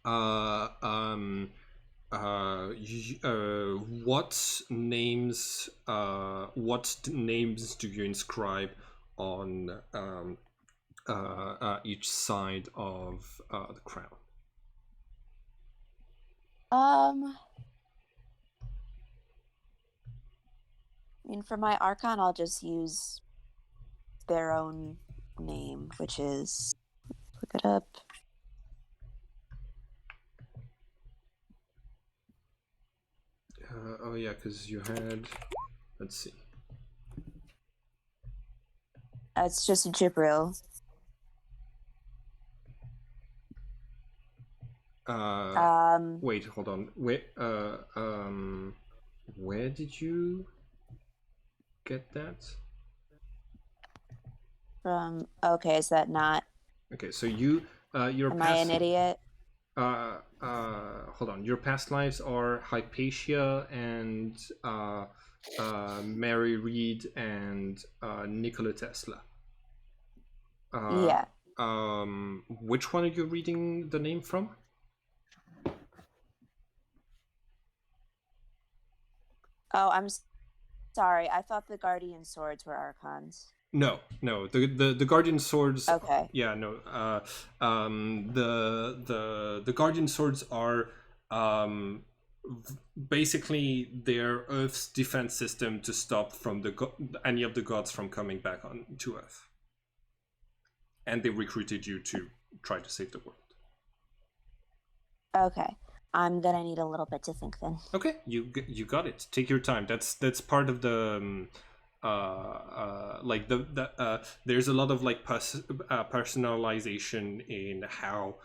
Uh, um, what names do you inscribe on each side of the crown? I mean, for my Archon, I'll just use their own name, which is look it up. Oh yeah, because you had. Let's see. It's just Jibril. Wait, hold on. Where did you get that? Okay, is that not? Okay, so your Am I an idiot? Hold on. Your past lives are Hypatia and Mary Read and Nikola Tesla. Yeah. Which one are you reading the name from? Oh, I'm sorry. I thought the Guardian swords were Archons. No. The Guardian swords. Okay. Yeah, no. The Guardian swords are basically their Earth's defense system to stop from any of the gods from coming back on to Earth. And they recruited you to try to save the world. Okay. I'm gonna need a little bit to think then. Okay, you got it. Take your time. That's part of the like there's a lot of like personalization in how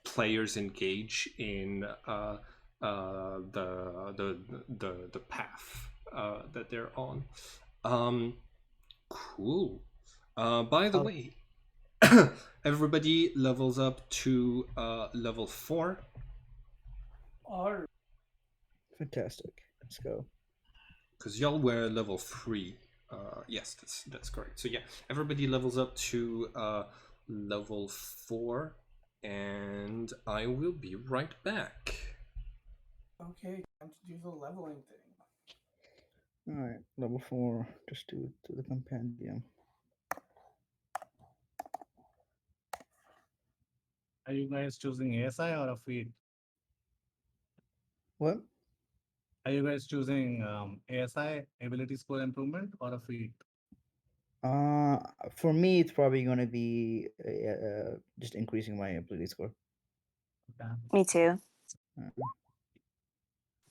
players engage in the path that they're on. Cool. By the way, everybody levels up to level 4. Or Fantastic. Let's go. Because y'all were level 3. Yes, that's correct. So yeah, everybody levels up to level 4, and I will be right back. okay, time to do the leveling thing. All right, level 4. Just do it to the compendium. Are you guys choosing ASI or a feat? What? Are you guys choosing ASI, ability score improvement, or a feat? For me, it's probably going to be just increasing my ability score. Okay. Me too.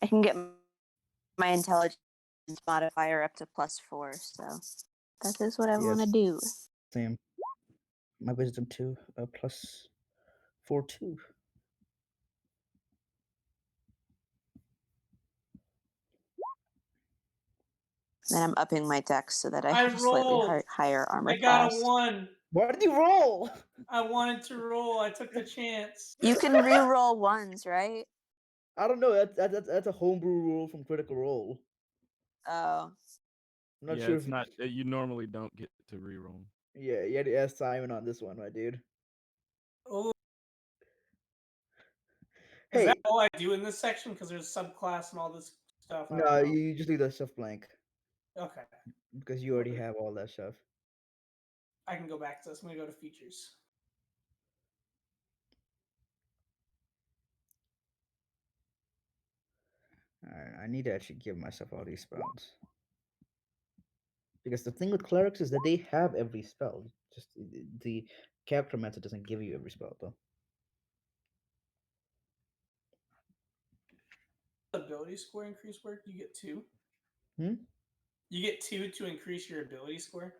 I can get my intelligence modifier up to +4, so that is what I want to Yes. do. Same. My wisdom too, plus 4 2. Then I'm upping my dex so that I I have a slightly rolled. higher armor I got class. a 1. Why did you roll? I wanted to roll. I took the chance. You can re-roll ones, right? I don't know. That's a homebrew rule from Critical Role. Oh. I'm not yeah, sure it's if not. You normally don't get to reroll. Yeah, you had to ask Simon on this one, my dude. Oh, is Hey, that all I do in this section? Because there's subclass and all this stuff. I no, don't know. you just leave that stuff blank Okay, because you already have all that stuff. I can go back to this. I'm gonna go to features. Alright, I need to actually give myself all these spells. Because the thing with clerics is that they have every spell. Just the character method doesn't give you every spell though. Ability score increase work. You get 2. Hmm? You get 2 to increase your ability score.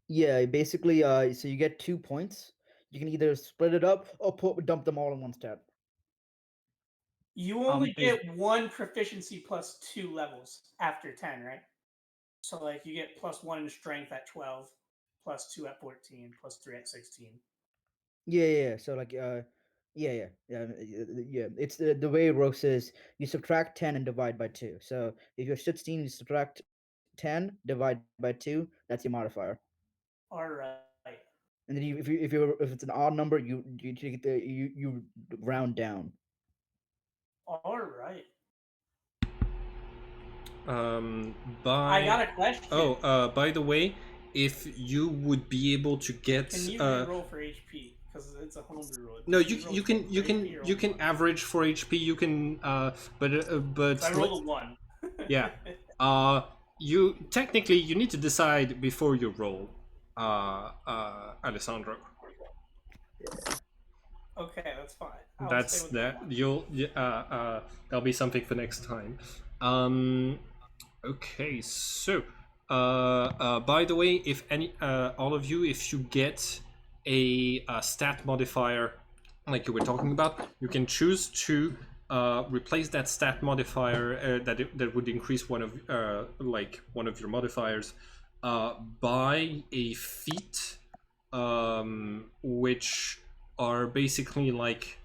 Yeah, basically, so you get 2 points. You can either split it up or dump them all in one stat. You only is get one proficiency plus 2 levels after 10, right? So like you get +1 in strength at 12, +2 at 14, +3 at 16. Yeah. So like, yeah. It's the way it works is you subtract 10 and divide by 2. So if you're 16, you subtract 10, divide by 2. That's your modifier. All right. And then if it's an odd number, you take you round down. All right. I By got a question. by the way, if you would be able to get Can you re-roll for HP? Because it's a homebrew roll. no, Can you you roll you 20 can for HP or you only can one? average for HP. You can but So I rolled a 1. yeah. You technically you need to decide before you roll, Alessandro. Okay, that's fine. I'll stay That's with the that. 1. That'll be something for next time. Okay, so by the way, if any all of you, if you get a stat modifier like you were talking about, you can choose to replace that stat modifier that would increase one of one of your modifiers by a feat, which are basically like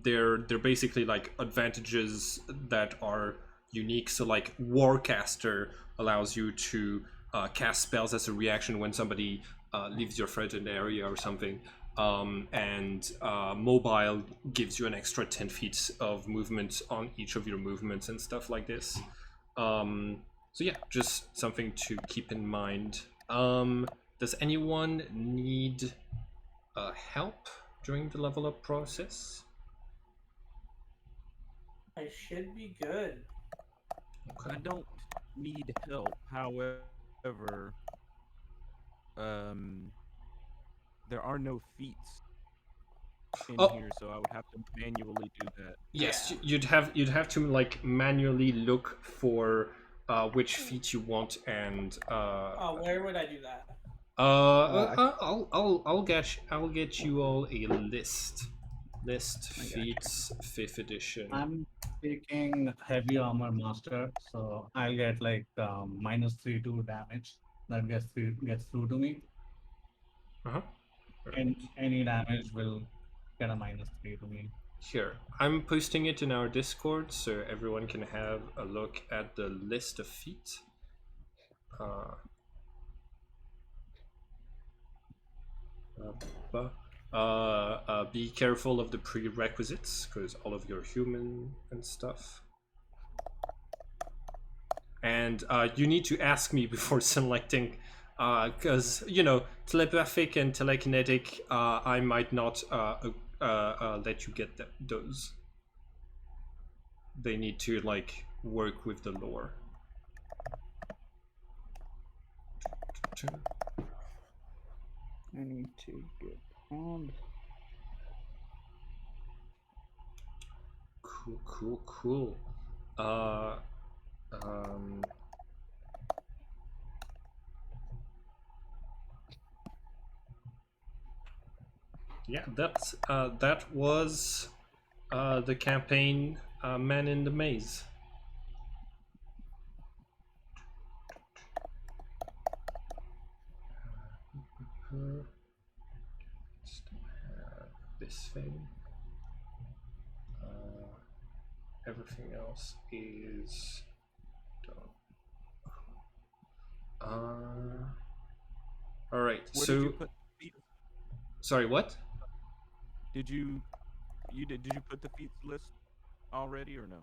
they're basically like advantages that are unique. So like Warcaster allows you to cast spells as a reaction when somebody leaves your threatened area or something. And Mobile gives you an extra 10 feet of movement on each of your movements and stuff like this. So yeah, just something to keep in mind. Does anyone need help during the level up process? I should be good. I don't need help. However, um, there are no feats in Oh, here, so I would have to manually do that. yes, Yeah. you'd have to like manually look for which feat you want and Where would I do that? I'll get you all a list I got feats 5th edition. I'm taking heavy armor master, so I'll get like -3 to damage that gets through to me, Uh-huh. and Right. any damage will get a -3 to me. Here, I'm posting it in our Discord so everyone can have a look at the list of feat. Uh, be careful of the prerequisites because all of your human and stuff. And you need to ask me before selecting, because telepathic and telekinetic, I might not let you get those. They need to like work with the lore. I need to get on. Cool. Uh, um, yeah, that was the campaign, Man in the Maze. Still have this thing. Everything else is done. All right. Where So, did you put the feats? sorry, what? Did did you put the feats list already or no?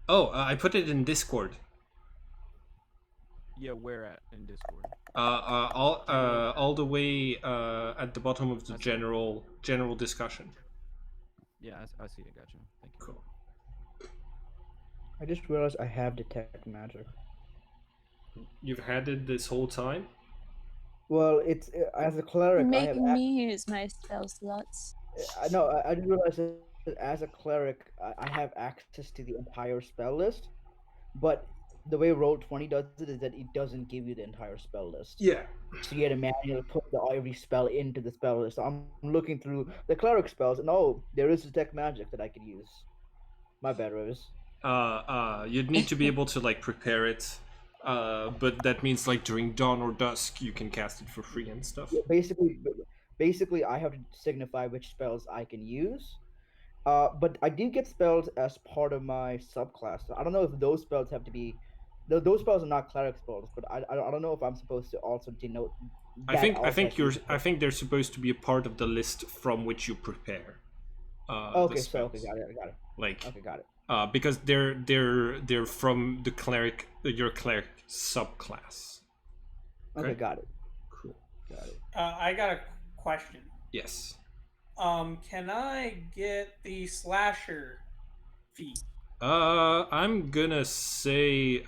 Oh, I put it in Discord. Yeah, where at in Discord? All the way at the bottom of the I see it. general discussion. Yeah, I see it. Gotcha. Thank you. Cool. I just realized I have detect magic. You've had it this whole time. Well, it's as a cleric, I have. Making me use my spell slots. I didn't realize that as a cleric, I have access to the entire spell list. But the way Roll20 does it is that it doesn't give you the entire spell list. Yeah. So you had to manually put every spell into the spell list. So I'm looking through the cleric spells, and oh, there is detect magic that I could use. My bad, Rose. You'd need to be able to like prepare it. But that means like during dawn or dusk you can cast it for free and stuff. Yeah, basically, I have to signify which spells I can use. But I did get spells as part of my subclass. So I don't know if those spells have to be. Those spells are not cleric spells, but I don't know if I'm supposed to also denote that also has to be. I think they're supposed to be a part of the list from which you prepare. Okay, The so okay, spells. got it. Like Okay, got it. because they're from the cleric your cleric subclass. Okay, got it. Cool. Got it. I got a question. Yes. Can I get the slasher feat? I'm gonna say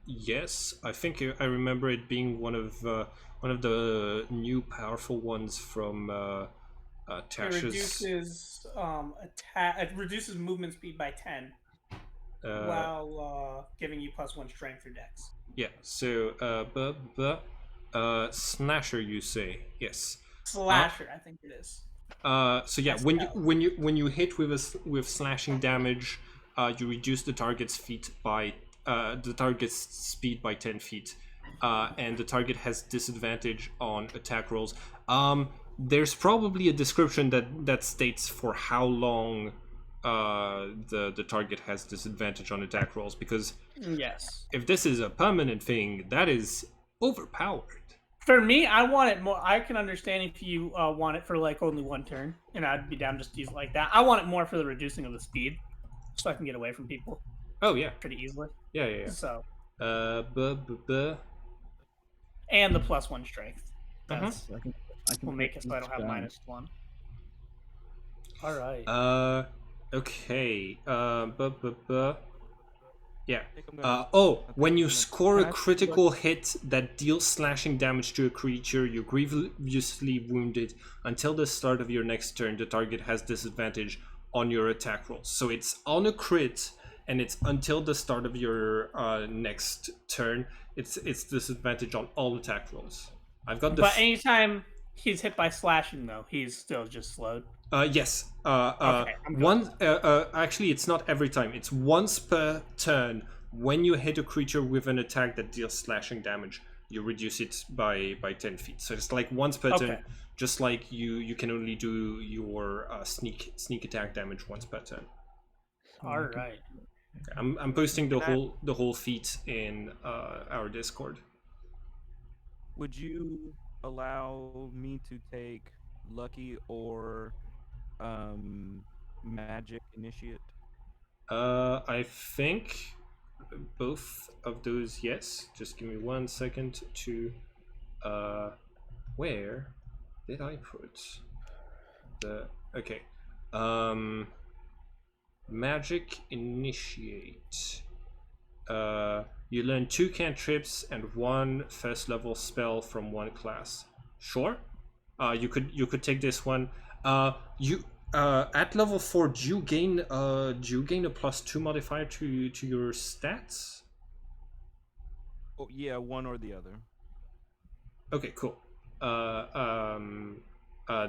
yes. I think I remember it being one of the new powerful ones from It Tash's. reduces attack. It reduces movement speed by 10, while giving you +1 strength or dex. Yeah. So slasher, you say yes. Slasher, I think it is. So yeah, when you hit with slashing damage, you reduce the target's speed by 10 feet, and the target has disadvantage on attack rolls. There's probably a description that states for how long the target has disadvantage on attack rolls, because Yes. if this is a permanent thing, that is overpowered. For me, I want it more. I can understand if you want it for like only one turn, and I'd be down just to use it like that. I want it more for the reducing of the speed, so I can get away from people Oh yeah, pretty easily. yeah. So, Buh. and the +1 strength. Mhm. That's So I can will make it so I don't have -1. All right. Okay. Yeah. think I'm gonna- I think When I'm you gonna- score a Can I- critical hit that deals slashing damage to a creature, you're grievously wounded. Until the start of your next turn, the target has disadvantage on your attack rolls. So it's on a crit, and it's until the start of your next turn. It's disadvantage on all attack rolls. I've got the. But anytime he's hit by slashing, though, he's still just slowed. Yes. Okay, I'm good. One. Actually, it's not every time. It's once per turn. When you hit a creature with an attack that deals slashing damage, you reduce it by 10 feet. So it's like once per turn. Okay. Just like you can only do your sneak attack damage once per turn. All right. I'm posting the whole feat in our Discord. Would you allow me to take Lucky or Magic Initiate? I think both of those, yes. Just give me 1 second to. Where did I put the? Okay. Magic Initiate. You learn 2 cantrips and 1 first level spell from 1 class. Sure. You could take this one. You at level 4, do you gain a +2 modifier to your stats? Oh, yeah, one or the other. Okay, cool.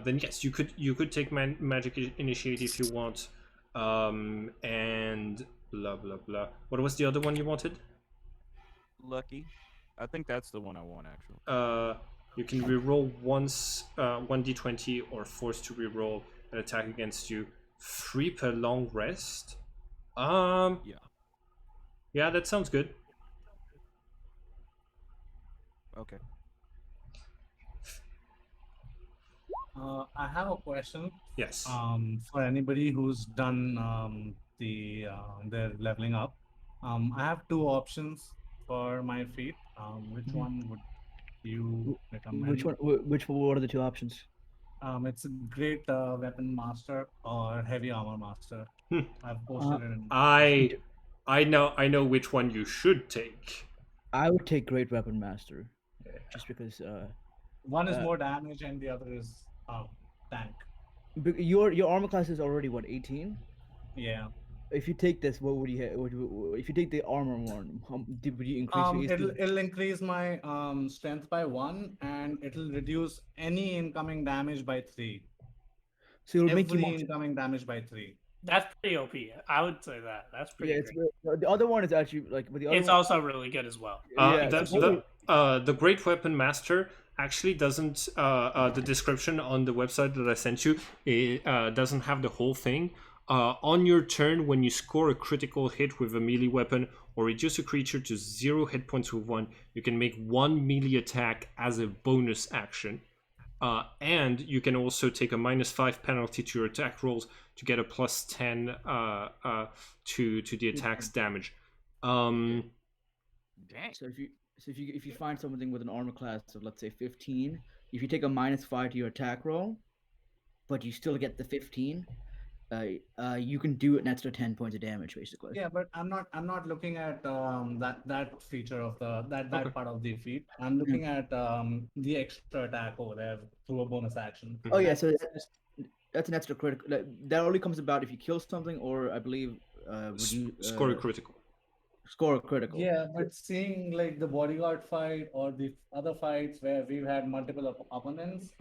Then yes, you could take Magic Initiate if you want. And blah blah blah. What was the other one you wanted? Lucky. I think that's the one I want, actually. You can reroll once 1d20 or forced to reroll an attack against you. 3 per long rest. Yeah. Yeah, that sounds good. Okay. I have a question. Yes. For anybody who's done their leveling up, I have 2 options for my feat. Which Mhm. one would you recommend? Which one? What are the 2 options? It's a great weapon master or heavy armor master. Hmm. I've posted it in. I know which one you should take. I would take Great Weapon Master, just because One is more damage and the other is tank. your armor class is already what, 18? Yeah. if you take this, what would you have? If you take the armor one, would you increase your AC? It'll increase my strength by 1, and it'll reduce any incoming damage by 3. So it'll make you Every more. incoming damage by 3. That's pretty OP. I would say that. That's pretty Yeah, it's great. the other one is actually like, but the other It's one. also really good as well. Yeah, The Great Weapon Master actually doesn't. The description on the website that I sent you, it doesn't have the whole thing. On your turn, when you score a critical hit with a melee weapon or reduce a creature to 0 hit points with 1, you can make 1 melee attack as a bonus action. And you can also take a -5 penalty to your attack rolls to get a +10 to the attack's damage. Dang. So if you find something with an armor class of, let's say, 15, if you take a -5 to your attack roll, but you still get the 15, you can do an extra 10 points of damage, basically. Yeah, but I'm not looking at that feature of that Okay. part of the feat. I'm looking at the extra attack over there through a bonus action. Oh yeah, so that's an extra critical. That only comes about if you kill something, or I believe would you Score a critical. score a critical. Yeah, but seeing like the bodyguard fight or the other fights where we've had multiple opponents,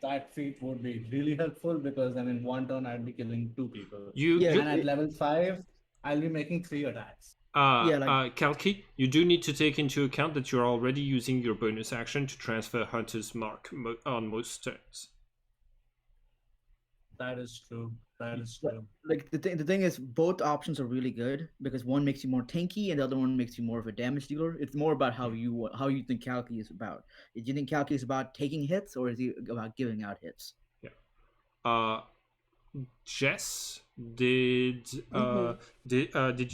that feat would be really helpful, because then in one turn I'd be killing 2 people. Yeah, And at level 5, I'll be making 3 attacks. Kalki, you do need to take into account that you're already using your bonus action to transfer Hunter's Mark on most turns. That is true. That is true. Like the thing is, both options are really good because one makes you more tanky and the other one makes you more of a damage dealer. It's more about how you think Kalki is about. Do you think Kalki is about taking hits, or is he about giving out hits? Yeah. Jess, did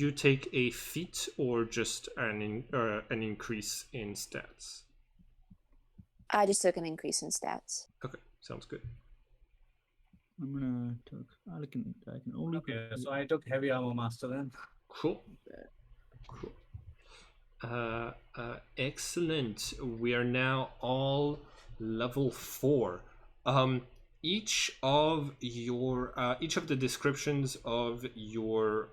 you take a feat or just an increase in stats? I just took an increase in stats. Okay, sounds good. I'm gonna talk. I can only. Okay, so I took heavy armor master then. Cool. Excellent. We are now all level 4. Each of the descriptions of your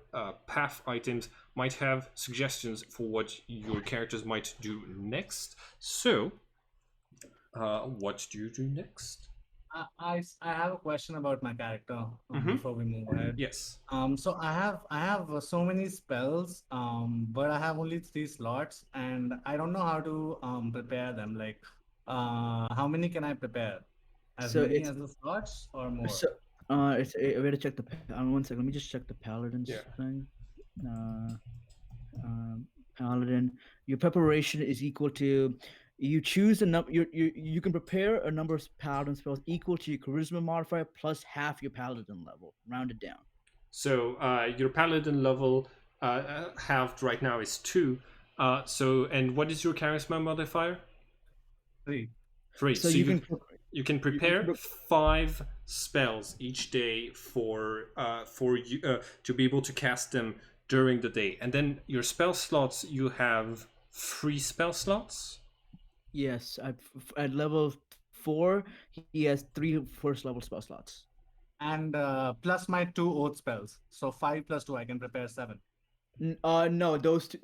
path items might have suggestions for what your characters might do next. So, what do you do next? I have a question about my character before we move ahead. Yes. So I have so many spells, but I have only 3 slots, and I don't know how to prepare them. Like, how many can I prepare? As many as the slots or more? So, it's we gotta check the. 1 second. Let me just check the paladin's thing. Paladin. Your preparation is equal to. You choose a number. You can prepare a number of paladin spells equal to your charisma modifier plus half your paladin level, rounded down. So your paladin level halved right now is 2. And what is your charisma modifier? 3. 3. So you can prepare 5 spells each day for you to be able to cast them during the day, and then your spell slots, you have 3 spell slots. Yes, at level 4, he has 3 first level spell slots. And plus my 2 oath spells. So 5 plus 2, I can prepare 7. No, those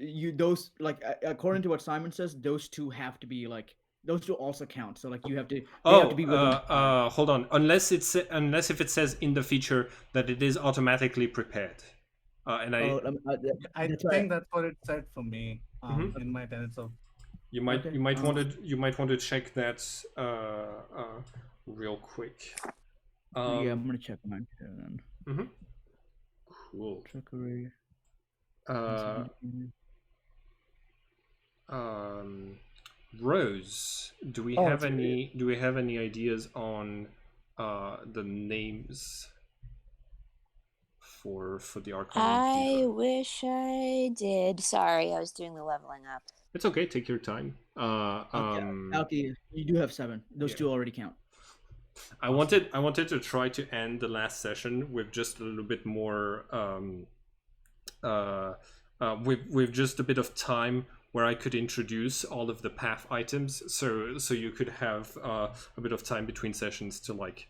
like according to what Simon says, those 2 have to be like those 2 also count. So like you have to. Have to be hold on. Unless if it says in the feature that it is automatically prepared. I think that's what it said for me in my tenets of. You might want to check that real quick. Yeah, I'm gonna check mine then. Cool. Trickery. Rose, do we have any ideas on the names for the Archon? I wish I did. Sorry, I was doing the leveling up. It's okay. Take your time. Alki, you do have 7. Those 2 already count. I wanted to try to end the last session with just a little bit more with just a bit of time where I could introduce all of the path items, so you could have a bit of time between sessions to like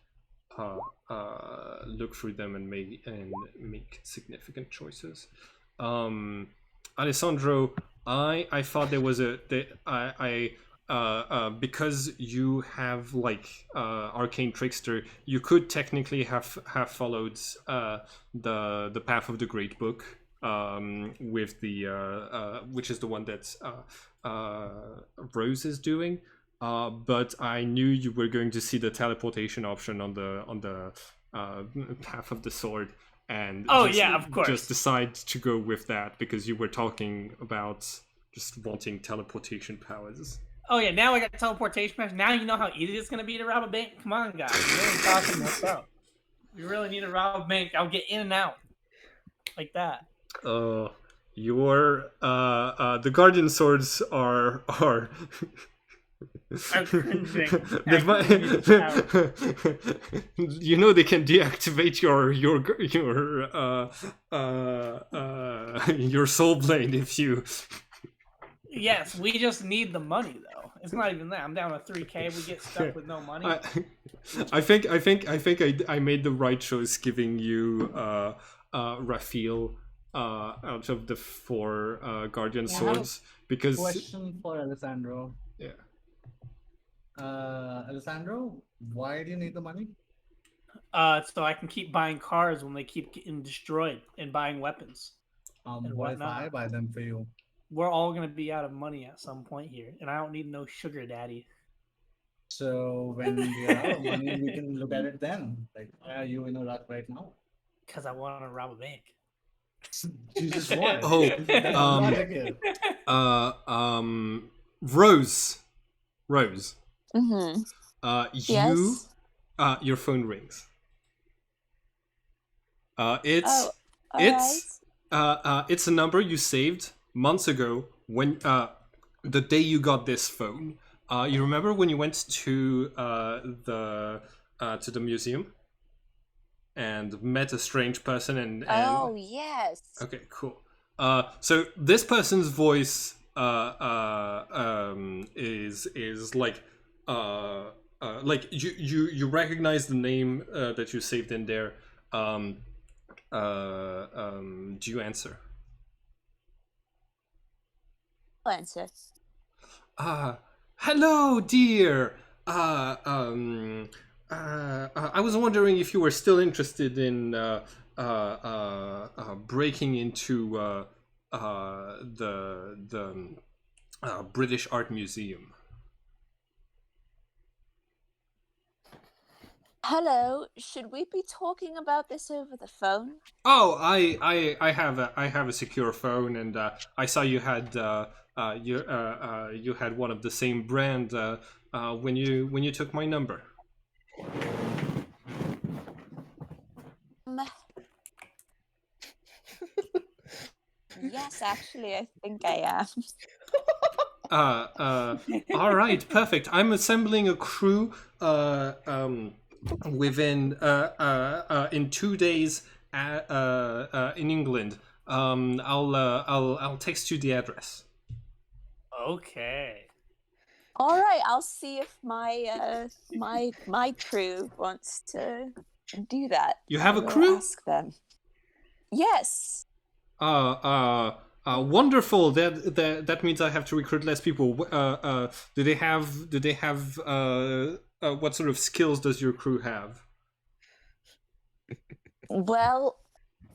look through them and make significant choices. Alessandro, I thought there was because you have Arcane Trickster, you could technically have followed the path of the Great Book, with the which is the one that Rose is doing. But I knew you were going to see the teleportation option on the path of the sword, and of course. just decide to go with that because you were talking about just wanting teleportation powers. Oh yeah, now I got teleportation powers. Now you know how easy it's gonna be to rob a bank. Come on, guys, we're really talking this up. We really need to rob a bank. I'll get in and out like that. The guardian swords are I'm cringing. you know they can deactivate your soul blade if you. Yes, we just need the money though. It's not even that. I'm down to 3K. We get stuck with no money. I think I made the right choice giving you Raphael out of the 4 guardian swords because. Question for Alessandro. Yeah. Alessandro, why do you need the money? So I can keep buying cars when they keep getting destroyed and buying weapons. What if whatnot. I buy them for you? We're all gonna be out of money at some point here, and I don't need no sugar daddy. So when we're out of money, we can look at it then. Like, why are you in a rush right now? Because I want to rob a bank. Jesus, what? Oh, That's logic here. Rose. Mm-hmm. You, Yes. your phone rings. It's Oh, it's alright. it's a number you saved months ago when the day you got this phone. You remember when you went to the museum and met a strange person and Oh, yes. okay, cool. So this person's voice is like you recognize the name that you saved in there. Do you answer? I'll answer. Hello, dear. I was wondering if you were still interested in breaking into the British Art Museum. Hello, should we be talking about this over the phone? Oh, I have a secure phone, and I saw you had you had one of the same brand when you took my number. Yes, actually, I think I am. All right, perfect. I'm assembling a crew within in 2 days in England. I'll text you the address. Okay. All right, I'll see if my my crew wants to do that. You have I a will crew? Ask them. Yes. Wonderful. That means I have to recruit less people. Do they have what sort of skills does your crew have? Well,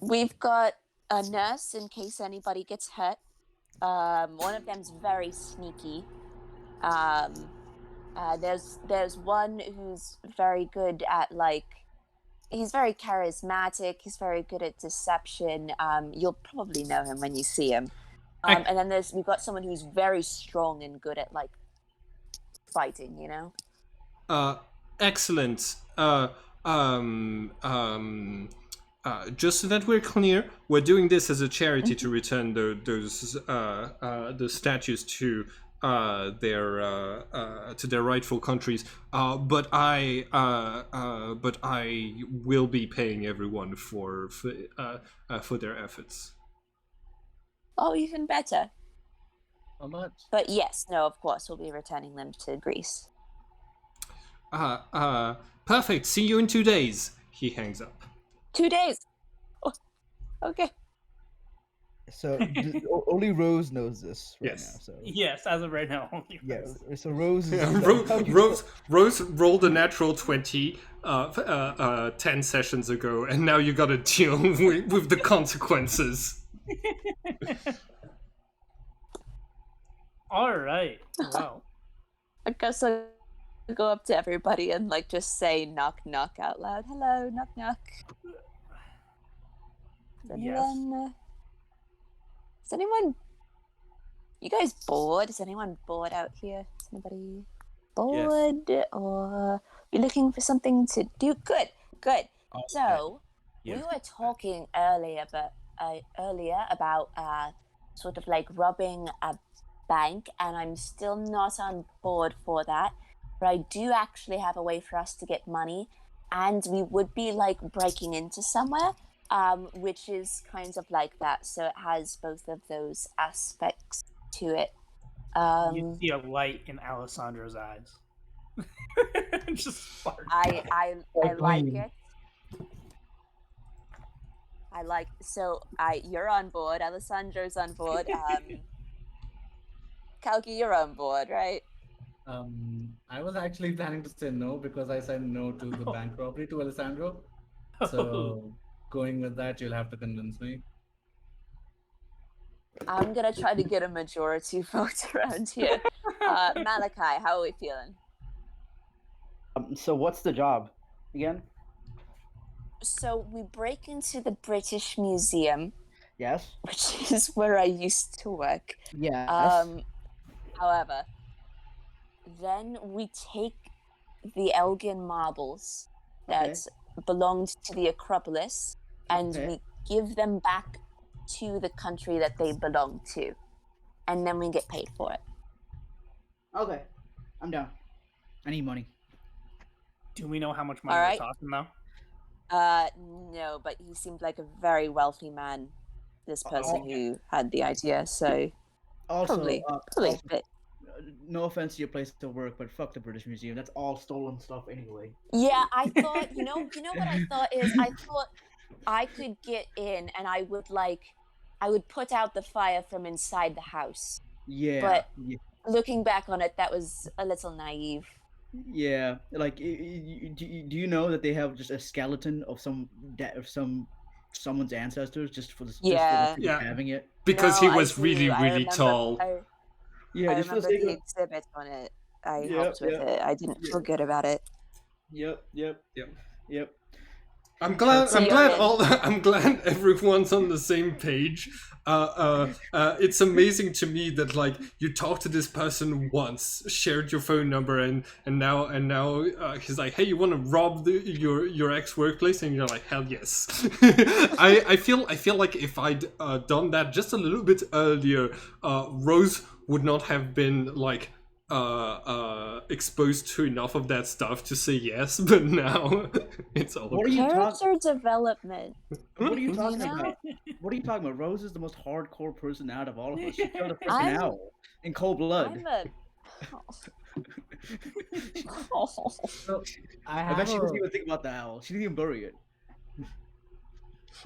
we've got a nurse in case anybody gets hurt. One of them's very sneaky. There's one who's very good at he's very charismatic. He's very good at deception. You'll probably know him when you see him. And then we've got someone who's very strong and good at fighting. You know. Excellent. Just so that we're clear, we're doing this as a charity to return those statues to their rightful countries. But I will be paying everyone for their efforts. Oh, even better. How much? But yes, no, of course, we'll be returning them to Greece. Perfect. See you in 2 days. He hangs up. 2 days. Oh, okay. So only Rose knows this right Yes. now. So Yes, as of right now. Only yeah, Rose. so Rose is Rose rolled a natural 20 10 sessions ago, and now you gotta deal with the consequences. All right. Well, I guess I'll go up to everybody and like just say knock knock out loud. Hello, knock knock. Is yes. anyone? Is anyone? You guys bored? Is anyone bored out here? Is anybody bored or you looking for something to do? Good, good. So Yes. we were talking earlier, about sort of like robbing a bank, and I'm still not on board for that. But I do actually have a way for us to get money, and we would be like breaking into somewhere, which is kind of like that. So it has both of those aspects to it. You see a light in Alessandro's eyes. Just spark. I like it. I like you're on board. Alessandro's on board. Kalki, you're on board, right? I was actually planning to say no because I said no to the bank robbery to Alessandro. So going with that, you'll have to convince me. I'm gonna try to get a majority vote around here. Malachi, how are we feeling? So what's the job again? So we break into the British Museum, Yes. which is where I used to work. Yes. However, then we take the Elgin marbles that belonged to the Acropolis, and we give them back to the country that they belong to, and then we get paid for it. Okay, I'm down. I need money. Do we know how much money we're talking though? No, but he seemed like a very wealthy man, this person who had the idea, so Also, probably also, a bit. No offense to your place to work, but fuck the British Museum. That's all stolen stuff anyway. Yeah, I thought, you know what I thought is, I thought I could get in and I would put out the fire from inside the house. Yeah. But looking back on it, that was a little naive. Yeah, like, do you know that they have just a skeleton of someone's ancestors just for the sake of having it? Because he was really tall. I remember the exhibit on it. I helped with it. I didn't feel good about it. Yep. I'm glad everyone's on the same page. It's amazing to me that like you talked to this person once, shared your phone number, and now he's like, hey, you want to rob your ex workplace, and you're like, hell yes. I feel like if I'd done that just a little bit earlier, Rose would not have been like exposed to enough of that stuff to say yes, but now it's all character development. What are you talking about? What are you talking about? Rose is the most hardcore person out of all of us. She killed a freaking owl in cold blood. I bet she doesn't even think about the owl. She didn't even bury it.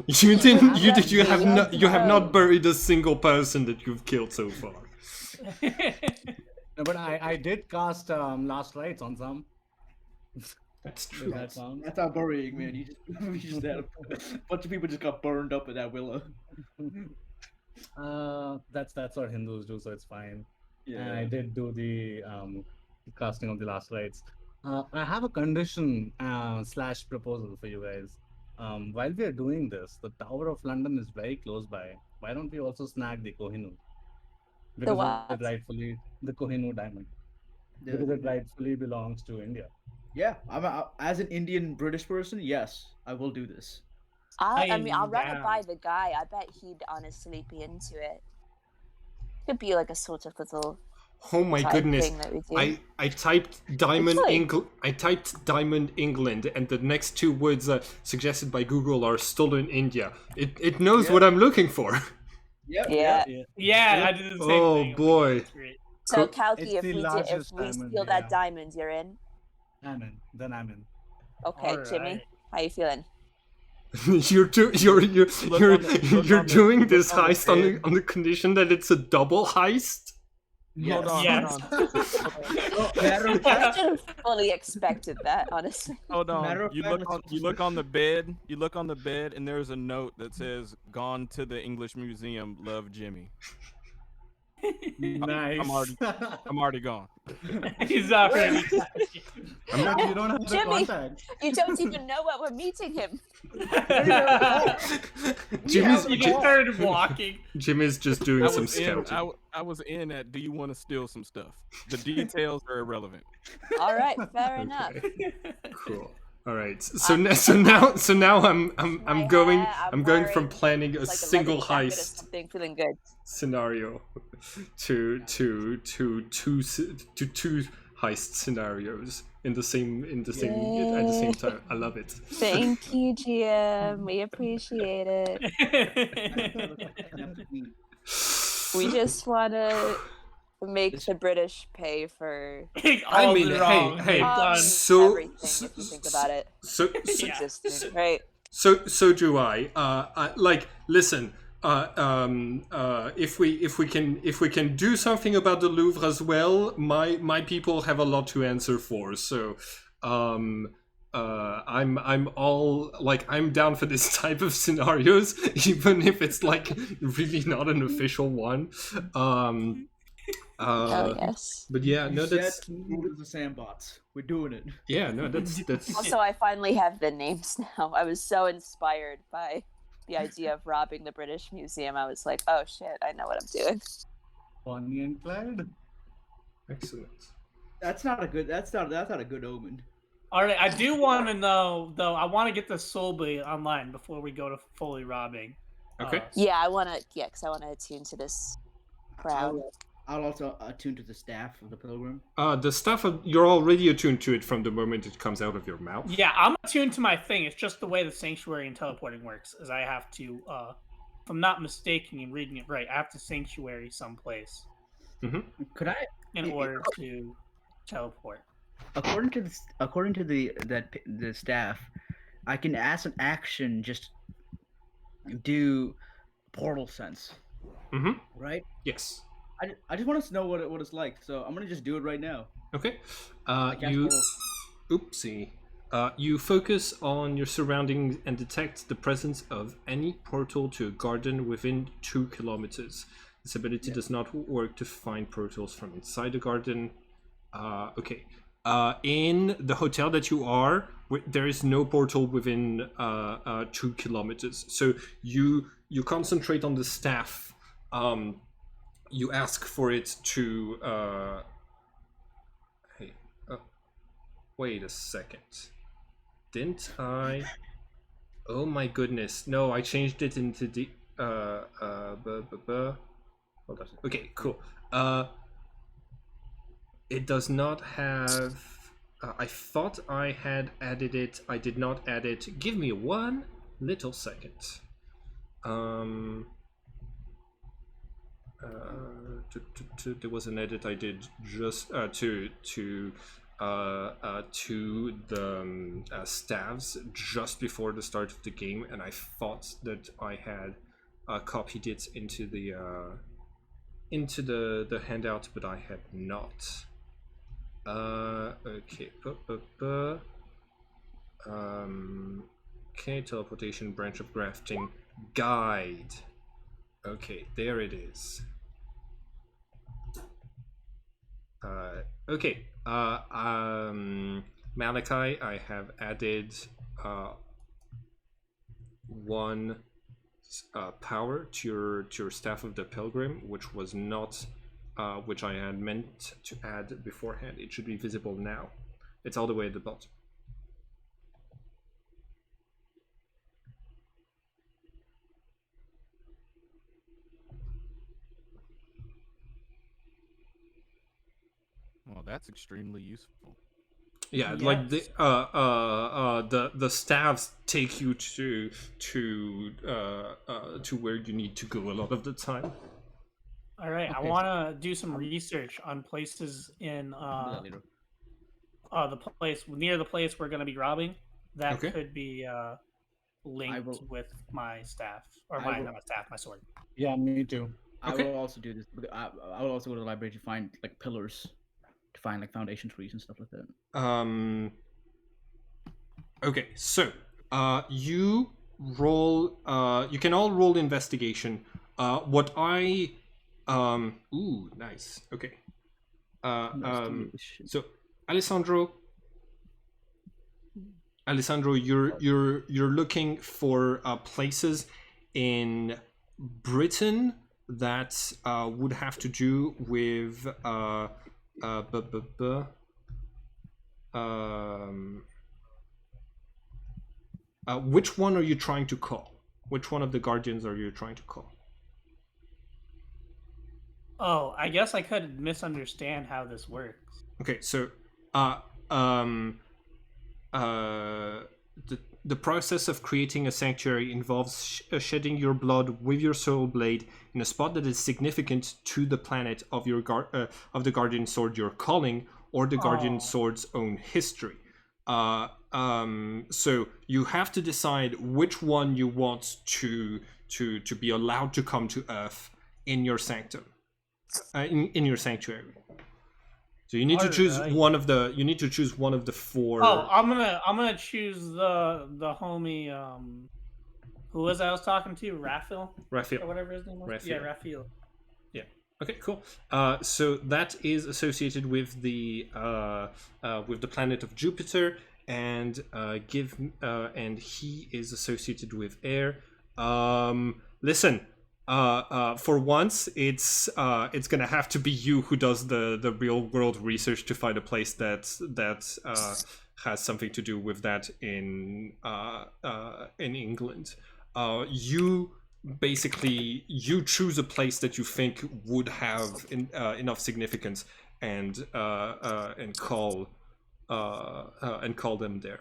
You have not buried a single person that you've killed so far. No, but I did cast Last Rites on some. That's true. That's not burying, man. You just had a bunch of people just got burned up in that willow. That's what Hindus do, so it's fine. Yeah. And I did do the casting of the Last Rites. I have a condition / proposal for you guys. While we are doing this, the Tower of London is very close by. Why don't we also snag the Kohinoor? Because the Kohinoor diamond. Because it rightfully belongs to India. Yeah, as an Indian British person, yes, I will do this. I'll run it by the guy. I bet he'd honestly be into it. Could be like a sort of little. Oh my goodness! I typed Diamond I typed Diamond England, and the next two words suggested by Google are stolen India. It knows what I'm looking for. Yeah, I did the same thing. Oh boy! So Kalki, if we steal that diamond, you're in. I'm in. Then I'm in. Okay, All Jimmy, right. how you feeling? you're look on the- you look you're on the- you doing look this on the heist on bed. the condition that it's a double heist. Hold on, Yes. hold on. Well, matter of I fact, should have fully expected that, honestly. Hold on. Matter of You fact, look let's- on you look on the bed. You look on the bed, and there's a note that says, "Gone to the English Museum. Love, Jimmy." Nice. I'm already gone. He's already. You don't have the Jimmy. contact. You don't even know what we're meeting him. Jimmy's You just started walking. Jimmy's just doing some scouting. I was in at. Do you want to steal some stuff? The details are irrelevant. All right, fair enough. Okay. Cool. All right. So now I'm My going hair, I'm going from wearing, planning a like, single leather jacket or heist something, feeling good. scenario to two heist scenarios in the same at the same time. I love it. Thank you, GM. We appreciate it. We just want to make the British pay for I All mean, the hey, wrong hey, they've done. so- everything, if you think about it. So Yeah. Existing, right? so do I. Like, listen. If we can do something about the Louvre as well, my people have a lot to answer for. So, I'm all like I'm down for this type of scenarios, even if it's like really not an official one. Oh yes. But yeah, no, that's the sandbots. We're doing it. yeah, no, that's Also, I finally have the names now. I was so inspired by the idea of robbing the British Museum. I was like, oh shit, I know what I'm doing. Bonnie and Clyde. excellent. That's not a good omen. All right, I do want to know though. I want to get the Soul Blade online before we go to fully robbing. Okay. Yeah, because I want to attune to this crowd. I'll also attune to the staff of the pilgrim. The stuff you're already attuned to it from the moment it comes out of your mouth. Yeah, I'm attuned to my thing. It's just the way the sanctuary and teleporting works. Is I have to, if I'm not mistaken and reading it right, I have to sanctuary someplace Could I, in order to teleport. according to the staff, I can ask an action just do portal sense, Mm-hmm. right? Yes. I just want to know what it's like, so I'm gonna just do it right now. Okay. I cast You. portal. Oopsie. You focus on your surroundings and detect the presence of any portal to a garden within 2 kilometers. This ability does not work to find portals from inside the garden. Okay. In the hotel that you are, there is no portal within 2 kilometers. So you concentrate on the staff. You ask for it to. Hey, wait a second. Didn't I? Oh my goodness! No, I changed it into the. Hold on. Okay, cool. It does not have. I thought I had added it. I did not add it. Give me one little second. There was an edit I did just to the staves just before the start of the game, and I thought that I had copied it into the handout, but I had not. Okay. Okay, teleportation, branch of grafting, guide. Okay, there it is. Okay. Malachi, I have added one power to your staff of the pilgrim, which was not which I had meant to add beforehand. It should be visible now. It's all the way at the bottom. Well, that's extremely useful. Yeah, Yes. like the staffs take you to where you need to go a lot of the time. All right, I Okay, want to do some research on places in the place near the place we're going to be robbing. That Okay. could be linked will- with my staff or I my will- not my staff, my sword. Yeah, me too. I Okay. will also do this. I will also go to the library to find like pillars, to find like foundation trees and stuff like that. Okay, so you roll. You can all roll investigation. What I ooh, nice. Okay. Investigation. So Alessandro, you're looking for places in Britain that would have to do with which one are you trying to call? Which one of the guardians are you trying to call? Oh, I guess I could misunderstand how this works. Okay, so um, the process of creating a sanctuary involves shedding your blood with your soul blade in a spot that is significant to the planet of your of the guardian sword you're calling, or the guardian Oh. sword's own history. So you have to decide which one you want to be allowed to come to Earth in your sanctum, in your sanctuary. So you need to choose Alright. one of the. You need to choose one of the four. Oh, I'm gonna choose the homie who was I was talking to, Raphael or Raphael. whatever his name was. Raphael. Yeah, Raphael. Yeah. Okay. Cool. So that is associated with the planet of Jupiter, and and he is associated with air. Listen. For once, it's gonna have to be you who does the real world research to find a place that has something to do with that in England. You basically choose a place that you think would have enough significance and call them there.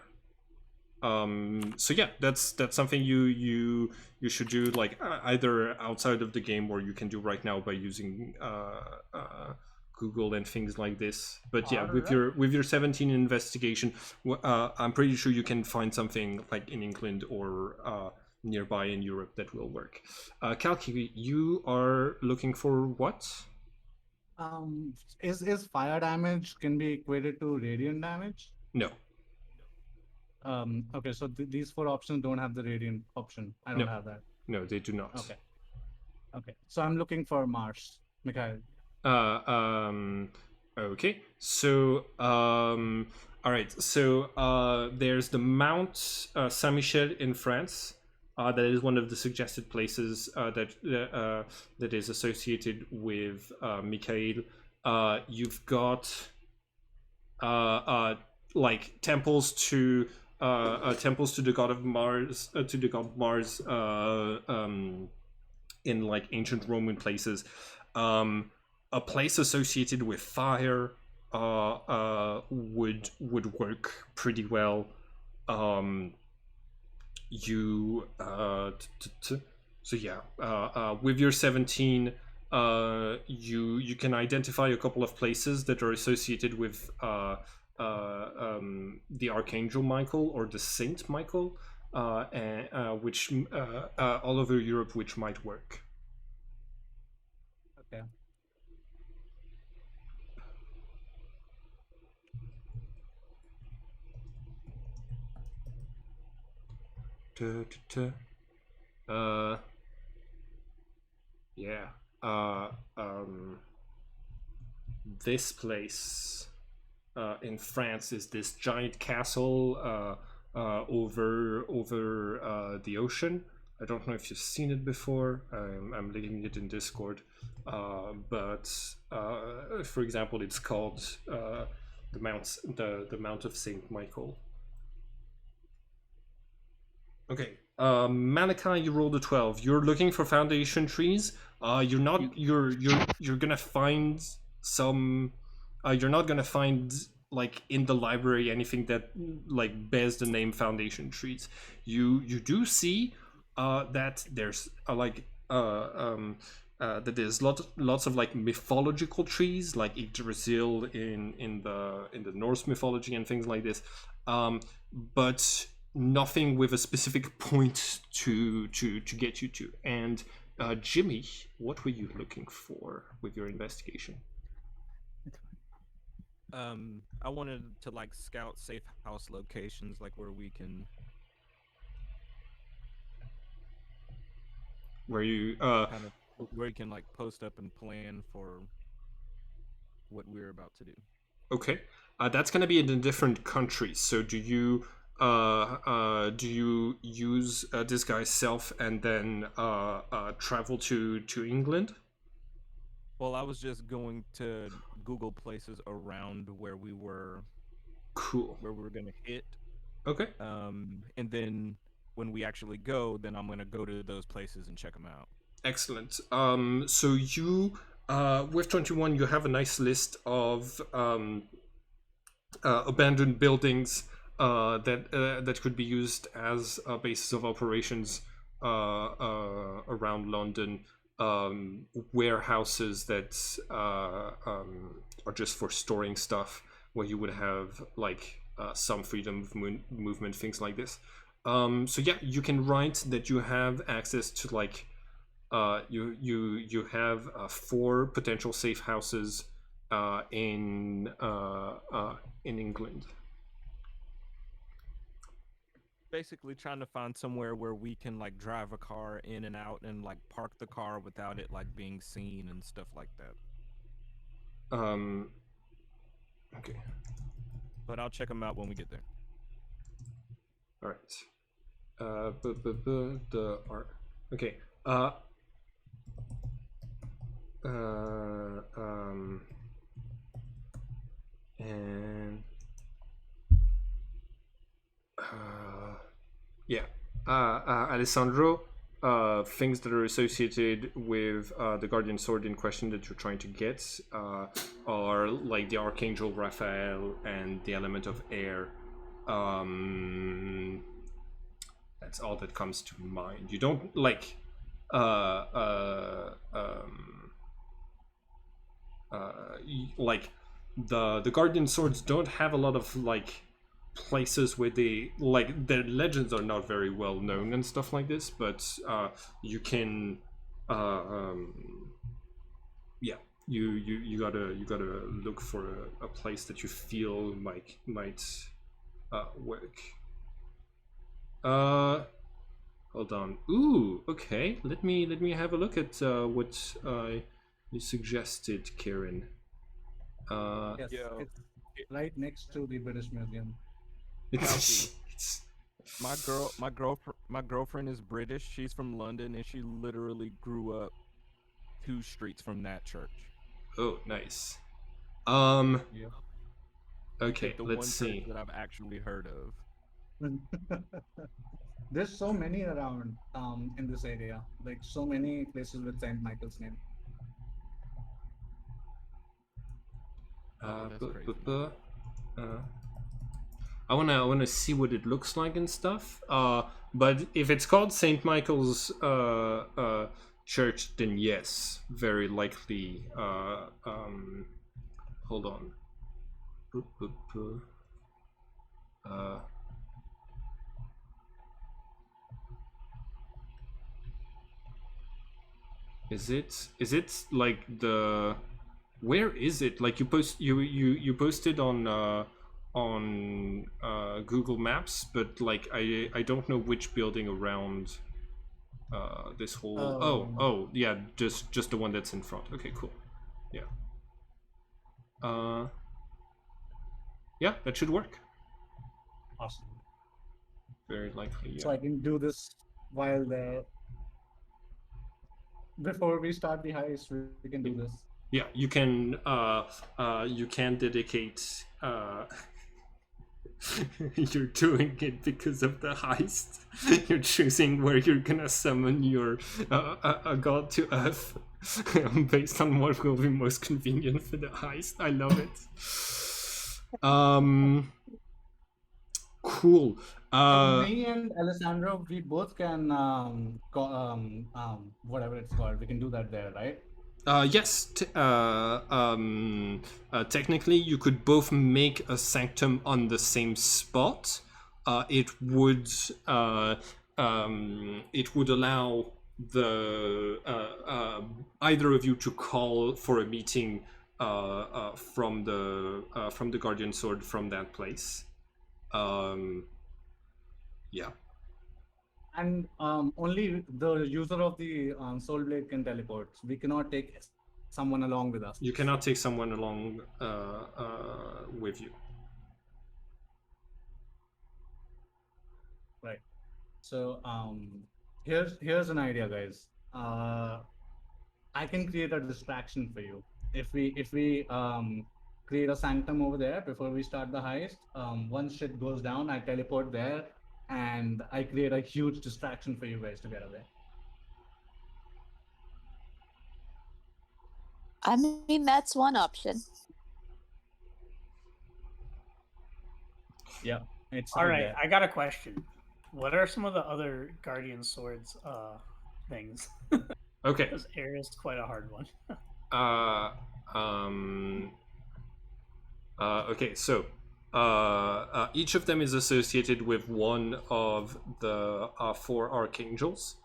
So yeah, that's something you should do, like either outside of the game, or you can do right now by using Google and things like this. But yeah, with your 17 investigation, I'm pretty sure you can find something like in England or nearby in Europe that will work. Kalki, you are looking for what? Is fire damage can be equated to radiant damage? No. Okay, so these four options don't have the radiant option. I don't No. have that. No, they do not. Okay. So I'm looking for Mars, Mikhail. Okay. So all right. So there's the Mount Saint Michel in France. That is one of the suggested places that is associated with Mikhail. You've got like temples to the god of Mars, in like ancient Roman places. A place associated with fire would work pretty well. So yeah, with your 17, you can identify a couple of places that are associated with the Archangel Michael or the Saint Michael, which all over Europe, which might work. Okay. Yeah. This place in France is this giant castle over the ocean. I don't know if you've seen it before. I'm linking it in Discord. But for example, it's called the Mount of Saint Michael. Okay. Malachi, you rolled a 12. You're looking for foundation trees. You're gonna find some. You're not gonna find like in the library anything that like bears the name foundation trees. You do see that there's that there's lots of like mythological trees, like Yggdrasil in the Norse mythology and things like this, but nothing with a specific point to get you to. And Jimmy, what were you looking for with your investigation? I wanted to like scout safe house locations, like where we can. Where you kind of where you can like post up and plan for what we're about to do. Okay, that's gonna be in a different country. So do you use disguise self and then travel to England? Well, I was just going to Google places around where we were. Cool. Where we were gonna hit. Okay. And then when we actually go, then I'm gonna go to those places and check them out. Excellent. So you with 21, you have a nice list of abandoned buildings that could be used as a basis of operations around London. Warehouses that are just for storing stuff, where you would have like some freedom of movement, things like this. So yeah, you can write that you have access to like you have 4 potential safe houses in England. Basically trying to find somewhere where we can like drive a car in and out and like park the car without it like being seen and stuff like that. Okay. But I'll check them out when we get there. All right. The art. Okay. And yeah, Alessandro, things that are associated with the Guardian Sword in question that you're trying to get are like the Archangel Raphael and the element of air. That's all that comes to mind. You don't like like the Guardian Swords don't have a lot of like places where they like their legends are not very well known and stuff like this, but you can yeah, you gotta look for a place that you feel might work. Hold on. Ooh, okay. Let me have a look at what you suggested, Kieran. Yes, it's right next to the British Museum. My girlfriend is British. She's from London, and she literally grew up 2 streets from that church. Oh, nice. Yeah. Okay, the let's one see. church that I've actually heard of. There's so many around in this area, like so many places with Saint Michael's name. That's crazy. I wanna see what it looks like and stuff. But if it's called Saint Michael's church, then yes, very likely. Hold on. Is it like the where is it? Like you posted on Google Maps, but like I don't know which building around this whole oh yeah, just the one that's in front. Okay, cool. Yeah. Yeah, that should work. Awesome. Very likely, yeah. So I can do this while before we start the heist. We can do this. Yeah, you can dedicate you're doing it because of the heist. You're choosing where you're gonna summon your a god to Earth based on what will be most convenient for the heist. I love it. Cool. Me and Alessandro, we both can whatever it's called. We can do that there, right? Yes. Technically, you could both make a sanctum on the same spot. It would allow either of you to call for a meeting from the Guardian Sword from that place. Yeah. And only the user of the Soul Blade can teleport. We cannot take someone along with us. You cannot take someone along with you. Right. So here's an idea, guys. I can create a distraction for you. If we create a sanctum over there before we start the heist, once shit goes down, I teleport there and I create a huge distraction for you guys to get away. I mean, that's one option. Yeah, it's All out right. there. I got a question. What are some of the other Guardian Swords things? Okay. Because air is quite a hard one. Okay, so each of them is associated with one of the four archangels.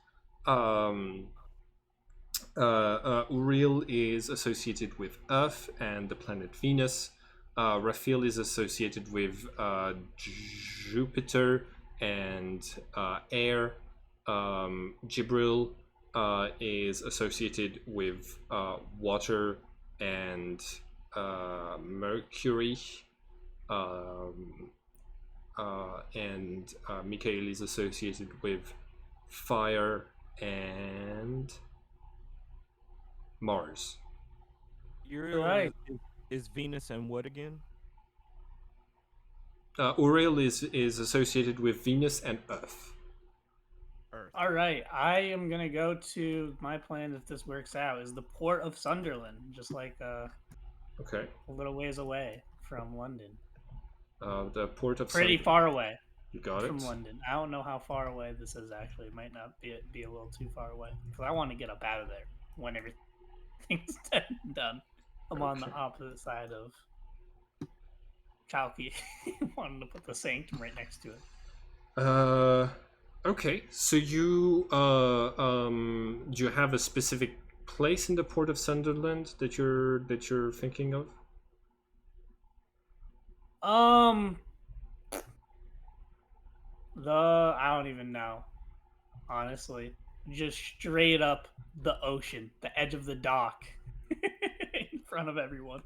Uriel is associated with Earth and the planet Venus. Raphael is associated with Jupiter and air. Jibril is associated with water and Mercury. And Michael is associated with fire and Mars. Uriel Right. is Venus and what again? Uriel is associated with Venus and Earth. Earth. All right. I am going to go to my plan, if this works out, is the port of Sunderland, just like Okay. a little ways away from London. The port of Pretty Sunderland. far away You got from it. London. I don't know how far away this is actually. It might not be a little too far away. Because I want to get up out of there when everything's done. I'm on the Okay. opposite side of Chalky. Wanted to put the sanctum right next to it. Okay. So you do you have a specific place in the port of Sunderland that you're thinking of? I don't even know. Honestly. Just straight up the ocean, the edge of the dock. In front of everyone.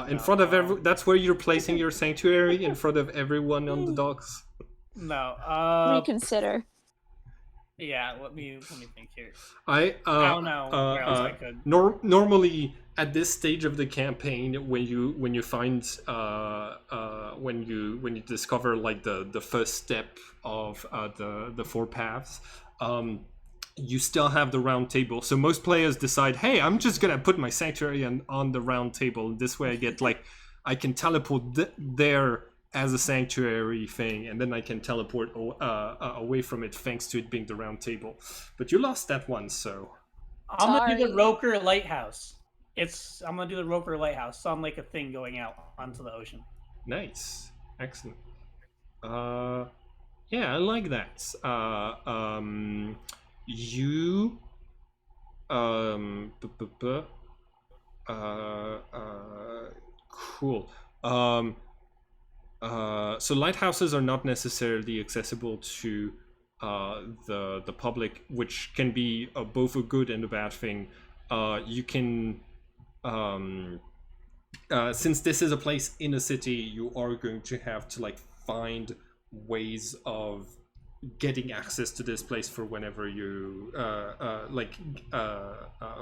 In front of that's where you're placing your sanctuary, in front of everyone on the docks. No. Reconsider. Yeah, let me think here. I don't know where else I could. Normally at this stage of the campaign, when you find when you discover like the first step of the four paths, you still have the round table. So most players decide, hey, I'm just gonna put my sanctuary on the round table. This way I get like I can teleport there as a sanctuary thing, and then I can teleport away from it thanks to it being the round table. But you lost that one, so I'm gonna do the Sorry. Roker Lighthouse. I'm gonna do the Roker Lighthouse. So I'm like a thing going out onto the ocean. nice, excellent. Yeah, I like that. You cool. So lighthouses are not necessarily accessible to the public, which can be both a good and a bad thing. You can since this is a place in a city, you are going to have to like find ways of getting access to this place for whenever you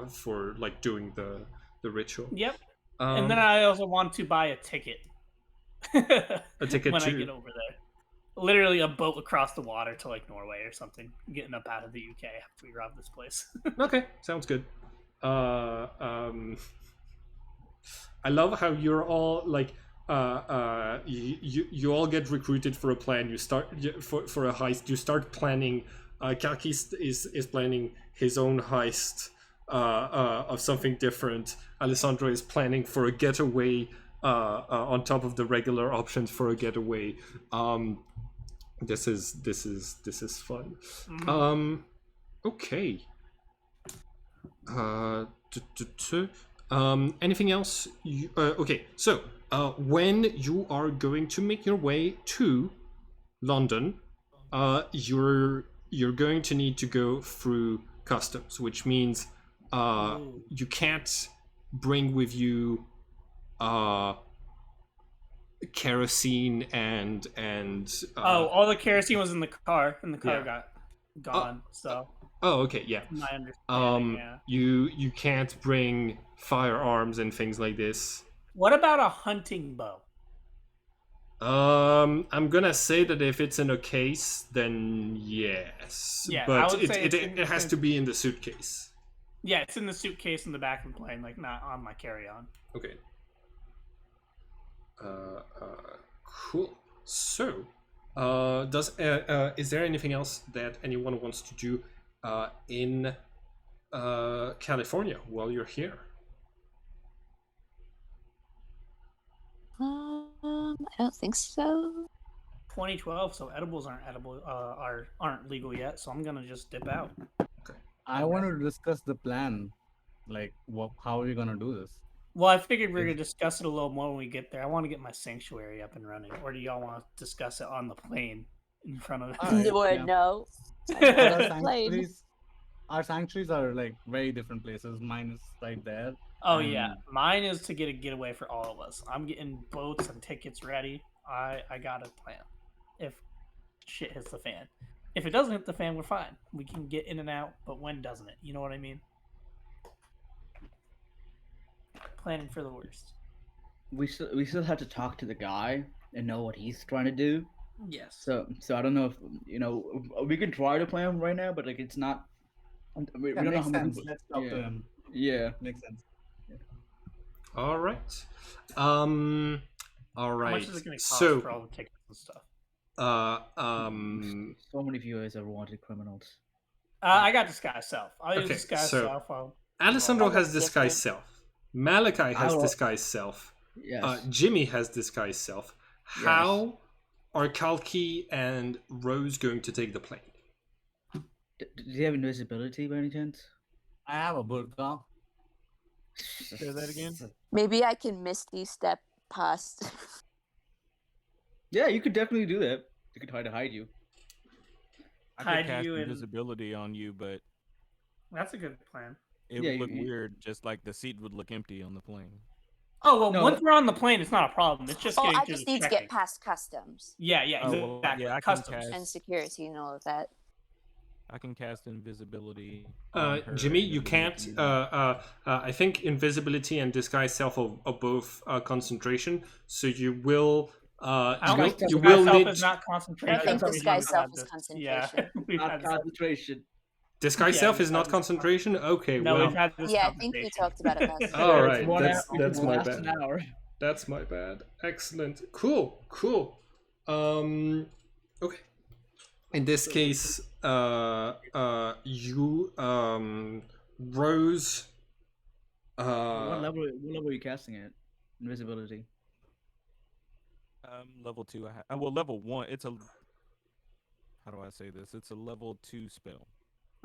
for like doing the ritual. Yep. And then I also want to buy a ticket. A ticket when to I get over there. Literally a boat across the water to like Norway or something. Getting up out of the UK after we rob this place. Okay, sounds good. I love how you're all like you all get recruited for a plan. You start for a heist. You start planning. Kaki is planning his own heist of something different. Alessandro is planning for a getaway on top of the regular options for a getaway. This is fun. Okay. Anything else? Okay, so when you are going to make your way to London, you're going to need to go through customs, which means you can't bring with you kerosene and all the kerosene was in the car, and the car Yeah. got gone. So okay, yeah. my understanding, yeah. You can't bring firearms and things like this. What about a hunting bow? I'm gonna say that if it's in a case, then yes. Yeah, I but would say it has to be in the suitcase. Yeah, it's in the suitcase in the back of the plane, like not on my carry-on. Okay. Cool. So, is there anything else that anyone wants to do in California while you're here? I don't think so. 2012, so edibles aren't legal yet. So I'm gonna just dip out. I want to discuss the plan. Like, how are we gonna do this? Well, I figured we are gonna discuss it a little more when we get there. I want to get my sanctuary up and running. Or do y'all want to discuss it on the plane in front of? Alright, Or yeah. no. But Plane. our sanctuaries are like very different places. Mine is right there. Oh yeah, mine is to get a getaway for all of us. I'm getting boats and tickets ready. I got a plan. If shit hits the fan, if it doesn't hit the fan, we're fine. We can get in and out. But when doesn't it? You know what I mean? Planning for the worst. We still have to talk to the guy and know what he's trying to do. Yes. So I don't know if we can try to plan right now, but like it's not. We don't know Makes how many sense. people. Let's talk to him. Yeah. Makes sense. All right. All How right. much is it going to cost So, for all the tickets and stuff? So many viewers ever wanted criminals. I got disguise self. I'll use Okay, disguise so- self. Alessandro That has looks disguised self. Malachi has will- disguised self. Yes. Jimmy has disguised self. How are Kalki and Rose going to take the plane? Do you have invisibility by any chance? I have a burqa. Say that again. Maybe I can misty step past. Yeah, you could definitely do that. You could try to hide you. I Hide could cast you in- invisibility on you, but That's a good plan. it Yeah, would look you- weird, just like the seat would look empty on the plane. Oh well, No. once we're on the plane, it's not a problem. It's just Oh, getting I through just the need to checking. get past customs Yeah, yeah, Oh, well, exactly. yeah, I can Customs. cast- and security and all of that. I can cast invisibility. on her, Jimmy, and you then can't. can- I think invisibility and disguise self are both concentration, so you will. I don't like you disguise will self need is not concentration. I think We've disguise had self is this- concentration. Yeah, we've Not had this- concentration. disguise Yeah, self we've is had not this- concentration. Okay, No, well, we've had this Yeah, I think we conversation. talked about it last All time. right, that's my last bad. an hour. That's my bad. Excellent. Cool. Okay. In this case, you, Rose. What level are you casting it? Invisibility. Level 2. Well, level 1. It's a. How do I say this? It's a level 2 spell.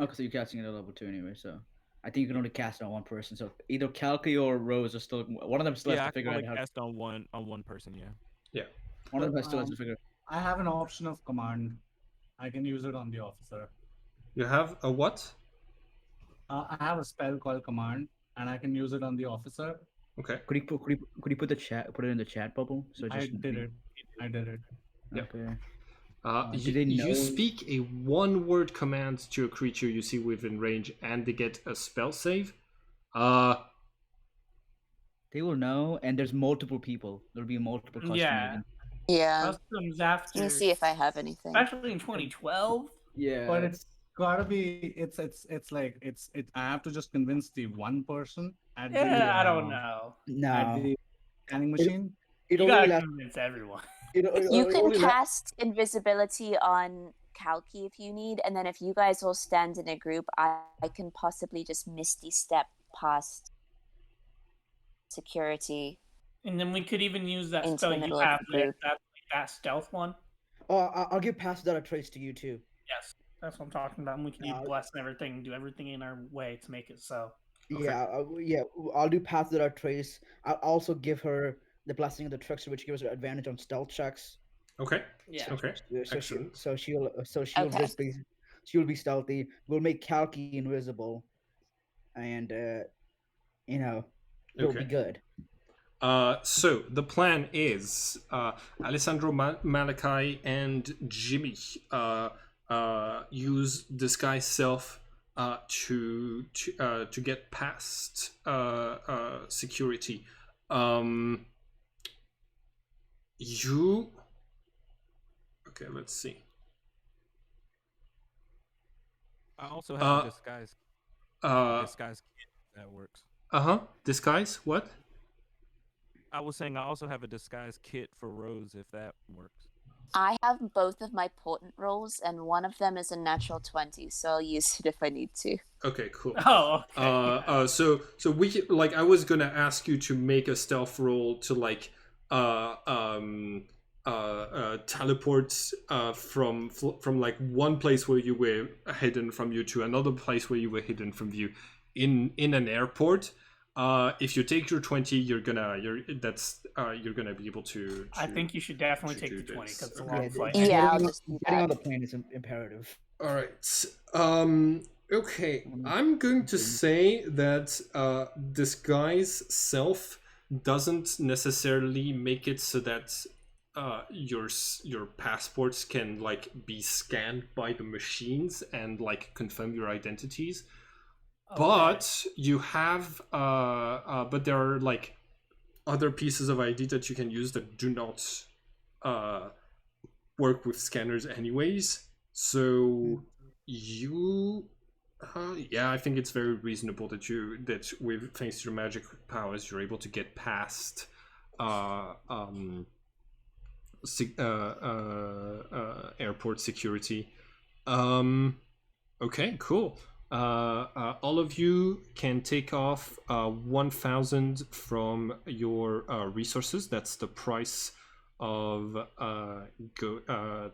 Okay, so you're casting it at level 2 anyway. So I think you can only cast it on one person. So either Kalki or Rose are still one of them still Yeah, has I to can figure only out how. cast on one person. Yeah. One of them still has to figure. I have an option of command. I can use it on the officer. You have a what? I have a spell called command, and I can use it on the officer. Okay. Could you put it in the chat bubble? So I just did it. I did it. Yep. Okay. Do You, they know- you speak a one-word command to a creature you see within range, and they get a spell save. They will know, and there's multiple people. There'll be multiple customs. Yeah. Yeah. Customs after. Let me see if I have anything. Especially in 2012. Yeah. But it's gotta be. It's like it's. I have to just convince the one person at the. Yeah, I don't know. No. At the scanning machine. It You only gotta lasts. convince everyone. You It can only lasts. cast invisibility on Kalki if you need, and then if you guys all stand in a group, I can possibly just misty step past security And then we could even use that into spell the you middle of have the there. group. That stealth one. Oh, I'll give pass without a trace to you too. Yes, that's what I'm talking about. And we can use Uh, bless and everything, do everything in our way to make it so. Yeah, I'll do pass without trace. I'll also give her the blessing of the trickster, which gives her advantage on stealth checks. Okay. Yeah. Okay. Excellent. She'll Okay. just be she'll be stealthy. We'll make Kalki invisible, and it'll be Okay. good. So the plan is Alessandro, Malachi, and Jimmy use disguise self to get past security. You okay? Let's see. I also have a disguise kit. If that works. Disguise what? I was saying I also have a disguise kit for Rose if that works. I have both of my portent rolls, and one of them is a natural 20, so I'll use it if I need to. Okay, cool. Oh, okay. So we like I was gonna ask you to make a stealth roll to like teleport from like one place where you were hidden from you to another place where you were hidden from you in an airport. If you take your 20, you're gonna be able to I think you should definitely to take do the 20 this. because it's a Okay. long flight. Yeah, I'll just do Getting on that. the plane is imperative. All right. Okay. I'm going to say that disguise self doesn't necessarily make it so that your passports can like be scanned by the machines and like confirm your identities. Okay. But you have but there are like other pieces of ID that you can use that do not work with scanners anyways. So you yeah, I think it's very reasonable that with thanks to your magic powers you're able to get past airport security. Okay, cool. All of you can take off 1,000 from your resources. That's the price of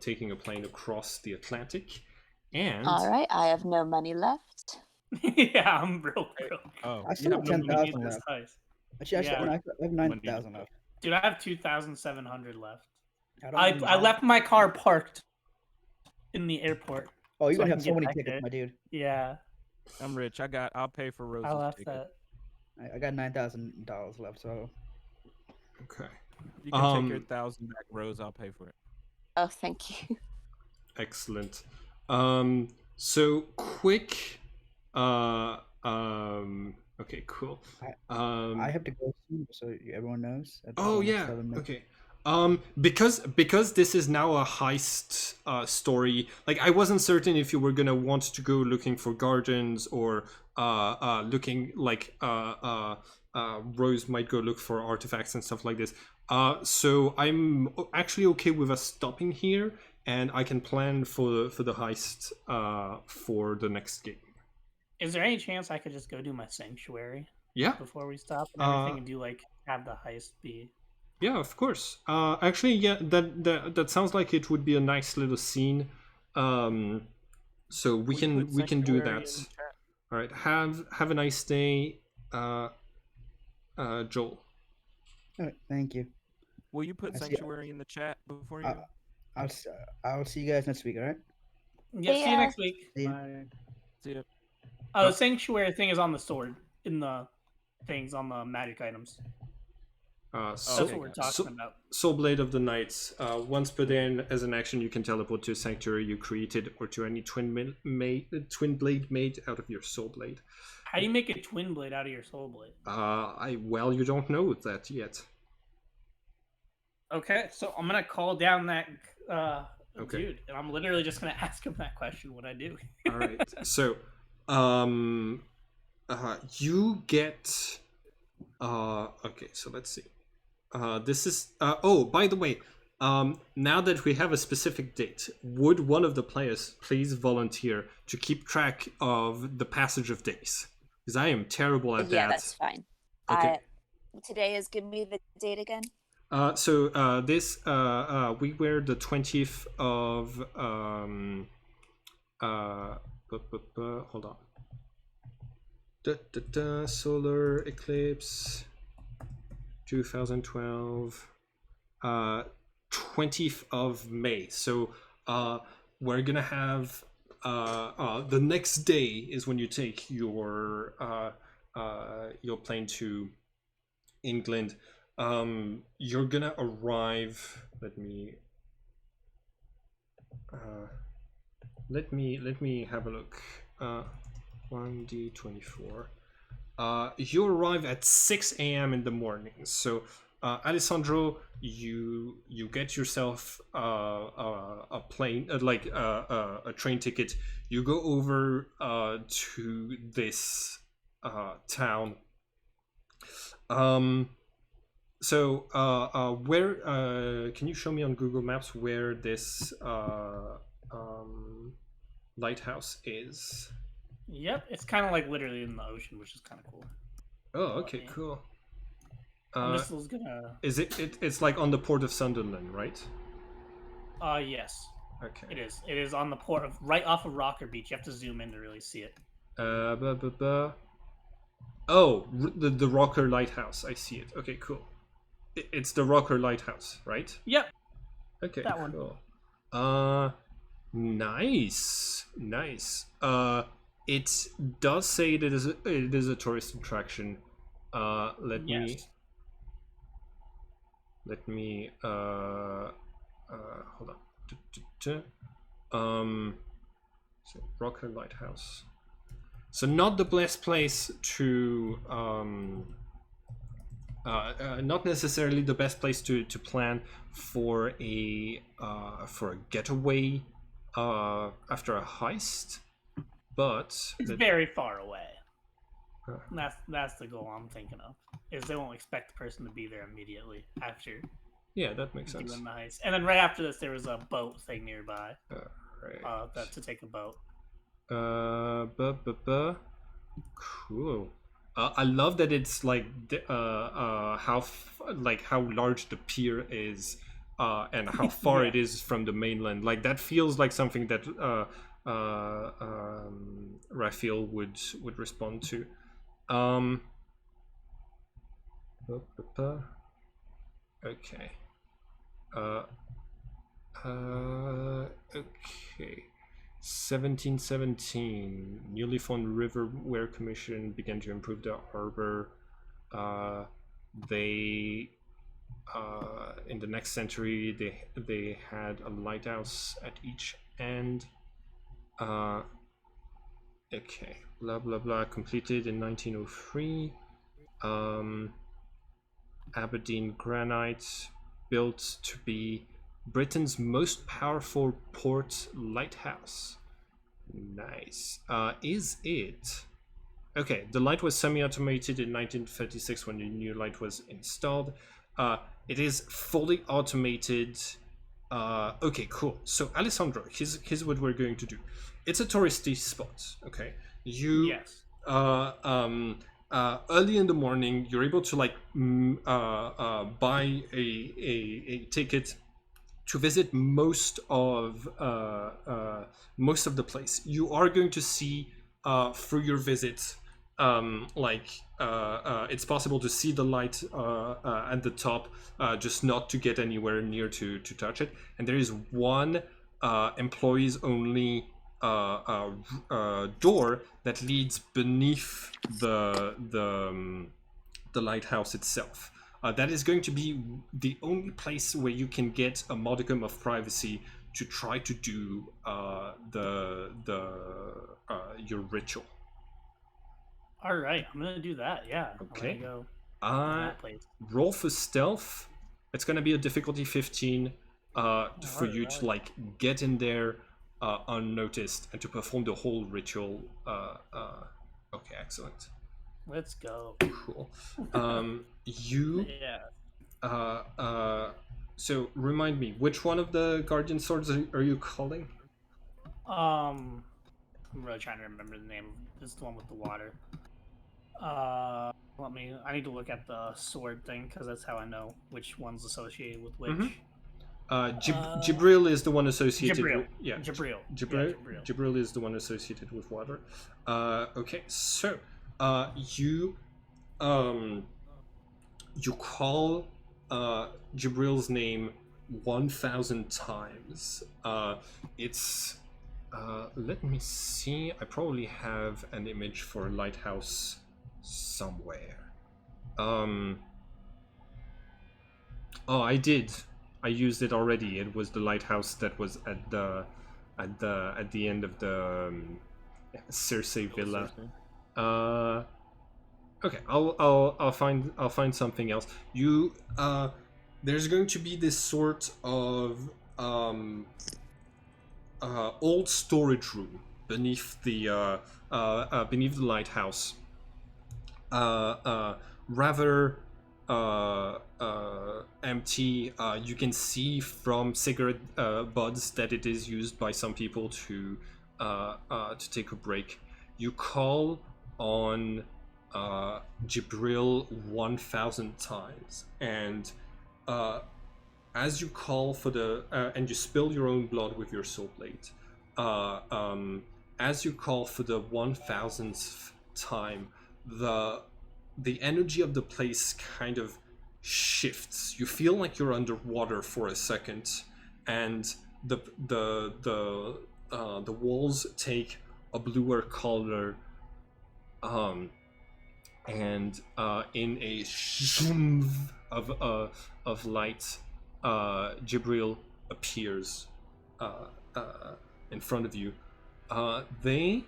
taking a plane across the Atlantic. And All right, I have no money left. Yeah, I'm broke. Oh, I still have 10,000 this left. heist. Actually, Yeah. I have 9,000 left. Dude, I have 2,700 left. don't I know. left my car parked in the airport. Oh, you're so I gonna can have so get many back tickets, there. my dude. Yeah, I'm rich. I'll pay for Rose's I left ticket. that. I got $9,000 left, so okay. You can take your 1,000 back, Rose. I'll pay for it. Oh, thank you. Excellent. So quick. Okay, cool. I have to go soon, so everyone knows. Oh yeah. Okay. Because this is now a heist story. Like I wasn't certain if you were gonna want to go looking for gardens or looking like Rose might go look for artifacts and stuff like this. So I'm actually okay with us stopping here, and I can plan for the heist for the next game. Is there any chance I could just go do my sanctuary? Yeah. Before we stop and everything, and do like have the heist be. Yeah, of course. Actually, yeah, that sounds like it would be a nice little scene. So we can do that. All right. Have a nice day, Joel. All right, thank you. Will you put sanctuary in the chat before you? I'll see you guys next week. All right. Yeah. See you next week. Bye. See ya. The sanctuary thing is on the sword in the things on the magic items. That's what we're talking about. Soul Blade of the Knights. Once put in as an action, you can teleport to a sanctuary you created or to any twin blade made out of your soul blade. How do you make a twin blade out of your soul blade? Well, you don't know that yet. Okay, so I'm gonna call down that Okay. dude, and I'm literally just gonna ask him that question. What I do? All right. So, you get. Okay. So let's see. This is. Oh, by the way, now that we have a specific date, would one of the players please volunteer to keep track of the passage of days? Because I am terrible at that. Yeah, that's fine. Okay. Today is, give me the date again. This we were the 20th of hold on. Solar eclipse 2012 20th of May. So we're gonna have the next day is when you take your plane to England. You're gonna arrive. Let me have a look. 1D24. You arrive at 6 a.m. in the morning. So, Alessandro, you get yourself a plane, a train ticket. You go over to this town. So, where can you show me on Google Maps where this lighthouse is? Yep, it's kind of like literally in the ocean, which is kind of cool. Oh, okay, cool. Missile's gonna. Is it's like on the port of Sunderland, right? Yes. Okay. It is. It is on the port of right off of Rocker Beach. You have to zoom in to really see it. Oh, the Rocker Lighthouse. I see it. Okay, cool. It's the Rocker Lighthouse, right? Yep. Okay, that one. Cool. Nice. It does say it is a tourist attraction. Let me hold on. So Rocker Lighthouse. So not the best place to not necessarily the best place to plan for a getaway after a heist, but it's very far away. That's the goal I'm thinking of. Is they won't expect the person to be there immediately after. Yeah, that makes sense. Doing the heist. And then right after this, there was a boat thing nearby. Right. To take a boat. Cool. I love that it's like how large the pier is, and how far it is from the mainland. Like that feels like something that Raphael would respond to. Okay. Okay. 1717, newly formed River Wear Commission began to improve the harbor. They in the next century they had a lighthouse at each end. Okay, blah blah blah. Completed in 1903. Aberdeen granite, built to be Britain's most powerful port lighthouse. Nice. Is it? Okay, the light was semi-automated in 1936 when the new light was installed. It is fully automated. Okay, cool. So, Alessandro, here's what we're going to do. It's a touristy spot, okay? Yes. Early in the morning, you're able to buy a ticket to visit most of the place. You are going to see through your visit, it's possible to see the light at the top, just not to get anywhere near to touch it. And there is one employees only door that leads beneath the lighthouse itself. That is going to be the only place where you can get a modicum of privacy to try to do your ritual. All right, I'm gonna do that. Yeah. Okay. Go that place. Roll for stealth. It's gonna be a difficulty 15 for you to get in there unnoticed and to perform the whole ritual. Okay, excellent. Let's go. Cool. You. Yeah. So remind me, which one of the guardian swords are you calling? I'm really trying to remember the name. It's the one with the water. I need to look at the sword thing because that's how I know which one's associated with which. Jibril is the one associated Jibril. with Jibril is the one associated with water. Okay, so you you call Jibril's name 1,000 times. It's let me see. I probably have an image for a lighthouse somewhere. Oh, I did. I used it already. It was the lighthouse that was at the end of the Circe Villa. Okay, I'll find something else. You there's going to be this sort of old storage room beneath the lighthouse. Rather empty. You can see from cigarette buds that it is used by some people to take a break. You call on Jibril 1,000 times, and as you call for the and you spill your own blood with your soul blade. As you call for the 1,000th time, the energy of the place kind of shifts. You feel like you're underwater for a second, and the walls take a bluer color, and in a zoom of light, Jibril appears in front of you. They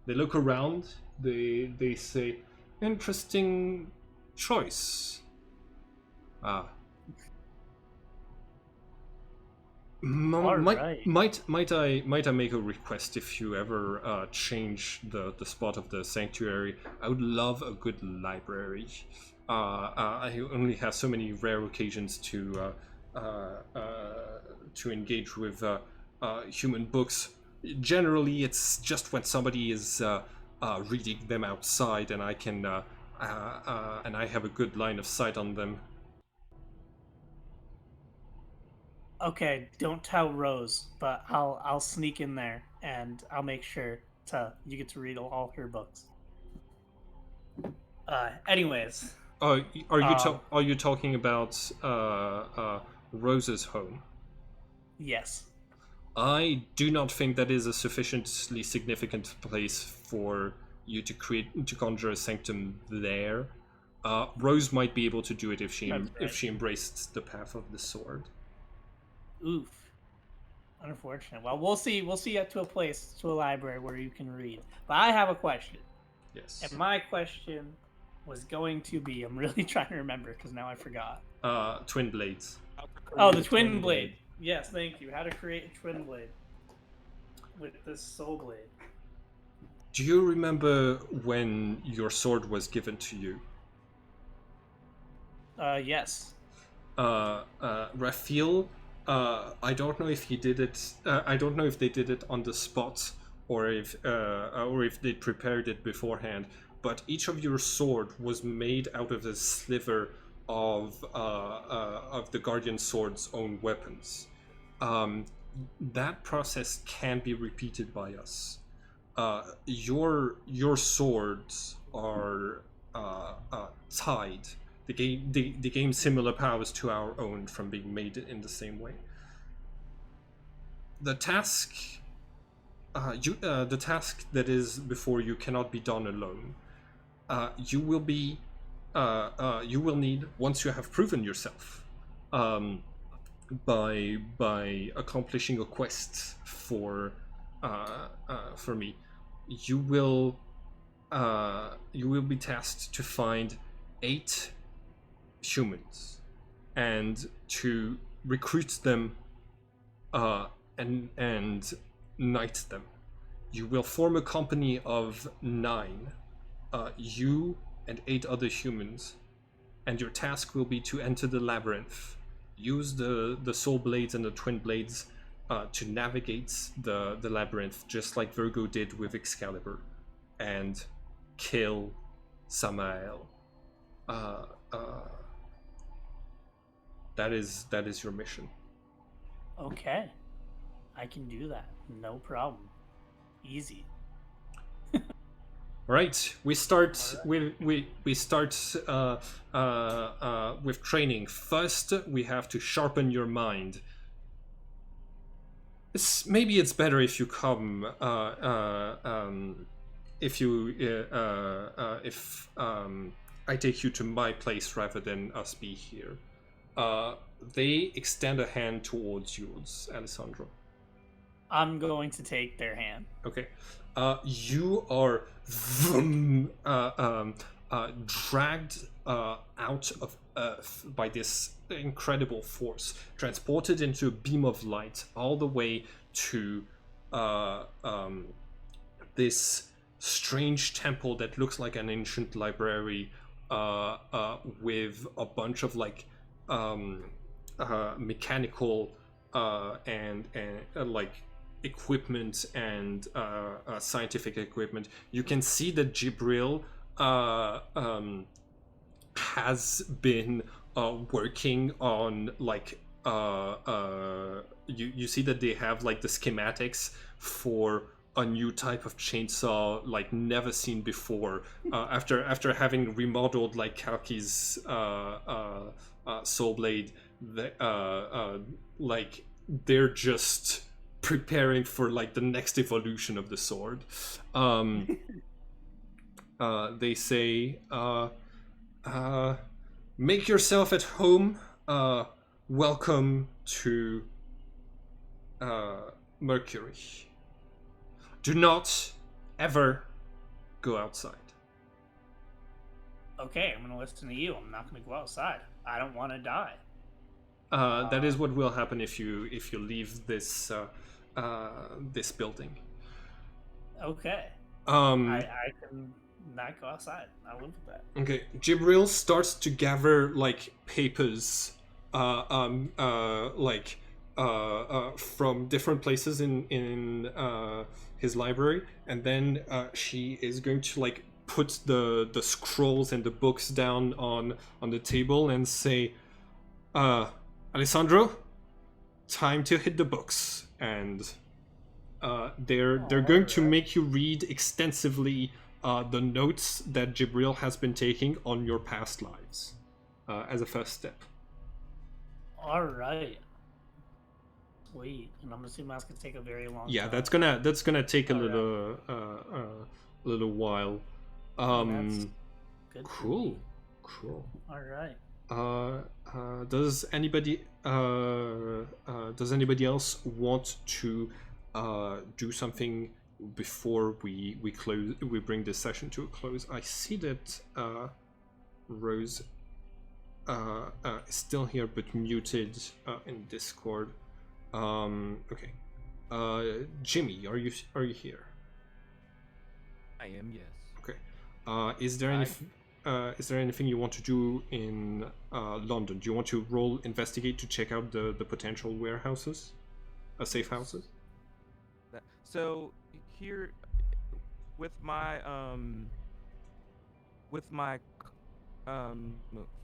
look around. They say, "Interesting choice." Might I make a request? If you ever change the spot of the sanctuary, I would love a good library. I only have so many rare occasions to engage with human books. Generally, it's just when somebody is reading them outside, and I can and I have a good line of sight on them. Okay, don't tell Rose, but I'll sneak in there and I'll make sure you get to read all her books. Anyways. Are you talking about Rose's home? Yes. I do not think that is a sufficiently significant place for you to conjure a sanctum there. Rose might be able to do it if she embraced the path of the sword. Oof. Unfortunate. Well, we'll see. We'll see you to a library where you can read. But I have a question. Yes. And my question was going to be, I'm really trying to remember because now I forgot. Twin blades. Oh, the twin blade. Yes, thank you. How to create a twin blade with this soul blade. Do you remember when your sword was given to you? Yes. Raphael, I don't know if he did it. I don't know if they did it on the spot or if they prepared it beforehand. But each of your sword was made out of a sliver of the Guardian Sword's own weapons. That process can be repeated by us. Your swords are tied. They gain similar powers to our own from being made in the same way. The task that is before you cannot be done alone. You will need, once you have proven yourself, by accomplishing a quest for me, you will be tasked to find 8 humans and to recruit them and knight them. You will form a company of 9, you and 8 other humans, and your task will be to enter the labyrinth. Use the soul blades and the twin blades to navigate the labyrinth, just like Virgo did with Excalibur, and kill Samael. That is your mission. Okay, I can do that. No problem. Easy. Right, we start with with training. First, we have to sharpen your mind. Maybe it's better if you come. If I take you to my place rather than us be here. They extend a hand towards yours, Alessandro. I'm going to take their hand. Okay. You are dragged out of Earth by this incredible force, transported into a beam of light all the way to this strange temple that looks like an ancient library with a bunch of like mechanical and like equipment and scientific equipment. You can see that Jibril has been working on like you see that they have like the schematics for a new type of chainsaw like never seen before after having remodeled like Kalki's soul blade. Like they're just preparing for like the next evolution of the sword. They say make yourself at home. Welcome to Mercury. Do not ever go outside. Okay, I'm going to listen to you. I'm not going to go outside. I don't want to die. That is what will happen if you leave this this building. Okay. I can not go outside. I'll live with that. Okay. Jibril starts to gather like papers, from different places in his library, and then she is going to like put the scrolls and the books down on the table and say, Alessandro, time to hit the books. And they're going to make you read extensively the notes that Jibril has been taking on your past lives as a first step. All right. Sweet. And I'm assuming that's gonna take a very long Yeah, time. that's gonna take a little while. That's good. Cool. All right. Does anybody else want to do something before we bring this session to a close? I see that Rose is still here but muted in Discord. Okay. Jimmy, are you here? I am, yes. Okay. Is there anything you want to do in London? Do you want to roll investigate to check out the potential warehouses, safe houses? So here, with my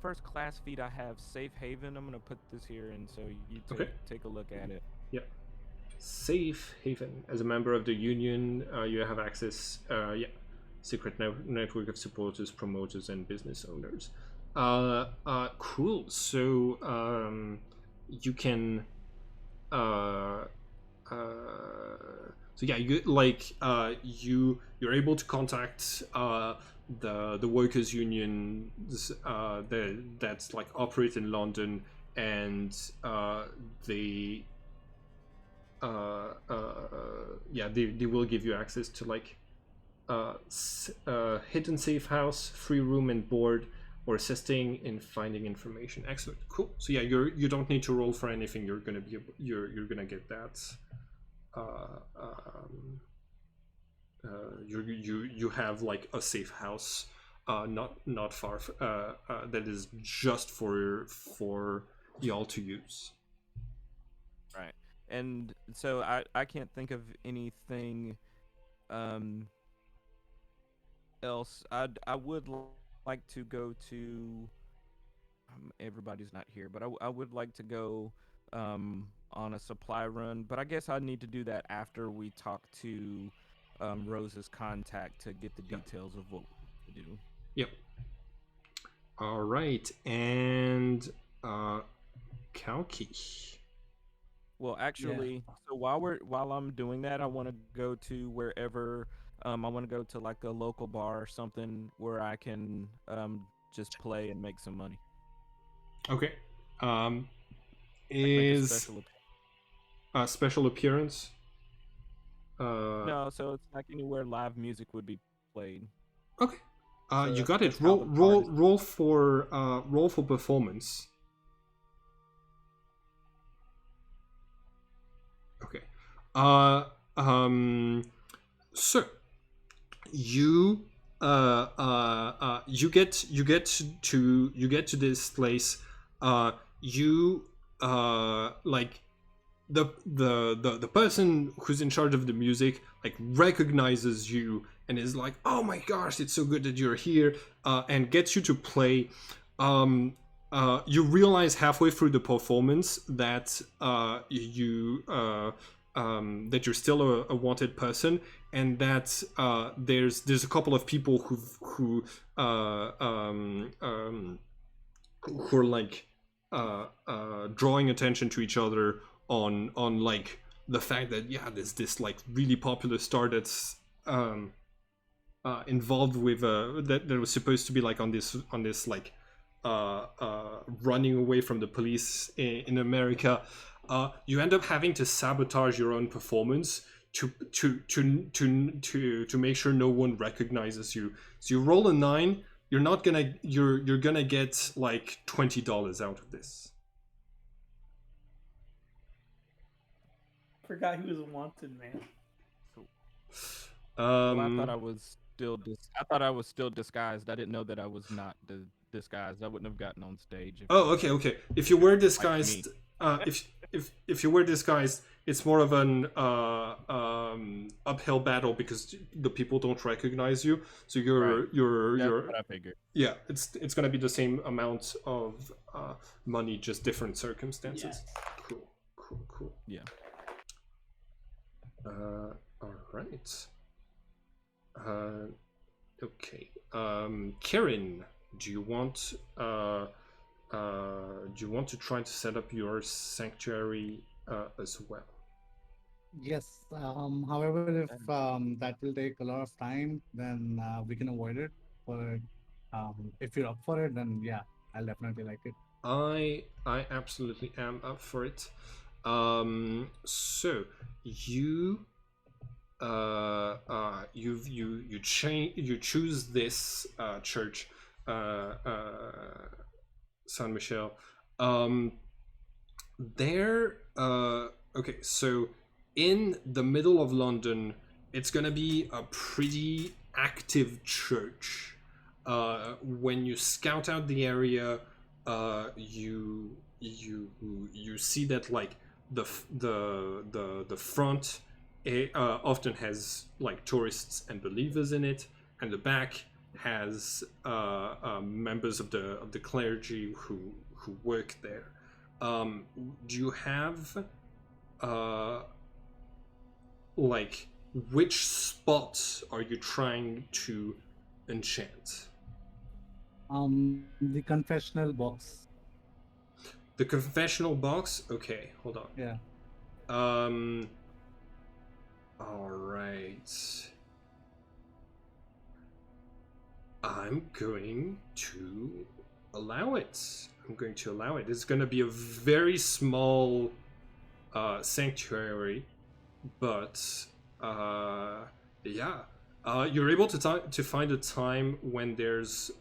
first class feat, I have Safe Haven. I'm gonna put this here, and so you take a look at it. Yeah. Safe Haven. As a member of the union, you have access. Secret network of supporters, promoters, and business owners. Cool. So you can. So yeah, you're able to contact the workers' unions that's like operate in London, and they will give you access to like hidden safe house, free room and board, or assisting in finding information. Excellent, cool. So yeah, you don't need to roll for anything. You're gonna get that. You have like a safe house not far. That is just for y'all to use. Right. And so I can't think of anything else. I would like to go to. Everybody's not here, but I would like to go on a supply run. But I guess I need to do that after we talk to Rose's contact to get the details of what we need to do. Yep. All right, and Kalki. Well, actually, so while I'm doing that, I want to go to wherever I want to go to like a local bar or something where I can just play and make some money. Okay. Like Is special special appearance? no, so it's like anywhere live music would be played. Okay. So You got it. that's how Roll for performance. Okay. So you you get to this place. You like the person who's in charge of the music like recognizes you and is like, oh my gosh, it's so good that you're here, and gets you to play. You realize halfway through the performance that that you're still a wanted person, and that there's a couple of people who are like drawing attention to each other on like the fact that there's this like really popular star that's involved with that was supposed to be like on this like running away from the police in America. You end up having to sabotage your own performance to make sure no one recognizes you. So you roll a 9. You're gonna get like $20 out of this. Forgot he was wanted, man. Well, I thought I was still disguised. I didn't know that I was not disguised. I wouldn't have gotten on stage. Oh, okay. If you were disguised, if you were disguised, it's more of an uphill battle because the people don't recognize you. So That's what I figured. Yeah, it's gonna be the same amount of money, just different circumstances. Yeah. Cool. Yeah. All right. Okay. Karen, do you want to try to set up your sanctuary as well? Yes. However, if that will take a lot of time, then we can avoid it. But if you're up for it, then yeah, I'll definitely like it. I absolutely am up for it. So you you choose this church, San Michel. Okay, so in the middle of London, it's gonna be a pretty active church. When you scout out the area, you see that like the front often has like tourists and believers in it, and the back has members of the clergy who work there. Do you have like which spots are you trying to enchant? The confessional box. The confessional box? Okay, hold on. Yeah. All right. I'm going to allow it. It's going to be a very small sanctuary, but yeah. You're able to find a time when there's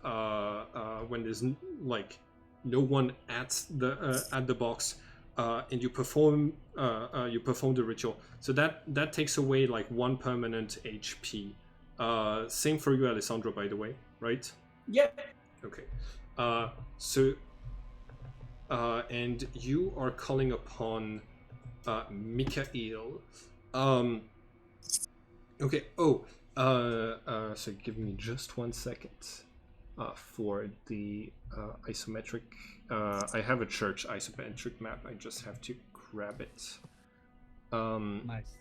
like no one at the box, and you perform the ritual. So that takes away like 1 permanent HP. Same for you, Alessandro, by the way, right? Yep. Okay. So, and you are calling upon Mikhail. Okay. Oh. So give me just 1 second. For the isometric, I have a church isometric map. I just have to grab it. Nice.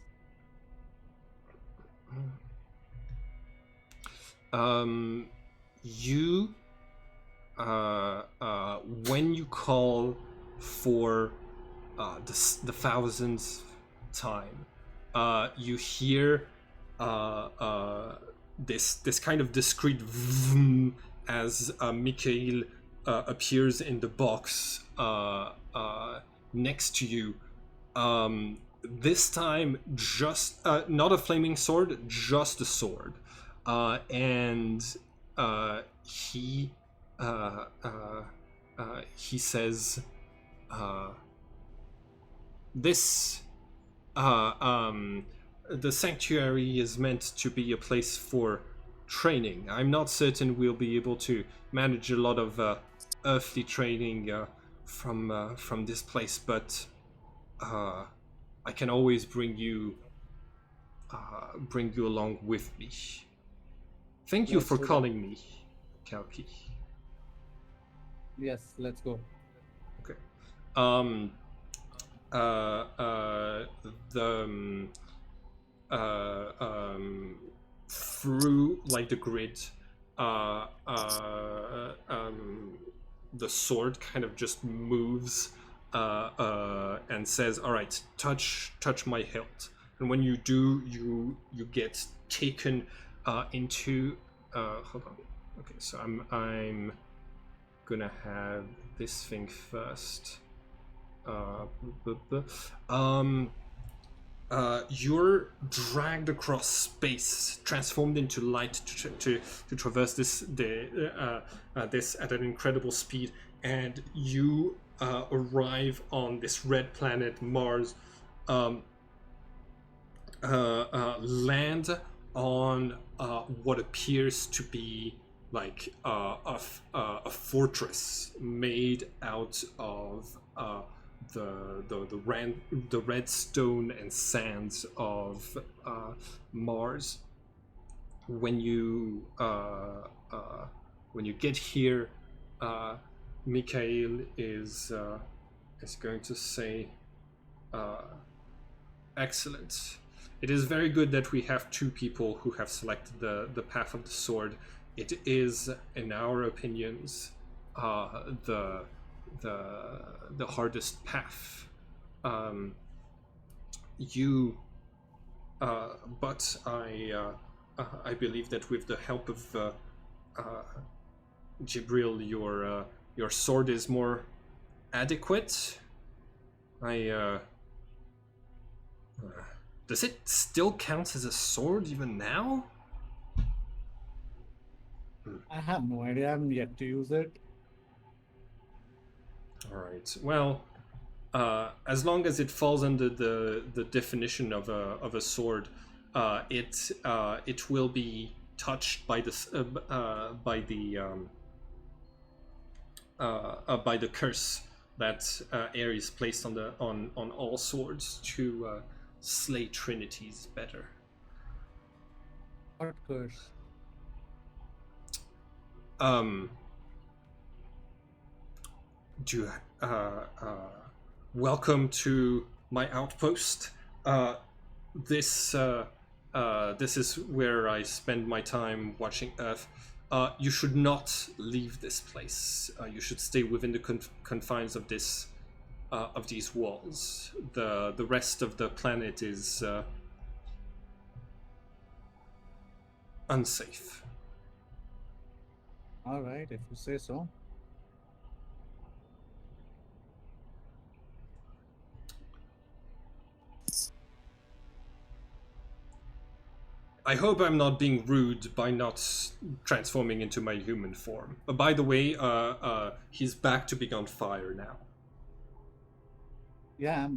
You when you call for the thousandth time, you hear this kind of discreet vroom as Mikhail appears in the box next to you. This time, just not a flaming sword, just a sword, and he he says, "This the sanctuary is meant to be a place for training. I'm not certain we'll be able to manage a lot of earthly training from this place, but I can always bring you along with me. Thank you Let's for do that. calling me, Kalki." Yes, let's go. Okay. The through like the grid, the sword kind of just moves and says, "All right, touch my hilt." And when you do, you get taken into. Hold on. Okay, so I'm gonna have this thing first. You're dragged across space, transformed into light to traverse this at an incredible speed, and you arrive on this red planet Mars. Land on what appears to be like a fortress made out of the red stone and sands of Mars. When you get here, Mikhail is going to say, "Excellent. It is very good that we have two people who have selected the path of the sword. It is, in our opinions, the hardest path. But I believe that with the help of Jibril, your sword is more adequate. Does it still count as a sword even now?" I have no idea. I haven't yet to use it. All right. Well, as long as it falls under the definition of a sword, it will be touched by by the curse that Ares placed on all swords to slay Trinities better. What curse? Do welcome to my outpost. This is where I spend my time watching Earth. You should not leave this place. You should stay within the confines of this of these walls. The rest of the planet is unsafe. All right, if you say so. I hope I'm not being rude by not transforming into my human form. By the way, he's back to being on fire now. Yeah,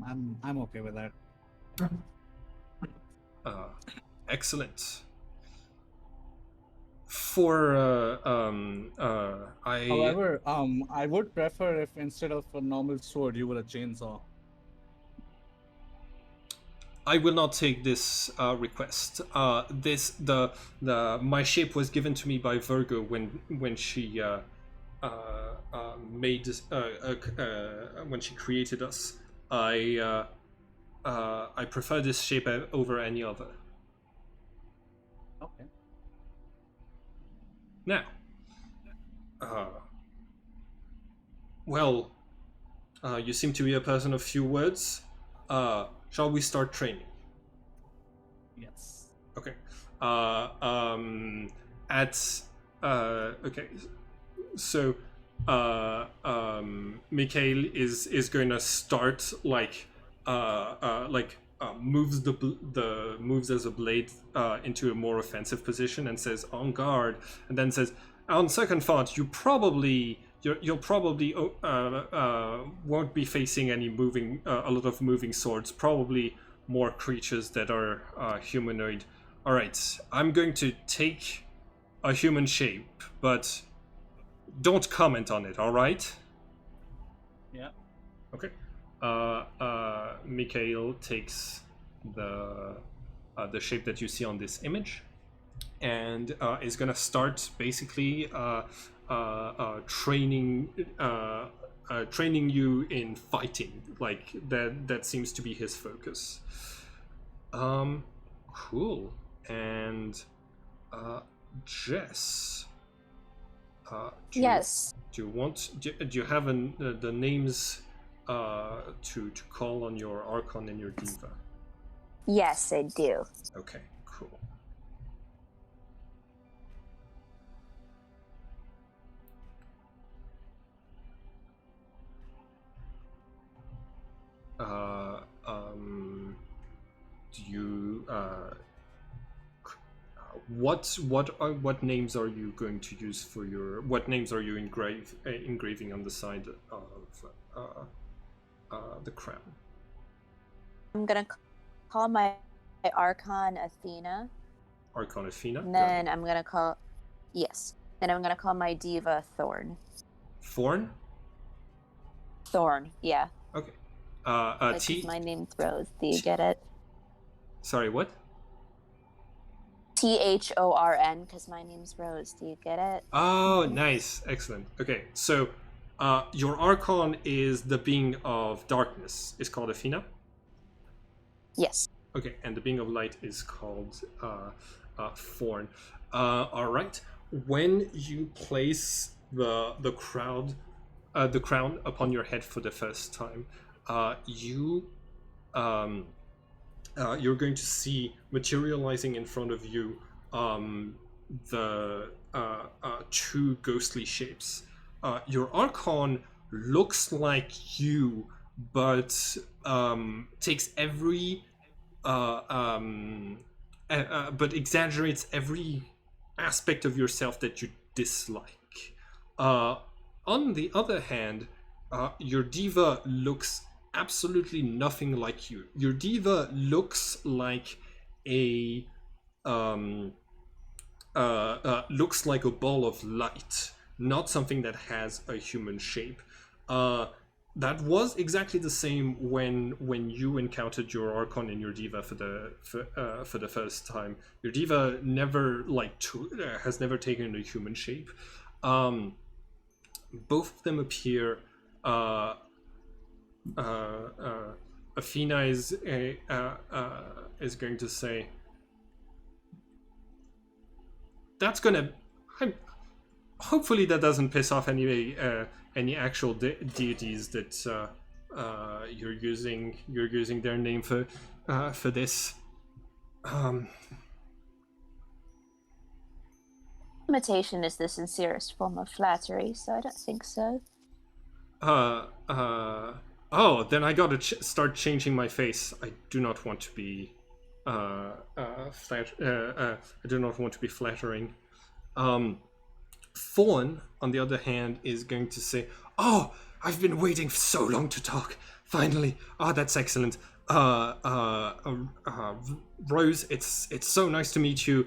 I'm okay with that. Excellent. for However, I would prefer if instead of a normal sword, you were a chainsaw. I will not take this request. My shape was given to me by Virgo when she made when she created us. I prefer this shape over any other. Okay. Now, well, you seem to be a person of few words. Shall we start training? Yes. Okay. Okay. So, Mikhail is going to start moves as a blade into a more offensive position and says on guard, and then says on second thought you'll probably won't be facing any a lot of moving swords, probably more creatures that are humanoid. All right, I'm going to take a human shape, but don't comment on it, all right? Yeah. Okay. Mikhail takes the shape that you see on this image, and is gonna start basically training you in fighting. Like that seems to be his focus. Cool. And Jess. Yes. Do you have the names to call on your Archon and your Diva? Yes, I do. Okay, cool. Do you what names are you going to use for your? What names are you engraving on the side of the crown? I'm gonna call my Archon Athena. Archon Athena. And then I'm gonna call Then I'm gonna call my Diva Thorn. Thorn? Thorn, yeah. Okay. Like my name throws. Do you get it? Sorry, what? THORN, because my name's Rose. Do you get it? Oh, nice. Excellent. Okay, so your Archon is the being of darkness. It's called Athena? Yes. Okay, and the being of light is called Thorn. All right. When you place the crown upon your head for the first time, you're going to see materializing in front of you the two ghostly shapes. Your Archon looks like you, but takes every but exaggerates every aspect of yourself that you dislike. On the other hand, your Diva looks absolutely nothing like you. Your Diva looks like a looks like a ball of light, not something that has a human shape. That was exactly the same when you encountered your Archon and your Diva for the first time. Your Diva never has never taken a human shape. Both of them appear. Athena is going to say, "That's gonna." Hopefully, that doesn't piss off any actual deities that you're using their name for this. Imitation is the sincerest form of flattery, so I don't think so. Oh, then I gotta start changing my face. I do not want to be I do not want to be flattering. Thorn, on the other hand, is going to say, "Oh, I've been waiting so long to talk. Finally. Oh, that's excellent. Rose, it's so nice to meet you.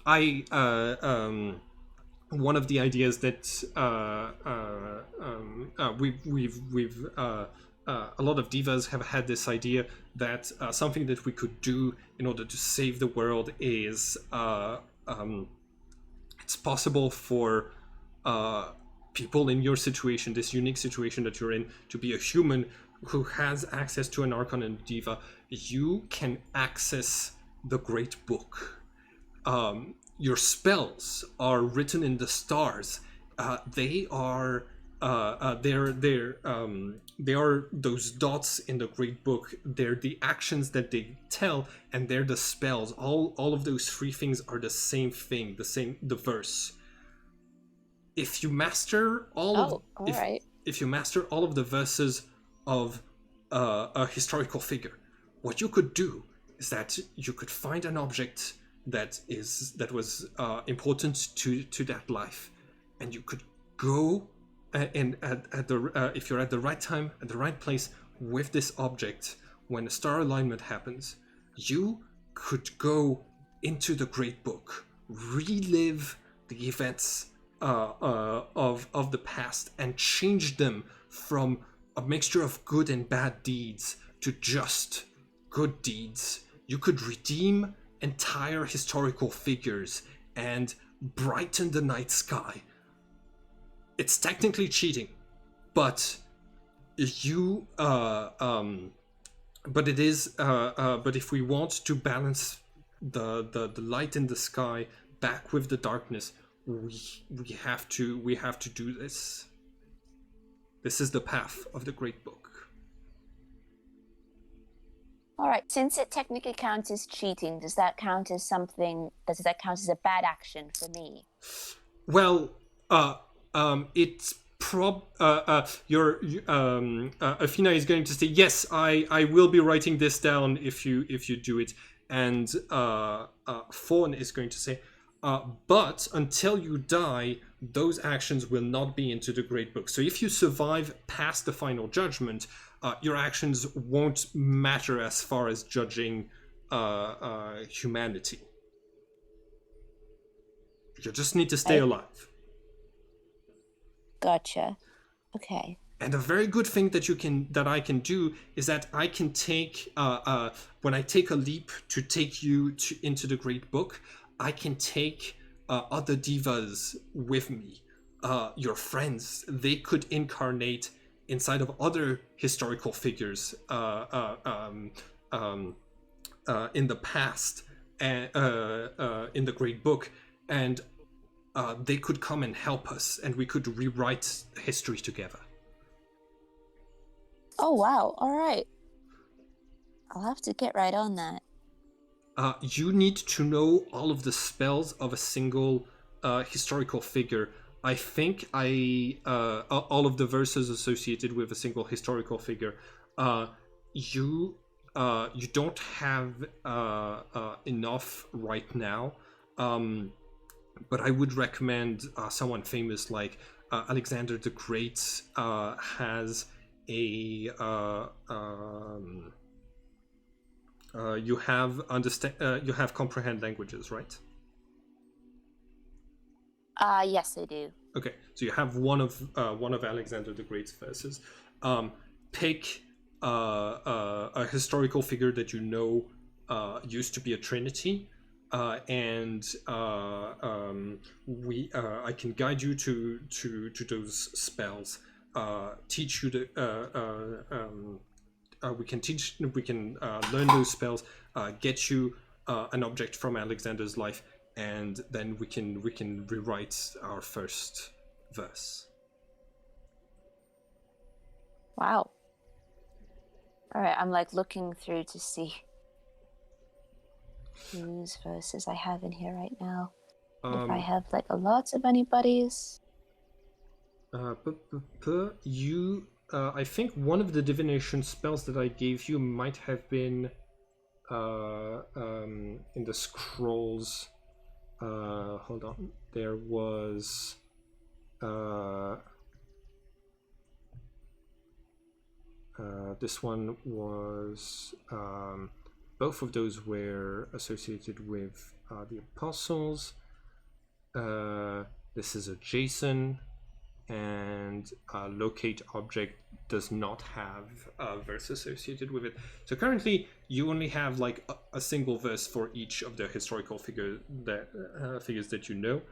I one of the ideas that we've a lot of divas have had this idea that something that we could do in order to save the world is it's possible for people in your situation, this unique situation that you're in, to be a human who has access to an Archon and Diva. You can access the Great Book. Your spells are written in the stars. They are they are those dots in the Great Book. They're the actions that they tell, and they're the spells. All of those three things are the same thing, the verse. If you master if you master all of the verses of a historical figure, what you could do is that you could find an object that was important to that life, and you could go and at the if you're at the right time at the right place with this object when a star alignment happens, you could go into the Great Book, relive the events of the past, and change them from a mixture of good and bad deeds to just good deeds. You could redeem entire historical figures and brighten the night sky. It's technically cheating, but you but it is but if we want to balance the light in the sky back with the darkness, we have to do this. This is the path of the Great Book. All right. Since it technically counts as cheating, does that count as something? Does that count as a bad action for me? Well, it's Athena is going to say, yes, I will be writing this down if you do it, and Fawn is going to say, but until you die, those actions will not be into the Great Book. So if you survive past the final judgment, your actions won't matter as far as judging humanity. You just need to stay alive. Gotcha. Okay. And a very good thing that I can do is that I can take when I take a leap to take you into the Great Book, I can take other divas with me, your friends. They could incarnate inside of other historical figures in the past, and in the Great Book, and they could come and help us, and we could rewrite history together. Oh, wow. All right. I'll have to get right on that. You need to know all of the spells of a single historical figure. I think all of the verses associated with a single historical figure. You don't have enough right now, but I would recommend someone famous like Alexander the Great has a you have comprehend languages, right? Yes, I do. Okay, so you have one of Alexander the Great's verses. Pick a historical figure that you know used to be a Trinity, and I can guide you to those spells. Teach you the we can learn those spells, get you an object from Alexander's life, and then we can rewrite our first verse. Wow. All right, I'm like looking through to see whose verses I have in here right now. If I have like a lot of anybody's. You I think one of the divination spells that I gave you might have been in the scrolls. Hold on. There was this one was both of those were associated with the apostles. This is a JSON, and locate object does not have a verse associated with it. So currently, you only have like a single verse for each of the historical figures that you know.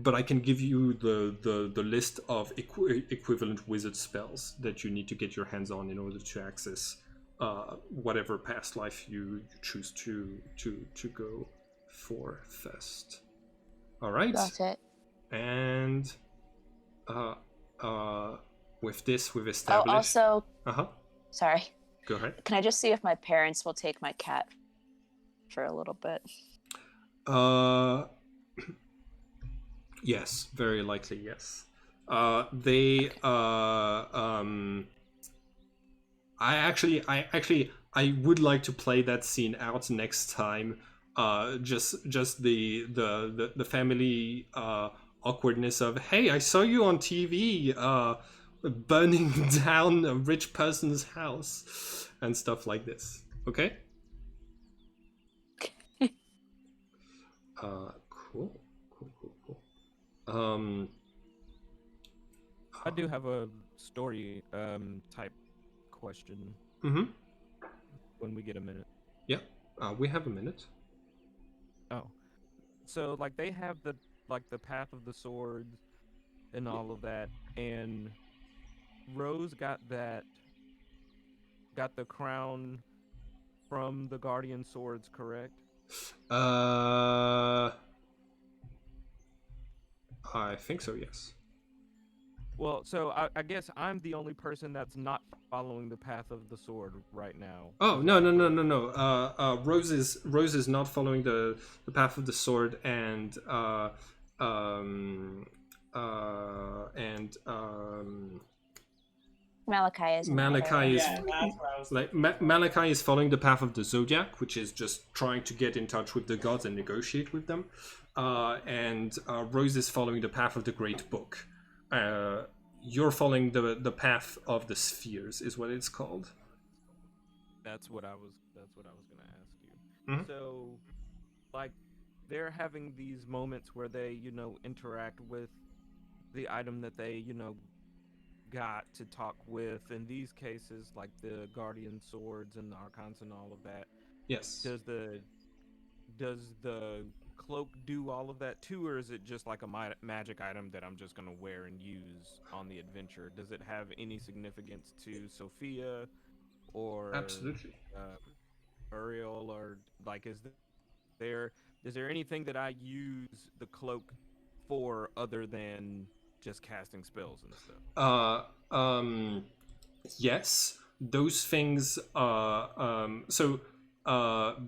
But I can give you the list of equivalent wizard spells that you need to get your hands on in order to access whatever past life you choose to go for first. All right. Got it. And with this, we've established. Oh, also. Sorry. Go ahead. Can I just see if my parents will take my cat for a little bit? Yes, very likely. Yes. They. I would like to play that scene out next time. Just the family awkwardness of, hey, I saw you on TV burning down a rich person's house and stuff like this. Okay. Cool. I do have a story type question. Mm-hmm. When we get a minute. Yeah, we have a minute. Oh, so like they have the path of the sword and all of that, and Rose got the crown from the guardian swords, correct? I think so, yes. Well, so I guess I'm the only person that's not following the path of the sword right now. Oh, no. Rose is not following the path of the sword, and Malachi is. Malachi is Yeah, that's what I was like Malachi is following the path of the zodiac, which is just trying to get in touch with the gods and negotiate with them, and Rose is following the path of the Great Book. You're following the path of the spheres, is what it's called. That's what I was gonna ask you. Mhm. So, like, they're having these moments where they, interact with the item that they, got to talk with. In these cases, like the guardian swords and the archons and all of that. Yes. Does the cloak do all of that too, or is it just like a magic item that I'm just gonna wear and use on the adventure? Does it have any significance to Sophia, or Absolutely. Uriel, or like is there anything that I use the cloak for other than just casting spells and stuff? Yes, those things.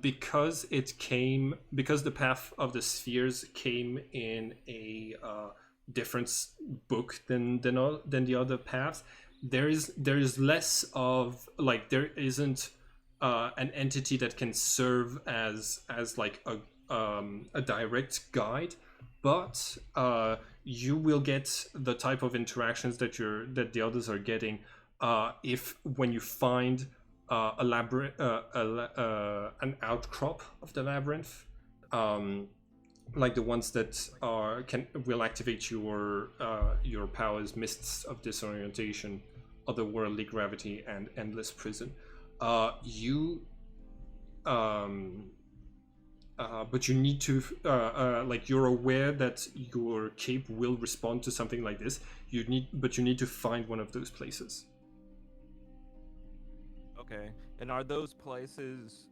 Because the path of the spheres came in a different book than the other paths. There is less of like there isn't an entity that can serve as like a direct guide, but you will get the type of interactions that the others are getting if when you find a labyrinth, an outcrop of the labyrinth, like the ones that will activate your powers: mists of disorientation, otherworldly gravity, and endless prison. But you need to like you're aware that your cape will respond to something like this. You need to find one of those places. Okay, and are those places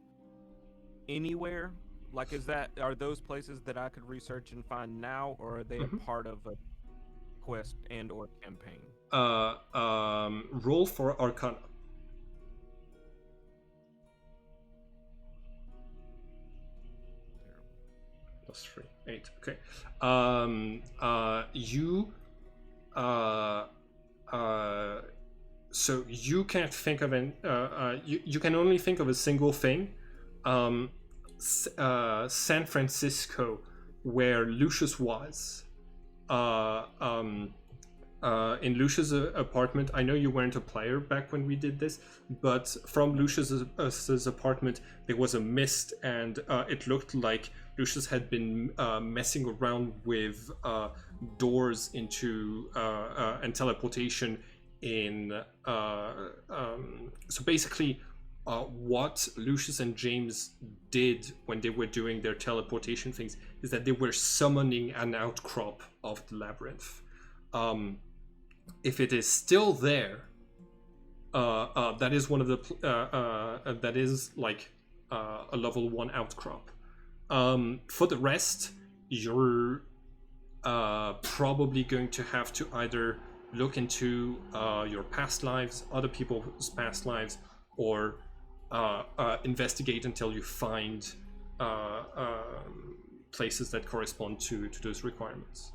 anywhere? Like, are those places that I could research and find now, or are they a part of a quest and or campaign? Roll for Arcana. +3, 8. Okay. So you can't think of you can only think of a single thing. San Francisco, where Lucius was, in Lucia's apartment. I know you weren't a player back when we did this, but from Lucia's apartment there was a mist, and it looked like Lucius had been messing around with doors into and teleportation in. So basically, what Lucius and James did when they were doing their teleportation things is that they were summoning an outcrop of the labyrinth. If it is still there, that is one of the that is like a level 1 outcrop. For the rest, you're probably going to have to either look into your past lives, other people's past lives, or investigate until you find places that correspond to those requirements.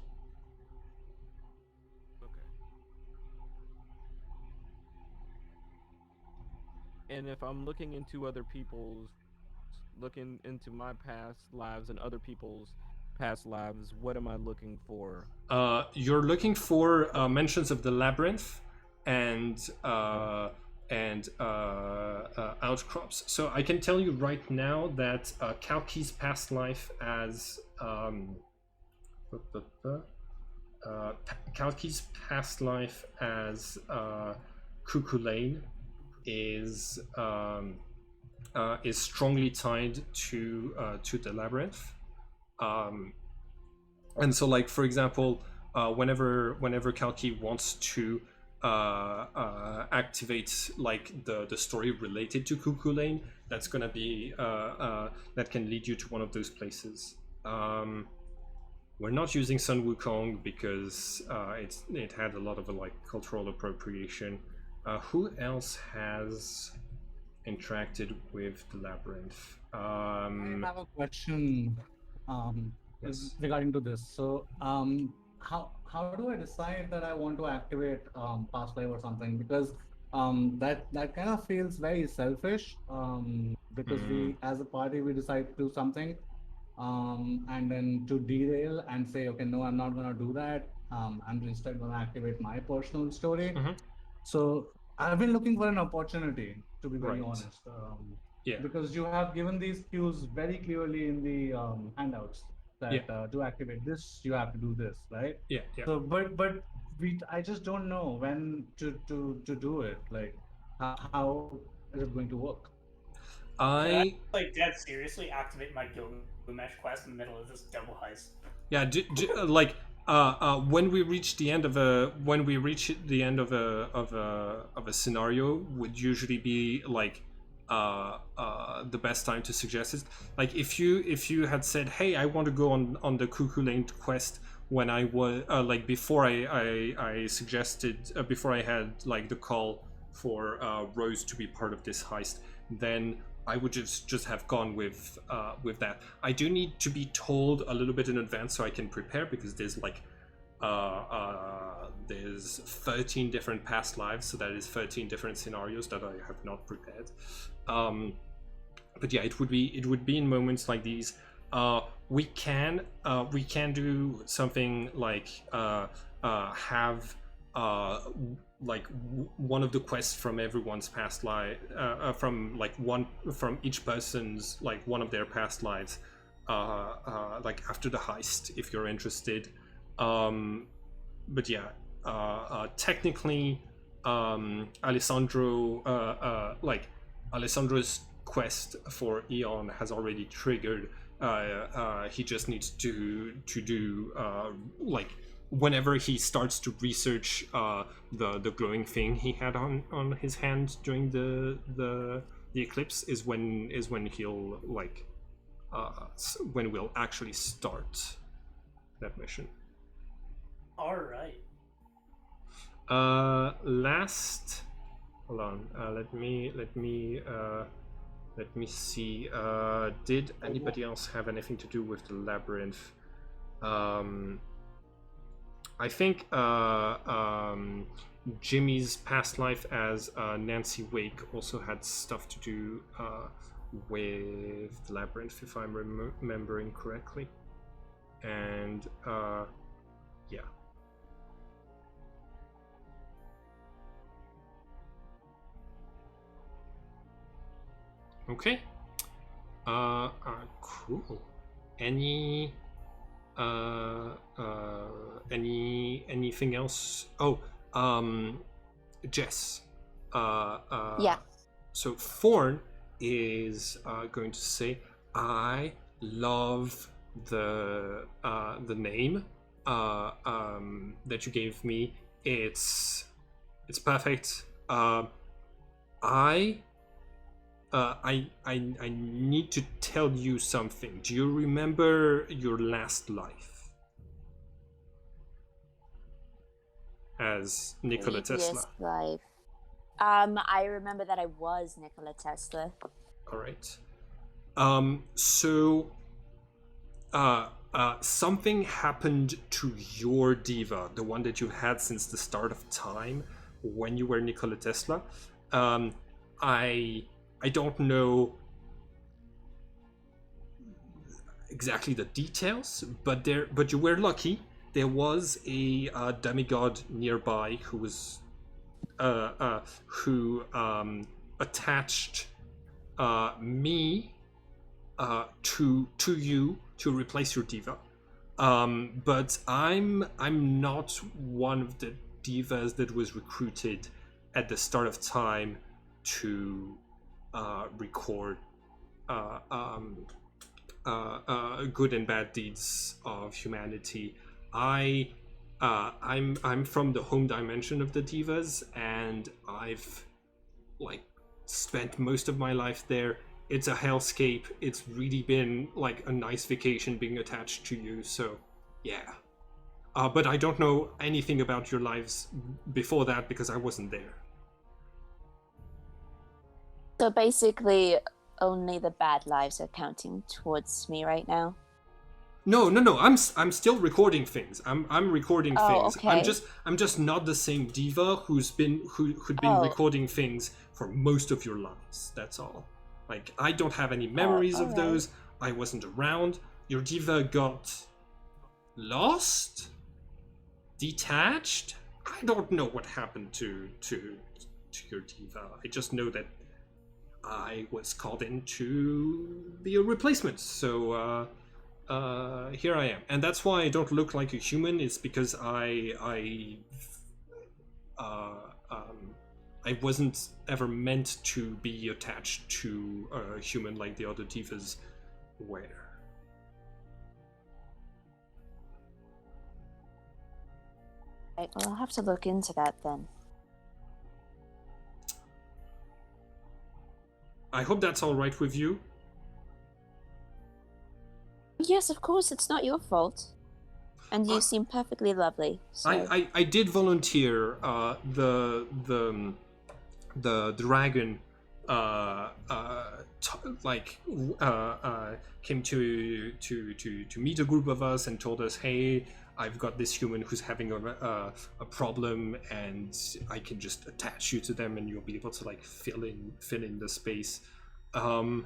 And if I'm looking into my past lives and other people's past lives, what am I looking for? You're looking for mentions of the labyrinth and outcrops. So I can tell you right now that Kalki's past life as Kalki's past life as Cuckoo Lane is strongly tied to the labyrinth, and so, like, for example, whenever Kalki wants to activate like the story related to Cuckoo Lane, that's gonna be that can lead you to one of those places. We're not using Sun Wukong because it had a lot of like cultural appropriation. Who else has interacted with the labyrinth? I have a question Yes. regarding to this. So, how do I decide that I want to activate past life or something? Because that kind of feels very selfish. Because we, as a party, we decide to do something, and then to derail and say, okay, no, I'm not gonna do that. I'm instead gonna activate my personal story. So I've been looking for an opportunity, to be very Right. honest. Yeah. Because you have given these cues very clearly in the handouts that Yeah. to activate this, you have to do this, right? Yeah. So, I just don't know when to do it. Like, how is it going to work? Can I, I like, dead seriously activate my Gilgamesh quest in the middle of this double heist? Yeah, like when we reach the end of a scenario would usually be like the best time to suggest it. Like if you had said, hey, I want to go on the Cuckoo Lane quest when I was like before I suggested before I had like the call for Rose to be part of this heist, then I would just have gone with that. I do need to be told a little bit in advance so I can prepare, because there's like there's 13 different past lives, so that is 13 different scenarios that I have not prepared. But yeah, it would be in moments like these. We can do something like have like one of the quests from everyone's past life, from like one from each person's like one of their past lives, like after the heist, if you're interested. But yeah, technically, Alessandro's quest for Eon has already triggered. He just needs to do like whenever he starts to research the glowing thing he had on his hand during the eclipse is when he'll like when we'll actually start that mission. All right. Last, hold on. Let me see. Did anybody else have anything to do with the labyrinth? I think Jimmy's past life as Nancy Wake also had stuff to do with the labyrinth, if I'm remembering correctly. And yeah. Okay. Cool. Anything else? Oh, Jess. Yeah. So Thorn is going to say, "I love the name that you gave me. It's perfect. I I need to tell you something. Do you remember your last life as Nikola Previous Tesla? life. I remember that I was Nikola Tesla. All right. So, something happened to your diva, the one that you've had since the start of time, when you were Nikola Tesla. I don't know exactly the details, but you were lucky. There was a demigod nearby who was who attached me to you to replace your diva. But I'm not one of the divas that was recruited at the start of time to record good and bad deeds of humanity. I'm from the home dimension of the divas, and I've like spent most of my life there. It's a hellscape. It's really been like a nice vacation being attached to you. So, yeah. But I don't know anything about your lives before that because I wasn't there. So basically, only the bad lives are counting towards me right now. No. I'm still recording things. I'm recording things. Okay. I'm just not the same diva who'd been recording things for most of your lives. That's all. Like, I don't have any memories of those. I wasn't around. Your diva got lost, detached. I don't know what happened to your diva. I just know that I was called in to be a replacement. So here I am, and that's why I don't look like a human. It's because I wasn't ever meant to be attached to a human like the other divas were. Right, well, I'll have to look into that then. I hope that's all right with you. Yes, of course, it's not your fault. And you seem perfectly lovely. So. I did volunteer the dragon came to meet a group of us and told us, hey, I've got this human who's having a problem, and I can just attach you to them and you'll be able to like fill in the space. Yeah.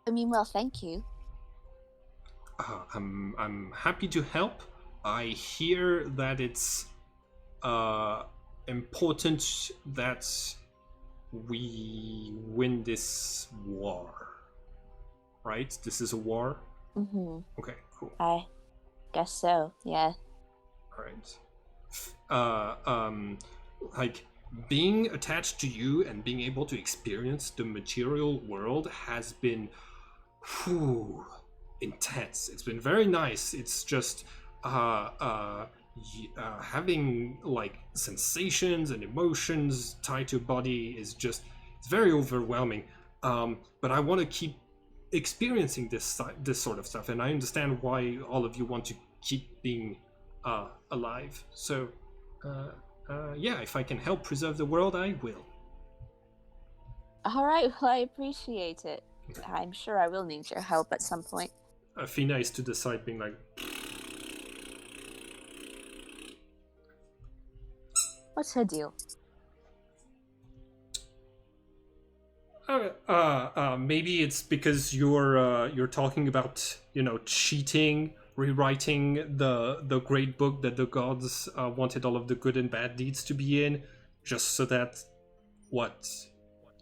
I mean, well, thank you. I'm happy to help. I hear that it's important that we win this war. Right? This is a war? Mm-hmm. Okay, cool. I guess so, yeah. Alright. Like, being attached to you and being able to experience the material world has been intense. It's been very nice. It's just having like sensations and emotions tied to a body is just, it's very overwhelming. But I want to keep experiencing this sort of stuff, and I understand why all of you want to keep being alive. So yeah, if I can help preserve the world, I will. All right, well, I appreciate it. I'm sure I will need your help at some point. Athena is to the side being like, What's her deal? maybe it's because you're talking about, cheating rewriting the great book that the gods wanted all of the good and bad deeds to be in, just so that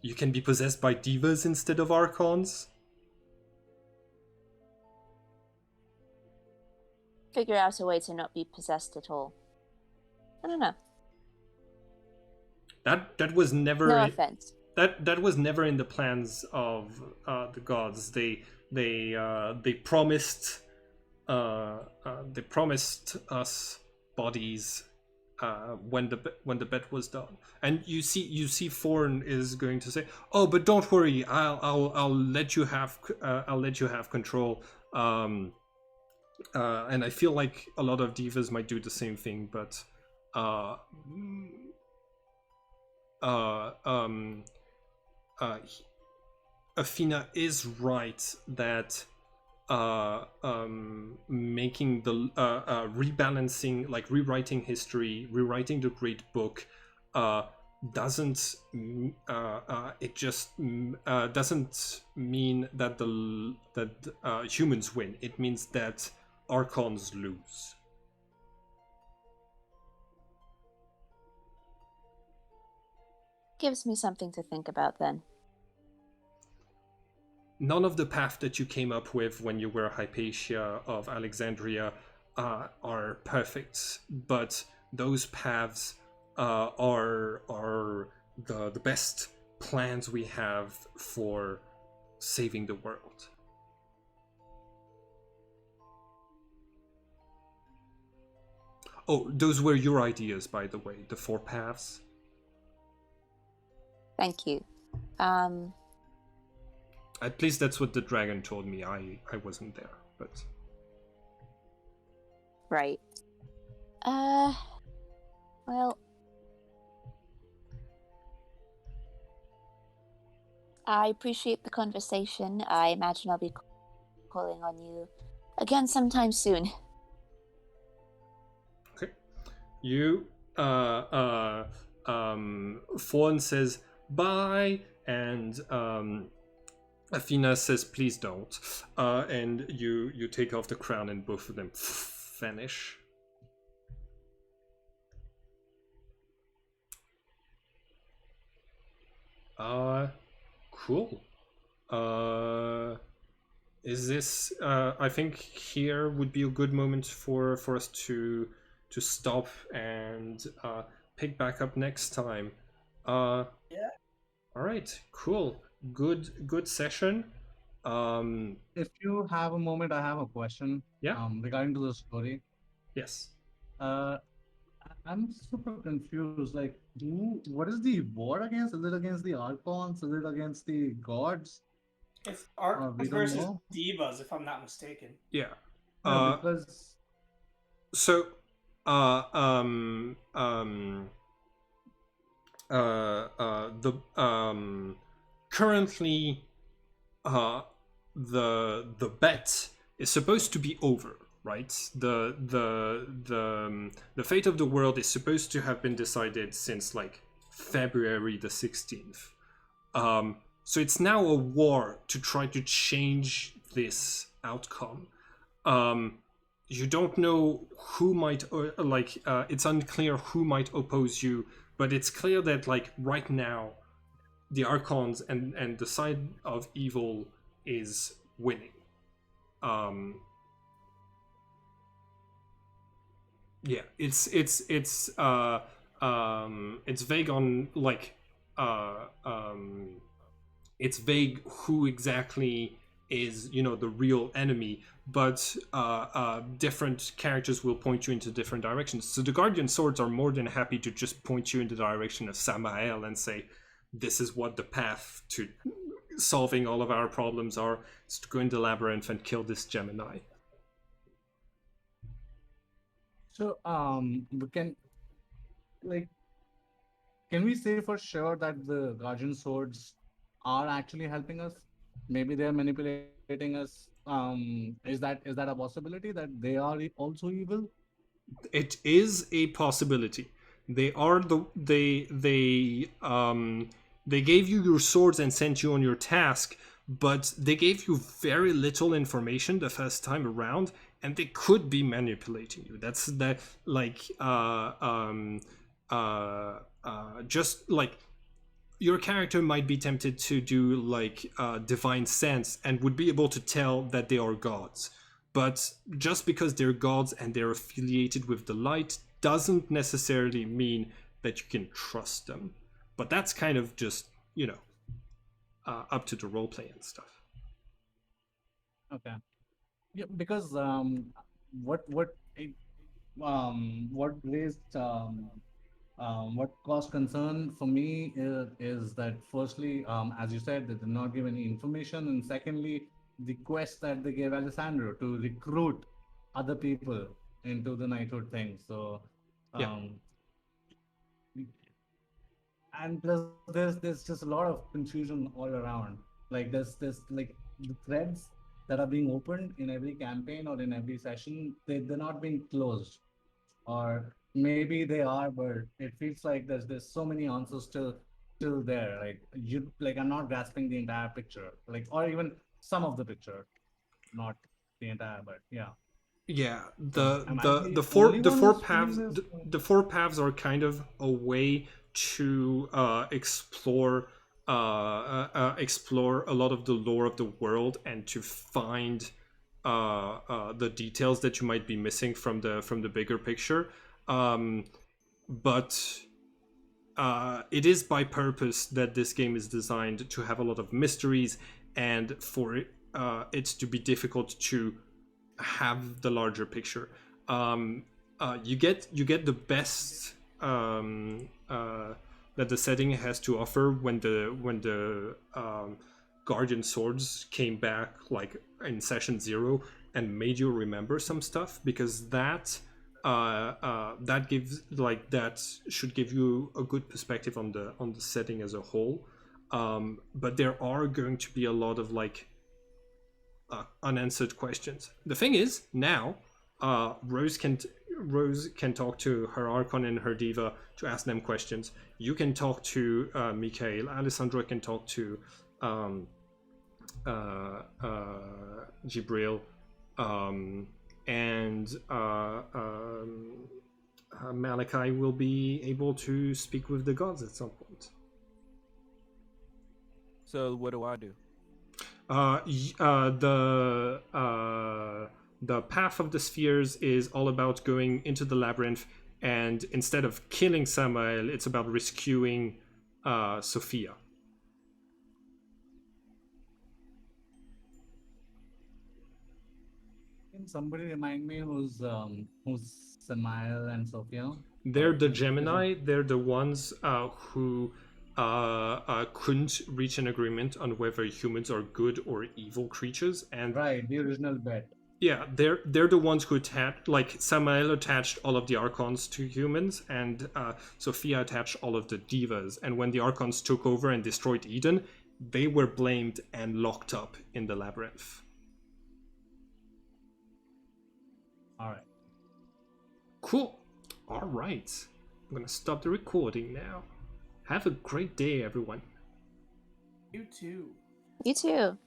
you can be possessed by divas instead of archons? Figure out a way to not be possessed at all. I don't know. That was never. No offense. That was never in the plans of the gods. They promised us bodies when the bet was done. And you see Thorn is going to say, "Oh, but don't worry, I'll let you have control." And I feel like a lot of divas might do the same thing, but Athena is right that making the rebalancing, like rewriting history, rewriting the great book, doesn't doesn't mean that humans win. It means that archons lose. Gives me something to think about then. None of the path that you came up with when you were Hypatia of Alexandria are perfect, but those paths are the best plans we have for saving the world. Oh, those were your ideas, by the way, the 4 paths. Thank you. At least that's what the dragon told me. I wasn't there, but... Right. Well... I appreciate the conversation. I imagine I'll be calling on you again sometime soon. Okay. You, Fawn says bye, and, Athena says, "Please don't," and you take off the crown, and both of them vanish. Cool. Is this? I think here would be a good moment for us to stop and pick back up next time. Yeah. All right. Cool. Good session. If you have a moment, I have a question. Yeah. Regarding to the story. Yes. I'm super confused. Like, what is the war against? Is it against the Archons? Is it against the gods? It's Archons we don't versus know. divas, if I'm not mistaken. Yeah. No, because So, currently, the bet is supposed to be over, right? The fate of the world is supposed to have been decided since like February the 16th. So it's now a war to try to change this outcome. You don't know who might it's unclear who might oppose you, but it's clear that like right now the Archons and the side of evil is winning. Yeah, it's vague on like it's vague who exactly is, you know, the real enemy, but different characters will point you into different directions. So the Guardian Swords are more than happy to just point you in the direction of Samael and say, this is what the path to solving all of our problems are. It's to go in the labyrinth and kill this Gemini. so we can we say for sure that the Guardian Swords are actually helping us? Maybe they are manipulating us. Is that a possibility that they are also evil? It is a possibility. They are they gave you your swords and sent you on your task, but they gave you very little information the first time around, and they could be manipulating you. That's that, like, just like your character might be tempted to do like divine sense and would be able to tell that they are gods. But just because they're gods and they're affiliated with the light doesn't necessarily mean that you can trust them. But that's kind of just, up to the roleplay and stuff. Okay. Yeah, because what it, what raised what caused concern for me is that firstly, as you said, they did not give any information, and secondly, the quest that they gave Alessandro to recruit other people into the knighthood thing. So, Yeah. And plus there's just a lot of confusion all around. Like there's like the threads that are being opened in every campaign or in every session, they're not being closed, or maybe they are, but it feels like there's so many answers still there. Like I'm not grasping the entire picture, like, or even some of the picture, not the entire, but yeah. Yeah, So the am I the the the four only the one four who's feeling paths this? the four paths are kind of a way to explore a lot of the lore of the world and to find the details that you might be missing from the bigger picture. But it is by purpose that this game is designed to have a lot of mysteries and for it to be difficult to have the larger picture. You get the best that the setting has to offer when the guardian swords came back like in session 0 and made you remember some stuff, because that should give you a good perspective on the setting as a whole. But there are going to be a lot of like unanswered questions. The thing is, now Rose can talk to her Archon and her Diva to ask them questions. You can talk to Mikhail. Alessandro can talk to Jibril, and Malachi will be able to speak with the gods at some point. So what do I do? The path of the spheres is all about going into the labyrinth, and instead of killing Samael, it's about rescuing Sophia. Can somebody remind me who's Samael and Sophia? They're the Gemini. They're the ones who couldn't reach an agreement on whether humans are good or evil creatures, and right, the original bet. Yeah, they're the ones who attached, like Samael attached all of the Archons to humans, and Sophia attached all of the Divas. And when the Archons took over and destroyed Eden, they were blamed and locked up in the labyrinth. All right. Cool. All right. I'm gonna stop the recording now. Have a great day, everyone. You too. You too.